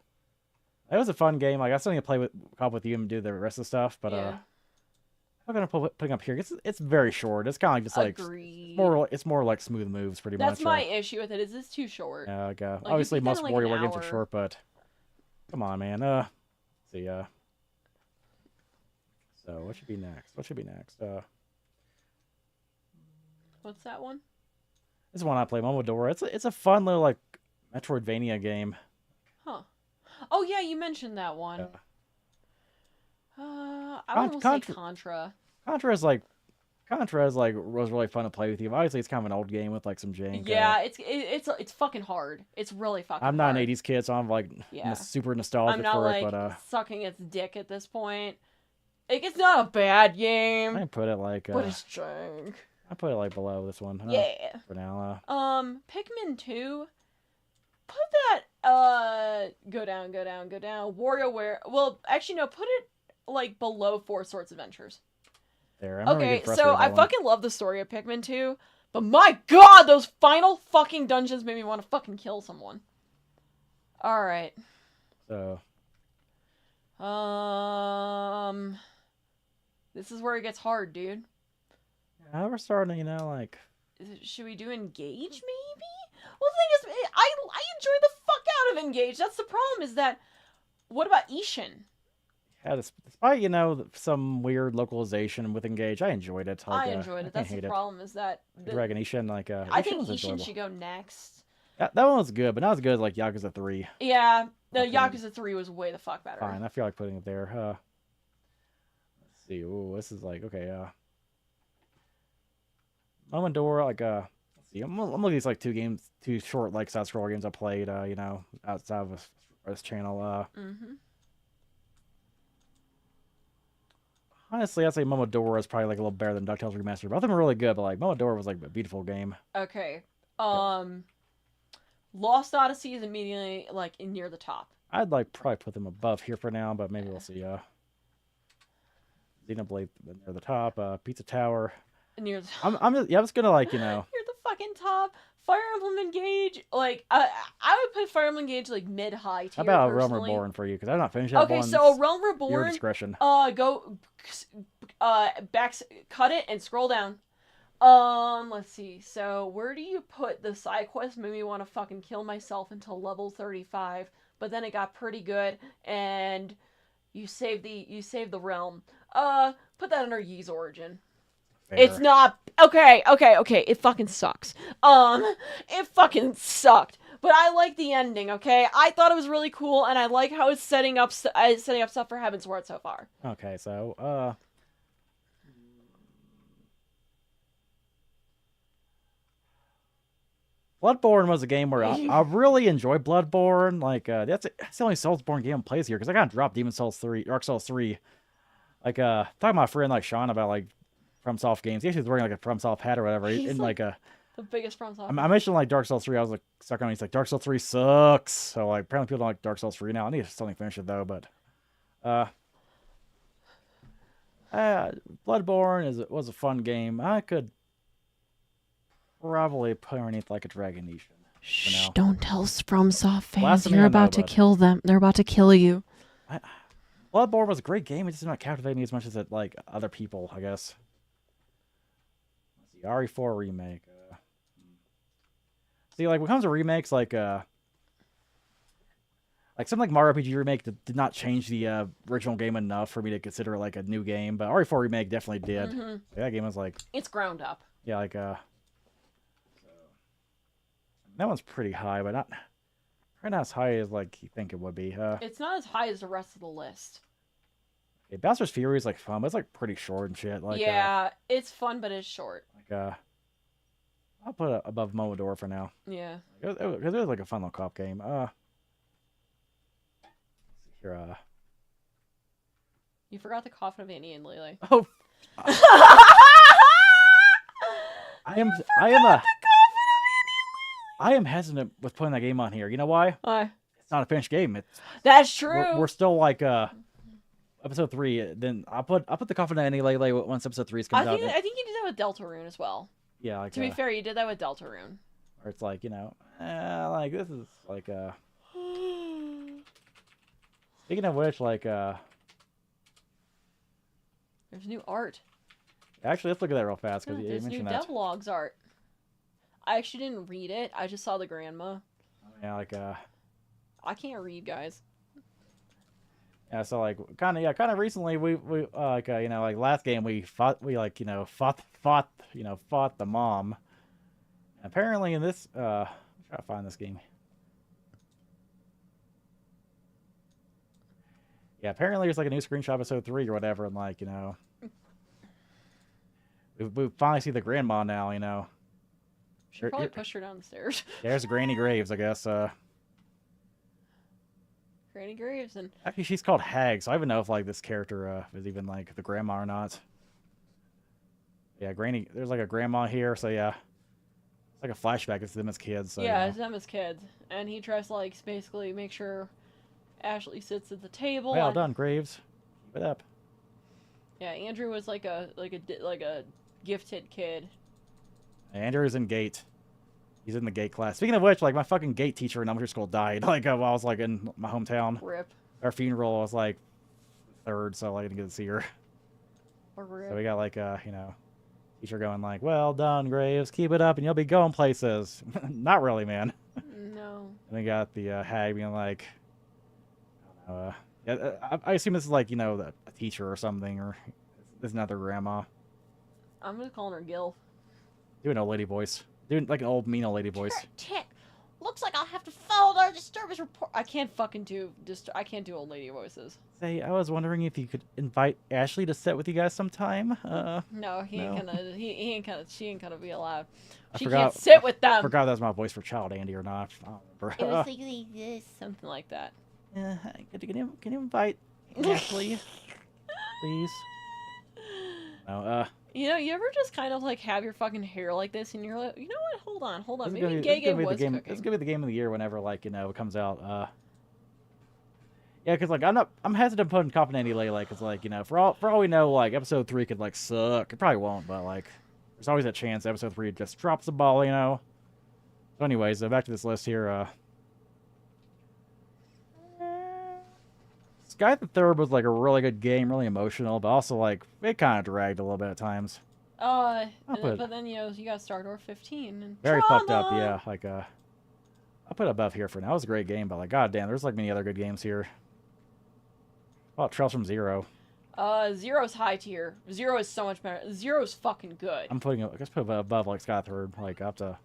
It was a fun game. Like, I still need to play with you and do the rest of the stuff, but, I'm gonna putting up here. It's very short. It's kind of just like it's more like smooth moves, pretty much. That's my issue with it. Is it's too short? Yeah, like, obviously most WarioWare games are short, but come on, man. Let's see. So what should be next? What's that one? This is one I play, Momodora. It's a fun little like Metroidvania game. Huh. Oh yeah, you mentioned that one. Yeah. I would almost say Contra. Contra is was really fun to play with you. Obviously, it's kind of an old game with like some jank. Yeah, it's fucking hard. It's really fucking. I'm not an '80s kid, so I'm like super nostalgic I'm not for like it. But sucking its dick at this point. It's not a bad game. I put it like. But it's jank. I put it like below this one. Yeah. For now. Pikmin 2. Put that. Go down. WarioWare. Well, actually no. Put it like below Four Swords Adventures. There. Okay, so I fucking love the story of Pikmin 2, but my god, those final fucking dungeons made me want to fucking kill someone. Alright. So. This is where it gets hard, dude. Yeah, we're starting, like... Should we do Engage, maybe? Well, the thing is, I enjoy the fuck out of Engage. That's the problem, is that... What about Ishin? Yeah, despite, some weird localization with Engage, I enjoyed it. Like, I enjoyed it. That's the problem, is that... Dragon Ishin, like, I think Ishin should go next. Yeah, that one was good, but not as good as, like, Yakuza 3. Yeah, Yakuza 3 was way the fuck better. Fine, I feel like putting it there. Let's see. Ooh, this is like okay. Momodora, like let's see. I'm looking at these like two short like side scroller games I played. You know, outside of this channel. Honestly, I'd say Momodora is probably like a little better than DuckTales Remastered. Both of them are really good, but like Momodora was like a beautiful game. Okay. Lost Odyssey is immediately like near the top. I'd like probably put them above here for now, but maybe we'll see. Xenoblade near the top. Pizza Tower. Near the top. I'm just gonna like, you know. Near the fucking top. Fire Emblem Engage, like I would put Fire Emblem Engage like mid-high tier. How about personally. Realm Reborn for you? Because I've not finished that one. Okay, so Realm Reborn. Your discretion. Go, cut it and scroll down. Let's see. So where do you put the side quest? Made me want to fucking kill myself until level 35, but then it got pretty good, and you saved the realm. Put that under Yee's Origin. Fair. It's not okay. It fucking sucks. It fucking sucked. But I like the ending. Okay, I thought it was really cool, and I like how it's setting up stuff for Heavensward so far. Okay, so Bloodborne was a game where I really enjoyed Bloodborne. Like that's the only Soulsborne game I plays here because I got dropped Dark Souls 3. Like talking to my friend like Sean about like FromSoft games. He actually was wearing like a FromSoft hat or whatever. He's in like a the biggest FromSoft. I mentioned like Dark Souls 3. I was like stuck on. He's like Dark Souls 3 sucks. So like apparently people don't like Dark Souls 3 now. I need to still finish it though. But Bloodborne was a fun game. I could probably put underneath like a Dragon Nation. Shh! Don't tell FromSoft fans Last you're about to kill them. They're about to kill you. Bloodborne was a great game. It just did not captivate me as much as it like other people, I guess. Let's see, RE4 remake. See, like when it comes to remakes, like something like Mario RPG remake did not change the original game enough for me to consider it like a new game. But RE4 remake definitely did. Mm-hmm. That game was like it's ground up. Yeah, like that one's pretty high, but not as high as like you think it would be. It's not as high as the rest of the list. Yeah, Bowser's Fury is like fun, but it's like pretty short and shit. Like yeah, it's fun, but it's short. Like I'll put it above Momodora for now. Yeah. Because it was like a fun little cop game. Let's see here. You forgot the coffin of Annie and Lele. Oh. I am hesitant with putting that game on here. You know why? Why? It's not a finished game. That's true. We're still like episode 3. Then I'll put the coffin of Annie Lele once episode 3 comes out. I think you did that with Deltarune as well. Yeah. Like, to be fair, you did that with Deltarune. Or it's like, you know, like this is like Speaking of which, like there's new art. Actually, let's look at that real fast because you there's mentioned new that. devlogs art. I actually didn't read it. I just saw the grandma. Yeah, like I can't read, guys. Yeah, so like kind of recently we like you know, like last game we fought the mom. And apparently in this try to find this game. Yeah, apparently there's like a new screenshot of episode 3 or whatever, and like, you know, we finally see the grandma now, you know. She probably pushed her down the stairs. There's Granny Graves, I guess. Granny Graves and actually she's called Hag, so I don't even know if like this character is even like the grandma or not. Yeah, Granny. There's like a grandma here, so yeah, it's like a flashback. It's them as kids. So, yeah, you know. it's them as kids, and he tries to like basically make sure Ashley sits at the table. Well done, Graves. Keep it up. Yeah, Andrew was like a gifted kid. Andrew's in Gate. He's in the Gate class. Speaking of which, like my fucking Gate teacher in elementary school died. Like while I was like in my hometown. Rip. Our funeral was like 3rd, so I didn't get to see her. Or rip. So we got like you know, teacher going like, "Well done, Graves. Keep it up, and you'll be going places." Not really, man. No. And we got the Hag being like, yeah, I assume this is like, you know, a teacher or something, or this is another grandma. I'm just calling her Gil. Doing an old lady voice. Doing like an old mean old lady voice. Looks like I'll have to file our disturbance report. I can't fucking do I can't do old lady voices. Say, I was wondering if you could invite Ashley to sit with you guys sometime. No, he ain't no. gonna. He ain't gonna. She ain't gonna be allowed. I She forgot- can't sit with them. I forgot that was my voice for Child Andy or not. I don't It remember. was like this, something like that. Can you invite Ashley, please? No. You know, you ever just kind of like have your fucking hair like this, and you're like, you know what? Hold on. This is Maybe gonna Gay be was the game. cooking. This is gonna be the game of the year whenever, like, you know, it comes out. Yeah, because like I'm hesitant putting Cop and Andy Lele, because like, you know, for all we know, like episode 3 could like suck. It probably won't, but like there's always a chance episode 3 just drops the ball, you know. So anyways, back to this list here. Sky the Third was like a really good game, really emotional, but also like it kind of dragged a little bit at times. But then you know you got Star Wars 15 and Very trauma. fucked up, yeah. Like I'll put it above here for now. It was a great game, but like goddamn, there's like many other good games here. Oh, Trails from Zero. Zero's high tier. Zero is so much better. Zero's fucking good. I'm putting it. Let's put it above like Sky Third. Like I have to.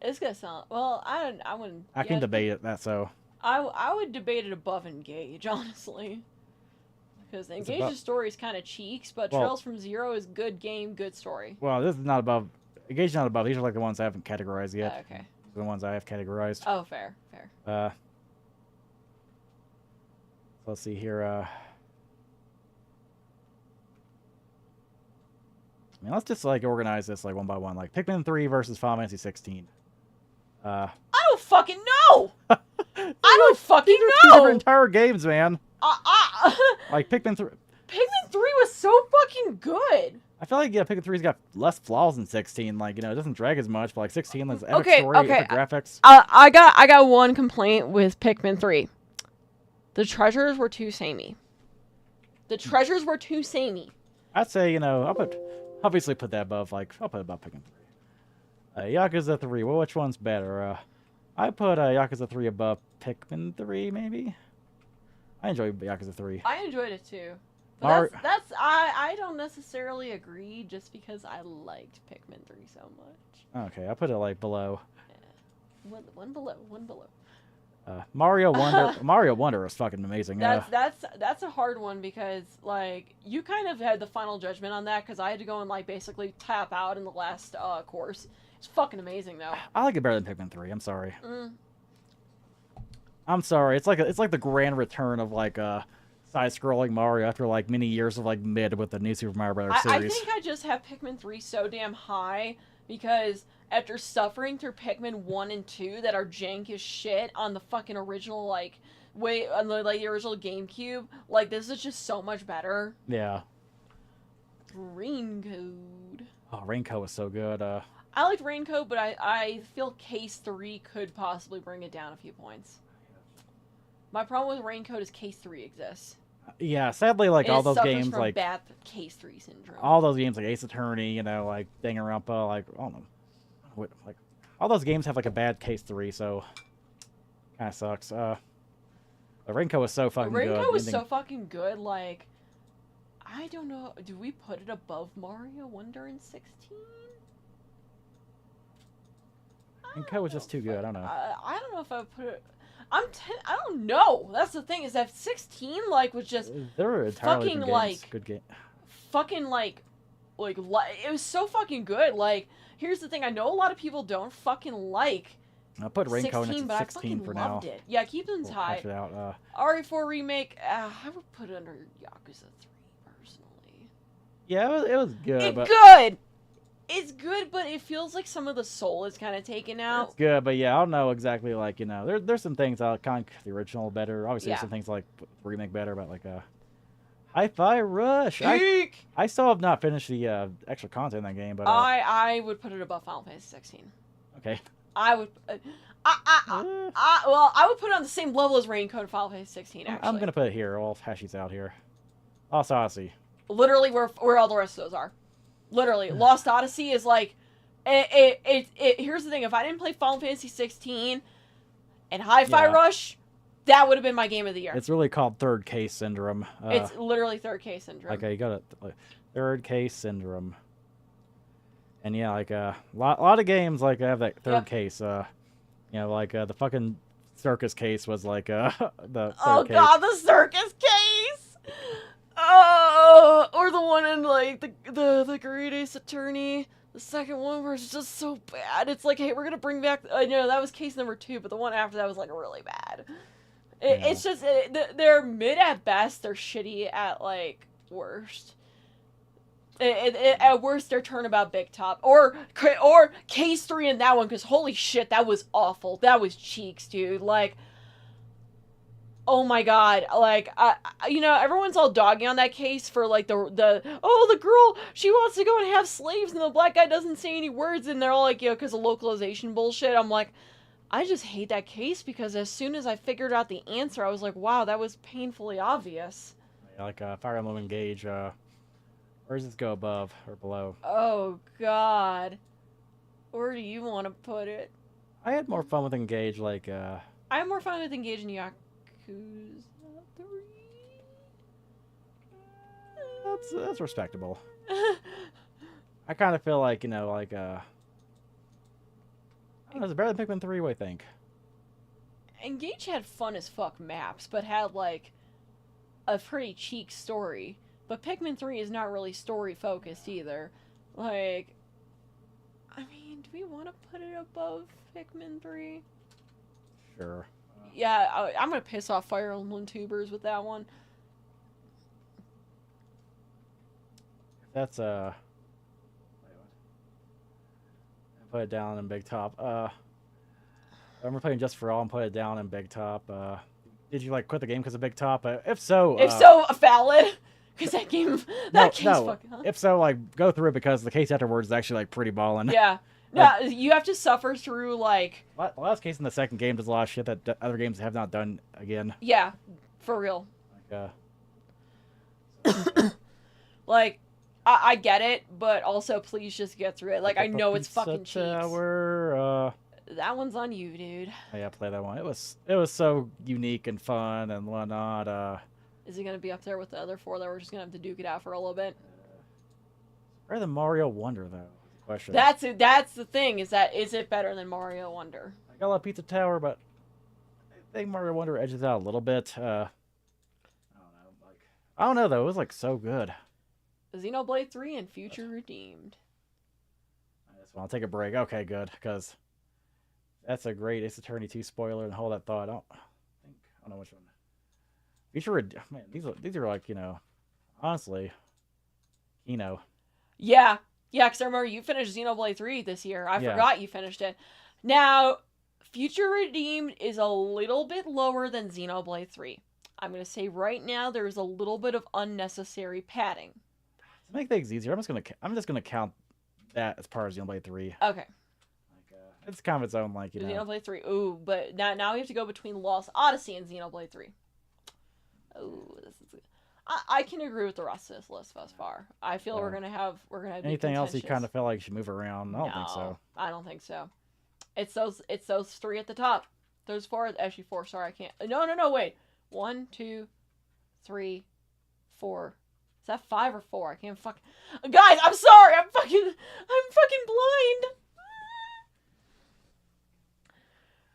It's gonna sound well. I wouldn't. I can debate it. That so. I would debate it above Engage, honestly. Because Engage's story is kind of cheeks, but Trails from Zero is good game, good story. Well, this is not above. Engage is not above. These are like the ones I haven't categorized yet. Okay. The ones I have categorized. Oh, fair. Let's see here. I mean, let's just like organize this like one by one. Like Pikmin 3 versus Final Fantasy 16. I don't fucking know. I don't fucking Two know. different entire games, man. Like Pikmin 3. Pikmin 3 was so fucking good. I feel like Pikmin 3's got less flaws than 16. Like, you know, it doesn't drag as much, but like 16 has epic story, epic graphics. I got one complaint with Pikmin 3. The treasures were too samey. I'd say, you know, obviously put that above, like, I'll put it above Pikmin 3. Yakuza 3, well, which one's better? I put Yakuza 3 above Pikmin 3, maybe? I enjoy Yakuza 3. I enjoyed it too. But I don't necessarily agree just because I liked Pikmin 3 so much. Okay, I'll put it, like, below. Yeah. One below. Mario Wonder is fucking amazing. That's a hard one because like you kind of had the final judgment on that because I had to go and like basically tap out in the last course. It's fucking amazing though. I like it better than Pikmin 3. I'm sorry. I'm sorry. It's like the grand return of like side-scrolling Mario after like many years of like mid with the new Super Mario Bros. Series. I think I just have Pikmin 3 so damn high because after suffering through Pikmin 1 and 2 that are jank as shit on the fucking original, like, on the original GameCube, like, this is just so much better. Yeah. Raincoat. Oh, Raincoat was so good. I liked Raincoat, but I feel Case 3 could possibly bring it down a few points. My problem with Raincoat is Case 3 exists. Yeah, sadly, like, all those games, from like... bad Case 3 syndrome. All those games, like Ace Attorney, you know, like, Danganronpa, like, I don't know. Like all those games have like a bad Case 3, so kind of sucks. But Raincoat was so fucking good. Raincoat was so fucking good. Like, I don't know. Do we put it above Mario Wonder in 16? Raincoat was just too good. I don't know. I don't know if I would put it. I don't know. That's the thing is that 16 like was just there were entirely fucking like good game. Fucking like it was so fucking good. Like. Here's the thing, I know a lot of people don't fucking like I'll put Raincoat 16, into but 16 for now. Loved it. Yeah, keep them tight. RE4 Remake, I would put it under Yakuza 3, personally. Yeah, it was good. It's good, but it feels like some of the soul is kind of taken out. It's good, but yeah, I don't know exactly, like, you know, there's some things I kind of the original better. Obviously, there's some things like Remake better, but like, Hi-Fi Rush. I still have not finished the extra content in that game, but I would put it above Final Fantasy 16. Okay. I would. I would put it on the same level as Raincoat and Final Fantasy 16. Actually, I'm gonna put it here. All Hashi's out here. Lost Odyssey. Literally, where all the rest of those are. Literally, Lost Odyssey is like. Here's the thing: if I didn't play Final Fantasy 16 and Hi-Fi Rush. That would have been my game of the year. It's really called Third Case Syndrome. It's literally Third Case Syndrome. Okay, you got it. Third Case Syndrome. And yeah, like a lot of games like have that third case. You know, like the fucking circus case was like the Oh case. god, the circus case. Oh, or the one in like the Great Ace Attorney. The second one where it's just so bad. It's like, hey, we're gonna bring back. I know that was case number 2, but the one after that was like really bad. Yeah. It's just they're mid at best. They're shitty at like worst. At worst, they're turnabout Big Top or case 3 in that one, because holy shit, that was awful. That was cheeks, dude. Like, oh my god, like, you know, everyone's all dogging on that case for, like, the girl, she wants to go and have slaves, and the black guy doesn't say any words, and they're all like, you know, because of localization bullshit. I'm like, I just hate that case, because as soon as I figured out the answer, I was like, wow, that was painfully obvious. Like, Fire Emblem Engage, where does this go, above or below? Oh, god. Where do you want to put it? I had more fun with Engage, like, I had more fun with Engage in Yakuza 3. That's respectable. I kind of feel like, you know, like, I don't know, it's better than Pikmin 3, what do you think? Engage had fun as fuck maps, but had, like, a pretty cheek story. But Pikmin 3 is not really story-focused either. Like, I mean, do we want to put it above Pikmin 3? Sure. Yeah, I'm gonna piss off Fire Emblem tubers with that one. That's, I put it down in Big Top. I'm playing Just For All and put it down in Big Top. Did you, like, quit the game because of Big Top? If so... valid. Because that game... If so, like, go through it, because the case afterwards is actually, like, pretty ballin'. Yeah. No, you have to suffer through, like... The last case in the second game does a lot of shit that other games have not done again. Yeah, for real. Like, like, I get it, but also please just get through it. Like, I know it's fucking cheeks. That one's on you, dude. Oh, yeah, play that one. It was so unique and fun and whatnot. Is it gonna be up there with the other 4 that we're just gonna have to duke it out for a little bit? Better than Mario Wonder, though. Question. That's the thing, is it better than Mario Wonder? I got a lot of Pizza Tower, but I think Mario Wonder edges out a little bit. I don't know though. It was like so good. Xenoblade 3 and Future Redeemed. I'll take a break. Okay, good, because that's a great Ace Attorney 2 spoiler, and hold that thought. I don't know which one. Man, these are like, you know, honestly, you know. Yeah, because I remember you finished Xenoblade 3 this year. I forgot you finished it. Now, Future Redeemed is a little bit lower than Xenoblade 3. I'm going to say right now there's a little bit of unnecessary padding. To make things easier, I'm just gonna count that as part of Xenoblade 3. Okay. Like, it's kind of its own, like, you know. Xenoblade 3. Ooh, but now we have to go between Lost Odyssey and Xenoblade 3. Oh, this is. I can agree with the rest of this list thus far. I feel we're gonna have anything else you kind of feel like you should move around. I don't think so. I don't think so. It's those 3 at the top. Those 4, actually 4. Sorry, I can't. No. Wait. 1, 2, 3, 4. Is that 5 or 4? I can't fuck. Guys, I'm sorry. I'm fucking blind.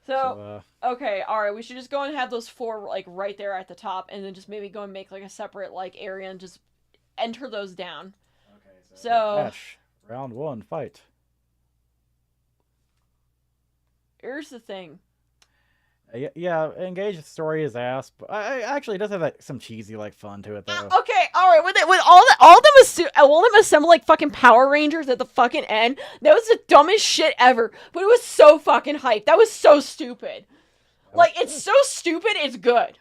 So, okay, alright, we should just go and have those 4, like, right there at the top, and then just maybe go and make, like, a separate, like, area and just enter those down. Okay, so Ash, round 1, fight. Here's the thing. Yeah, Engage story is ass, but I actually it does have like some cheesy like fun to it though. Okay, all right. With all of them assemble like fucking Power Rangers at the fucking end. That was the dumbest shit ever. But it was so fucking hype. That was so stupid. Like, it's so stupid. It's good.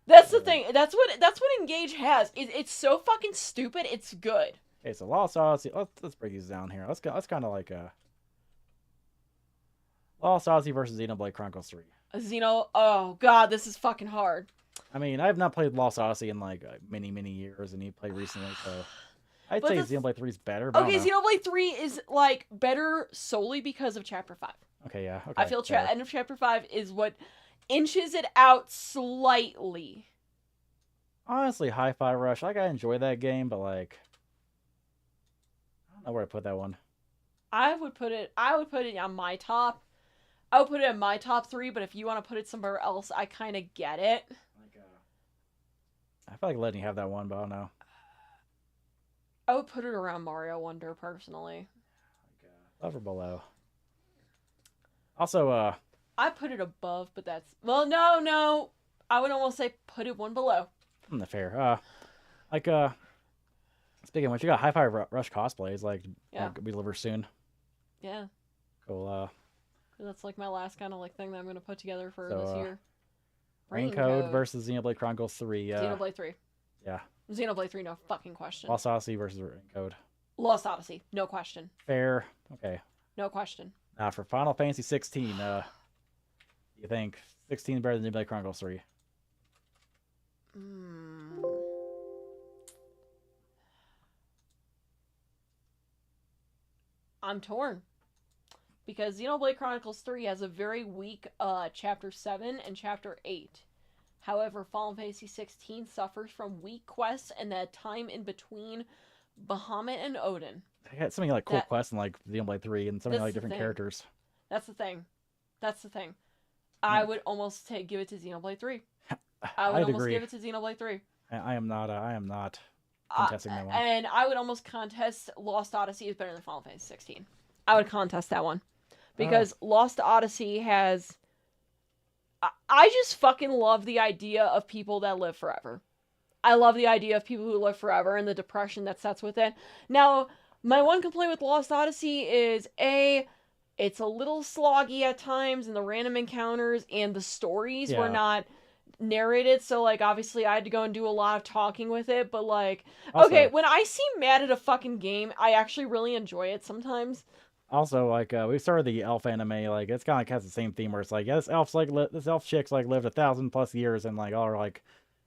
That's the thing. That's what Engage has. It's so fucking stupid. It's good. Okay, so Lost Odyssey. Let's break these down here. Let's kind of like Lost Odyssey versus Xenoblade Chronicles 3. Oh god, this is fucking hard. I mean, I have not played Lost Odyssey in like many years, and you played recently, so I'd say Xenoblade 3 is better. But okay, Xenoblade 3 is like better solely because of Chapter 5. Okay, yeah. Okay, I feel end of Chapter 5 is what inches it out slightly. Honestly, Hi-Fi Rush, like, I enjoy that game, but like, I don't know where to put that one. I would put it on my top. I would put it in my top 3, but if you want to put it somewhere else, I kind of get it. I feel like letting you have that one, but I don't know. I would put it around Mario Wonder, personally. Above or below? Also, I put it above, but that's... Well, no. I would almost say put it one below. Fair. Speaking of which, you got Hi-Fi Rush cosplays, like, yeah. Be delivered soon. Yeah. Cool, that's, like, my last kind of, like, thing that I'm going to put together for this year. Raincode versus Xenoblade Chronicles 3. Xenoblade 3. Yeah. Xenoblade 3, no fucking question. Lost Odyssey versus Raincode. Lost Odyssey, no question. Fair. Okay. No question. Now, for Final Fantasy 16, you think 16 better than Xenoblade Chronicles 3? I'm torn. Because Xenoblade Chronicles 3 has a very weak Chapter 7 and Chapter 8. However, Final Fantasy 16 suffers from weak quests and that time in between Bahamut and Odin. I got something like cool quests in like Xenoblade 3 and something like different characters. That's the thing. I would almost give it to Xenoblade 3. I would almost give it to Xenoblade 3. I am not contesting that one. And I would almost contest Lost Odyssey is better than Final Fantasy 16. I would contest that one. Because Lost Odyssey has... I just fucking love the idea of people that live forever. I love the idea of people who live forever and the depression that sets with it. Now, my one complaint with Lost Odyssey is, it's a little sloggy at times in the random encounters, and the stories were not narrated, so, like, obviously I had to go and do a lot of talking with it, but, like, also, okay, when I seem mad at a fucking game, I actually really enjoy it sometimes. Also, like, we started the elf anime, like, it's kind of like has the same theme where it's like, yeah, this elf chick's, like, lived 1,000+ years, and, like, all her, like,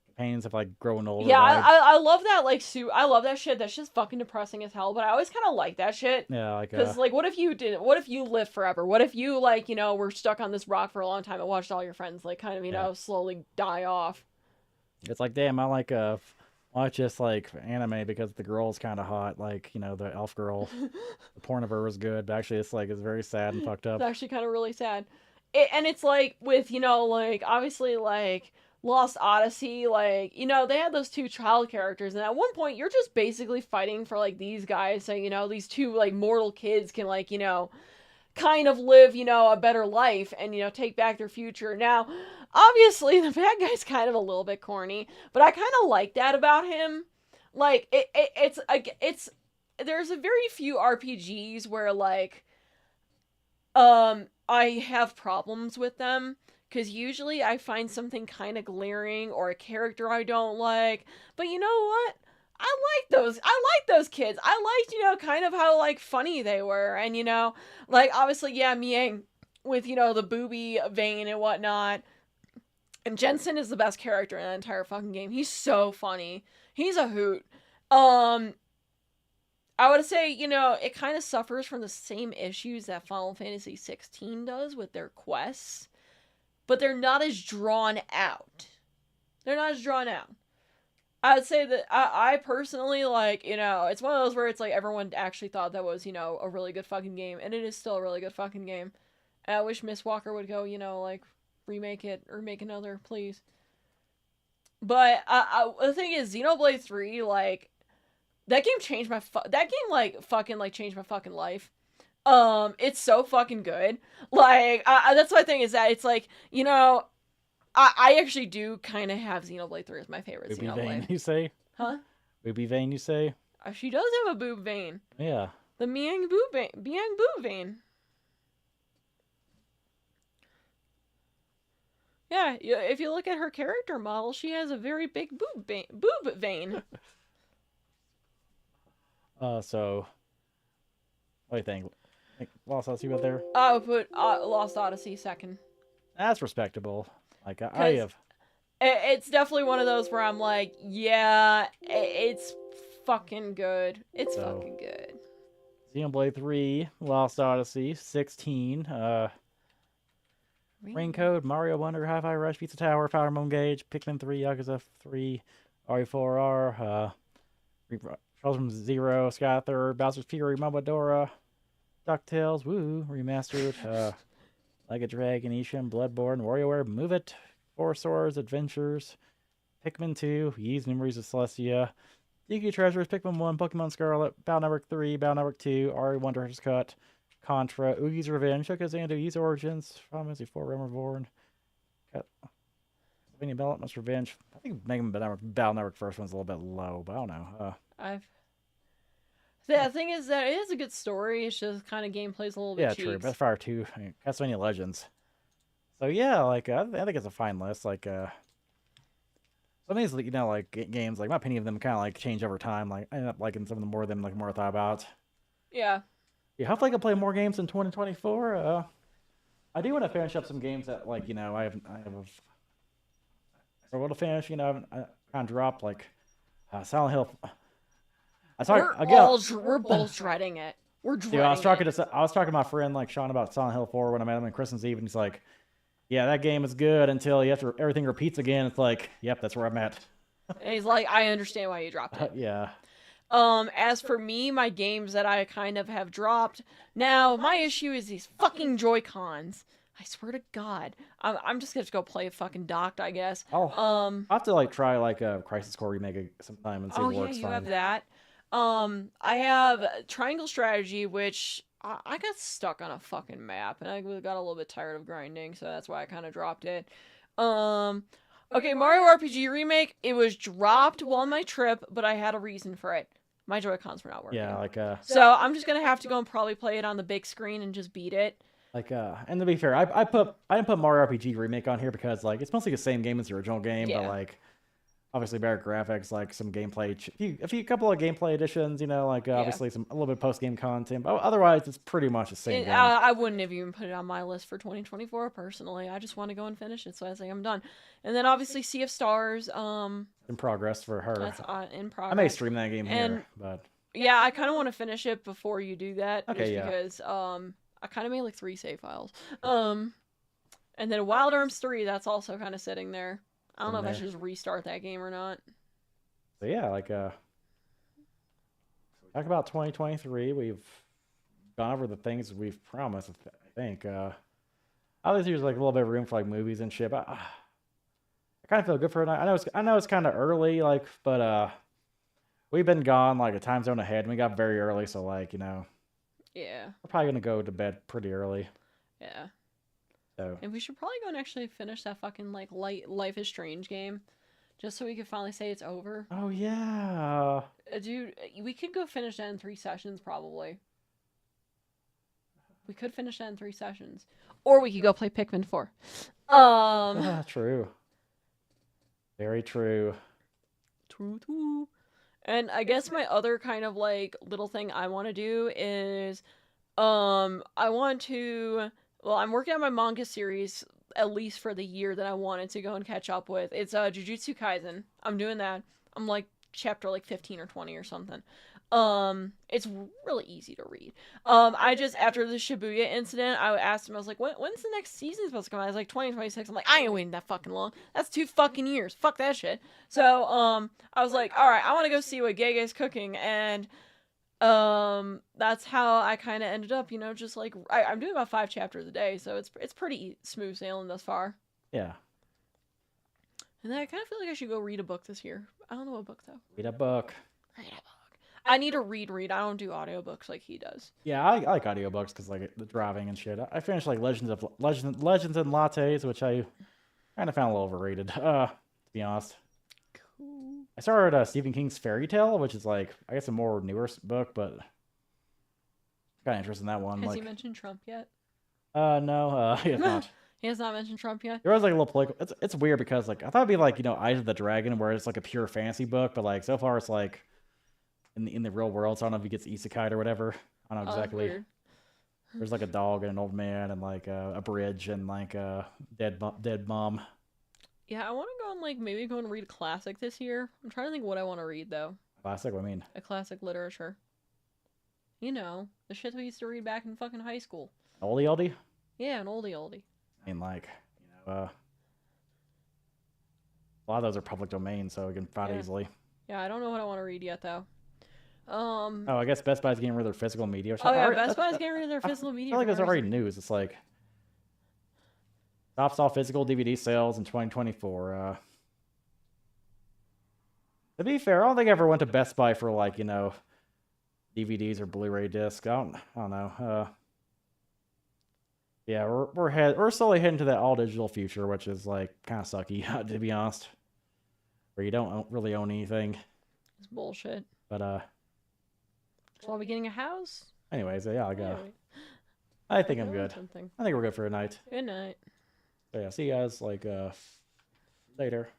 companions have, like, grown older. Yeah, I love that, like, I love that shit. That's just fucking depressing as hell, but I always kind of like that shit. Yeah, like, because, like, what if you lived forever? What if you, like, you know, were stuck on this rock for a long time and watched all your friends, like, kind of, you know, slowly die off? It's like, damn, I like, watch just like anime because the girl's kind of hot, like, you know, the elf girl. The porn of her was good, but actually it's like it's very sad and fucked up. It's actually kind of really sad. And it's like with, you know, like obviously like Lost Odyssey, like, you know, they had those two child characters, and at one point you're just basically fighting for like these guys, so, you know, these two like mortal kids can, like, you know, kind of live, you know, a better life and, you know, take back their future. Now, obviously, the bad guy's kind of a little bit corny, but I kind of like that about him. Like, it's there's a very few RPGs where, like, I have problems with them, because usually I find something kind of glaring or a character I don't like, but you know what? I like those kids. I liked, you know, kind of how, like, funny they were, and, you know, like, obviously, yeah, Miang with, you know, the booby vein and whatnot. And Jensen is the best character in the entire fucking game. He's so funny. He's a hoot. I would say, you know, it kind of suffers from the same issues that Final Fantasy 16 does with their quests, but they're not as drawn out. I would say that I personally, like, you know, it's one of those where it's like everyone actually thought that was, you know, a really good fucking game, and it is still a really good fucking game. And I wish Miss Walker would go, you know, like, remake it or make another, please. But the thing is, Xenoblade 3, like, that game changed my changed my fucking life. It's so fucking good. Like, that's my thing, is that it's like, you know, I actually do kind of have Xenoblade 3 as my favorite Booby Xenoblade. vein, you say? Huh? Booby vein, you say? She does have a boob vein. Yeah. The Miang boob vein. Yeah, if you look at her character model, she has a very big boob vein. So, what do you think? Lost Odyssey about there? I would put Lost Odyssey second. That's respectable. Like, I have... It's definitely one of those where I'm like, yeah, it's fucking good. It's fucking good. Xenoblade 3, Lost Odyssey, 16, Raincode, Mario Wonder, Hi-Fi Rush, Pizza Tower, Power Moon Gauge, Pikmin 3, Yakuza 3, RE4R, Charles from Zero, Sky Third, Bowser's Fury, Momodora, DuckTales, Woo, Remastered, Like a Dragon, Ishin, Bloodborne, WarioWare, Move It, Four Swords, Adventures, Pikmin 2, Ys Memories of Celestia, Tiki Treasures, Pikmin 1, Pokemon Scarlet, Battle Network 3, Battle Network 2, Ari Wonder's Cut, Contra, Oogie's Revenge, Shokozando, Ys Origins, Final Fantasy 4, Realm Reborn, Castlevania Development's Revenge. I think Battle Network first one's a little bit low, but I don't know. The thing is that it is a good story. It's just kind of gameplay's a little bit cheeks. True. Best Fire 2, Castlevania Legends. So yeah, like I think it's a fine list. Like some of these, like games, like my opinion of them kind of like change over time. Like I end up liking some of them more than like more I thought about. Yeah. Yeah, hopefully I can play more games in 2024. I do want to finish up some games that like I have I want to finish. I kind of dropped like Silent Hill. We're both dreading it. We're dreading I was talking to my friend like Sean about Silent Hill 4 when I met him on Christmas Eve, and he's like, "Yeah, that game is good until everything repeats again." It's like, "Yep, that's where I'm at." And he's like, "I understand why you dropped it." Yeah. As for me, my games that I kind of have dropped. Now, my issue is these fucking Joy-Cons. I swear to God, I'm just gonna go play fucking docked, I guess. I'll have to like try like a Crisis Core remake sometime and see if it works you fine. have that. I have Triangle Strategy, which I got stuck on a fucking map, and I got a little bit tired of grinding, so that's why I kind of dropped it. Okay, Mario RPG Remake, it was dropped while on my trip, but I had a reason for it. My Joy-Cons were not working. Yeah, like So I'm just gonna have to go and probably play it on the big screen and just beat it. Like and to be fair, I didn't put Mario RPG Remake on here because like it's mostly the same game as the original game, but like obviously better graphics, like some gameplay, a couple of gameplay additions, obviously a little bit of post-game content, but otherwise it's pretty much the same game. I wouldn't have even put it on my list for 2024 personally. I just want to go and finish it, so I think I'm done. And then obviously Sea of Stars. In progress for her. That's in progress. I may stream that game here, but yeah, I kind of want to finish it before you do that. Okay, just because I kind of made like 3 save files. And then Wild Arms 3, that's also kind of sitting there. I don't know if I should just restart that game or not. So yeah, like talk about 2023. We've gone over the things we've promised. I think obviously there's like a little bit of room for like movies and shit. But I kind of feel good for it. I know it's kind of early, like, but we've been gone like a time zone ahead, and we got very early, so like yeah, we're probably gonna go to bed pretty early. Yeah. So. And we should probably go and actually finish that fucking like Life is Strange game, just so we could finally say it's over. Oh yeah. Dude, we could go finish that in 3 sessions probably. We could finish that in 3 sessions, or we could go play Pikmin 4. True. Very true. True. And I guess my other kind of like little thing I want to do is, I want to. Well, I'm working on my manga series, at least for the year that I wanted to go and catch up with. It's Jujutsu Kaisen. I'm doing that. I'm like chapter like 15 or 20 or something. It's really easy to read. I just, after the Shibuya incident, I asked him, I was like, when's the next season supposed to come out? I was like, 2026. I'm like, I ain't waiting that fucking long. That's 2 fucking years. Fuck that shit. So, I was like, alright, I want to go see what Gege's cooking, and that's how I kind of ended up, just like I'm doing about 5 chapters a day, so it's pretty smooth sailing thus far. Yeah. And then I kind of feel like I should go read a book this year. I don't know what book though. Read a book. I need to read. I don't do audiobooks like he does. Yeah, I like audiobooks because like the driving and shit. I finished like Legends and Lattes, which I kind of found a little overrated. To be honest. Cool. I started Stephen King's Fairy Tale, which is like I guess a more newer book, but kind of interested in that one. Has he mentioned Trump yet? No, he has not. He has not mentioned Trump yet. There was like a little political. It's weird because like I thought it'd be like Eyes of the Dragon, where it's like a pure fantasy book, but like so far it's like in the real world. So I don't know if he gets isekai or whatever. I don't know exactly. Weird. There's like a dog and an old man and like a bridge and like a dead mom. Yeah, I want to go and like maybe go and read a classic this year. I'm trying to think what I want to read though. Classic? What do you mean? A classic literature. The shit we used to read back in fucking high school. Oldie? Yeah, an oldie. I mean, like, a lot of those are public domain, so we can find easily. Yeah, I don't know what I want to read yet though. I guess Best Buy's getting rid of their physical media. Oh yeah, Best Buy's getting rid of their physical media. I feel like it's already news. It's like Tops all physical DVD sales in 2024. To be fair, I don't think I ever went to Best Buy for like, you know, DVDs or Blu-ray discs. I don't know. Yeah, we're slowly heading to that all digital future, which is like kind of sucky, to be honest. Where you don't really own anything. It's bullshit. But so are we getting a house? Anyways, yeah, I'll go. I think I'm good. I think we're good for a night. Good night. So yeah, see you guys like later.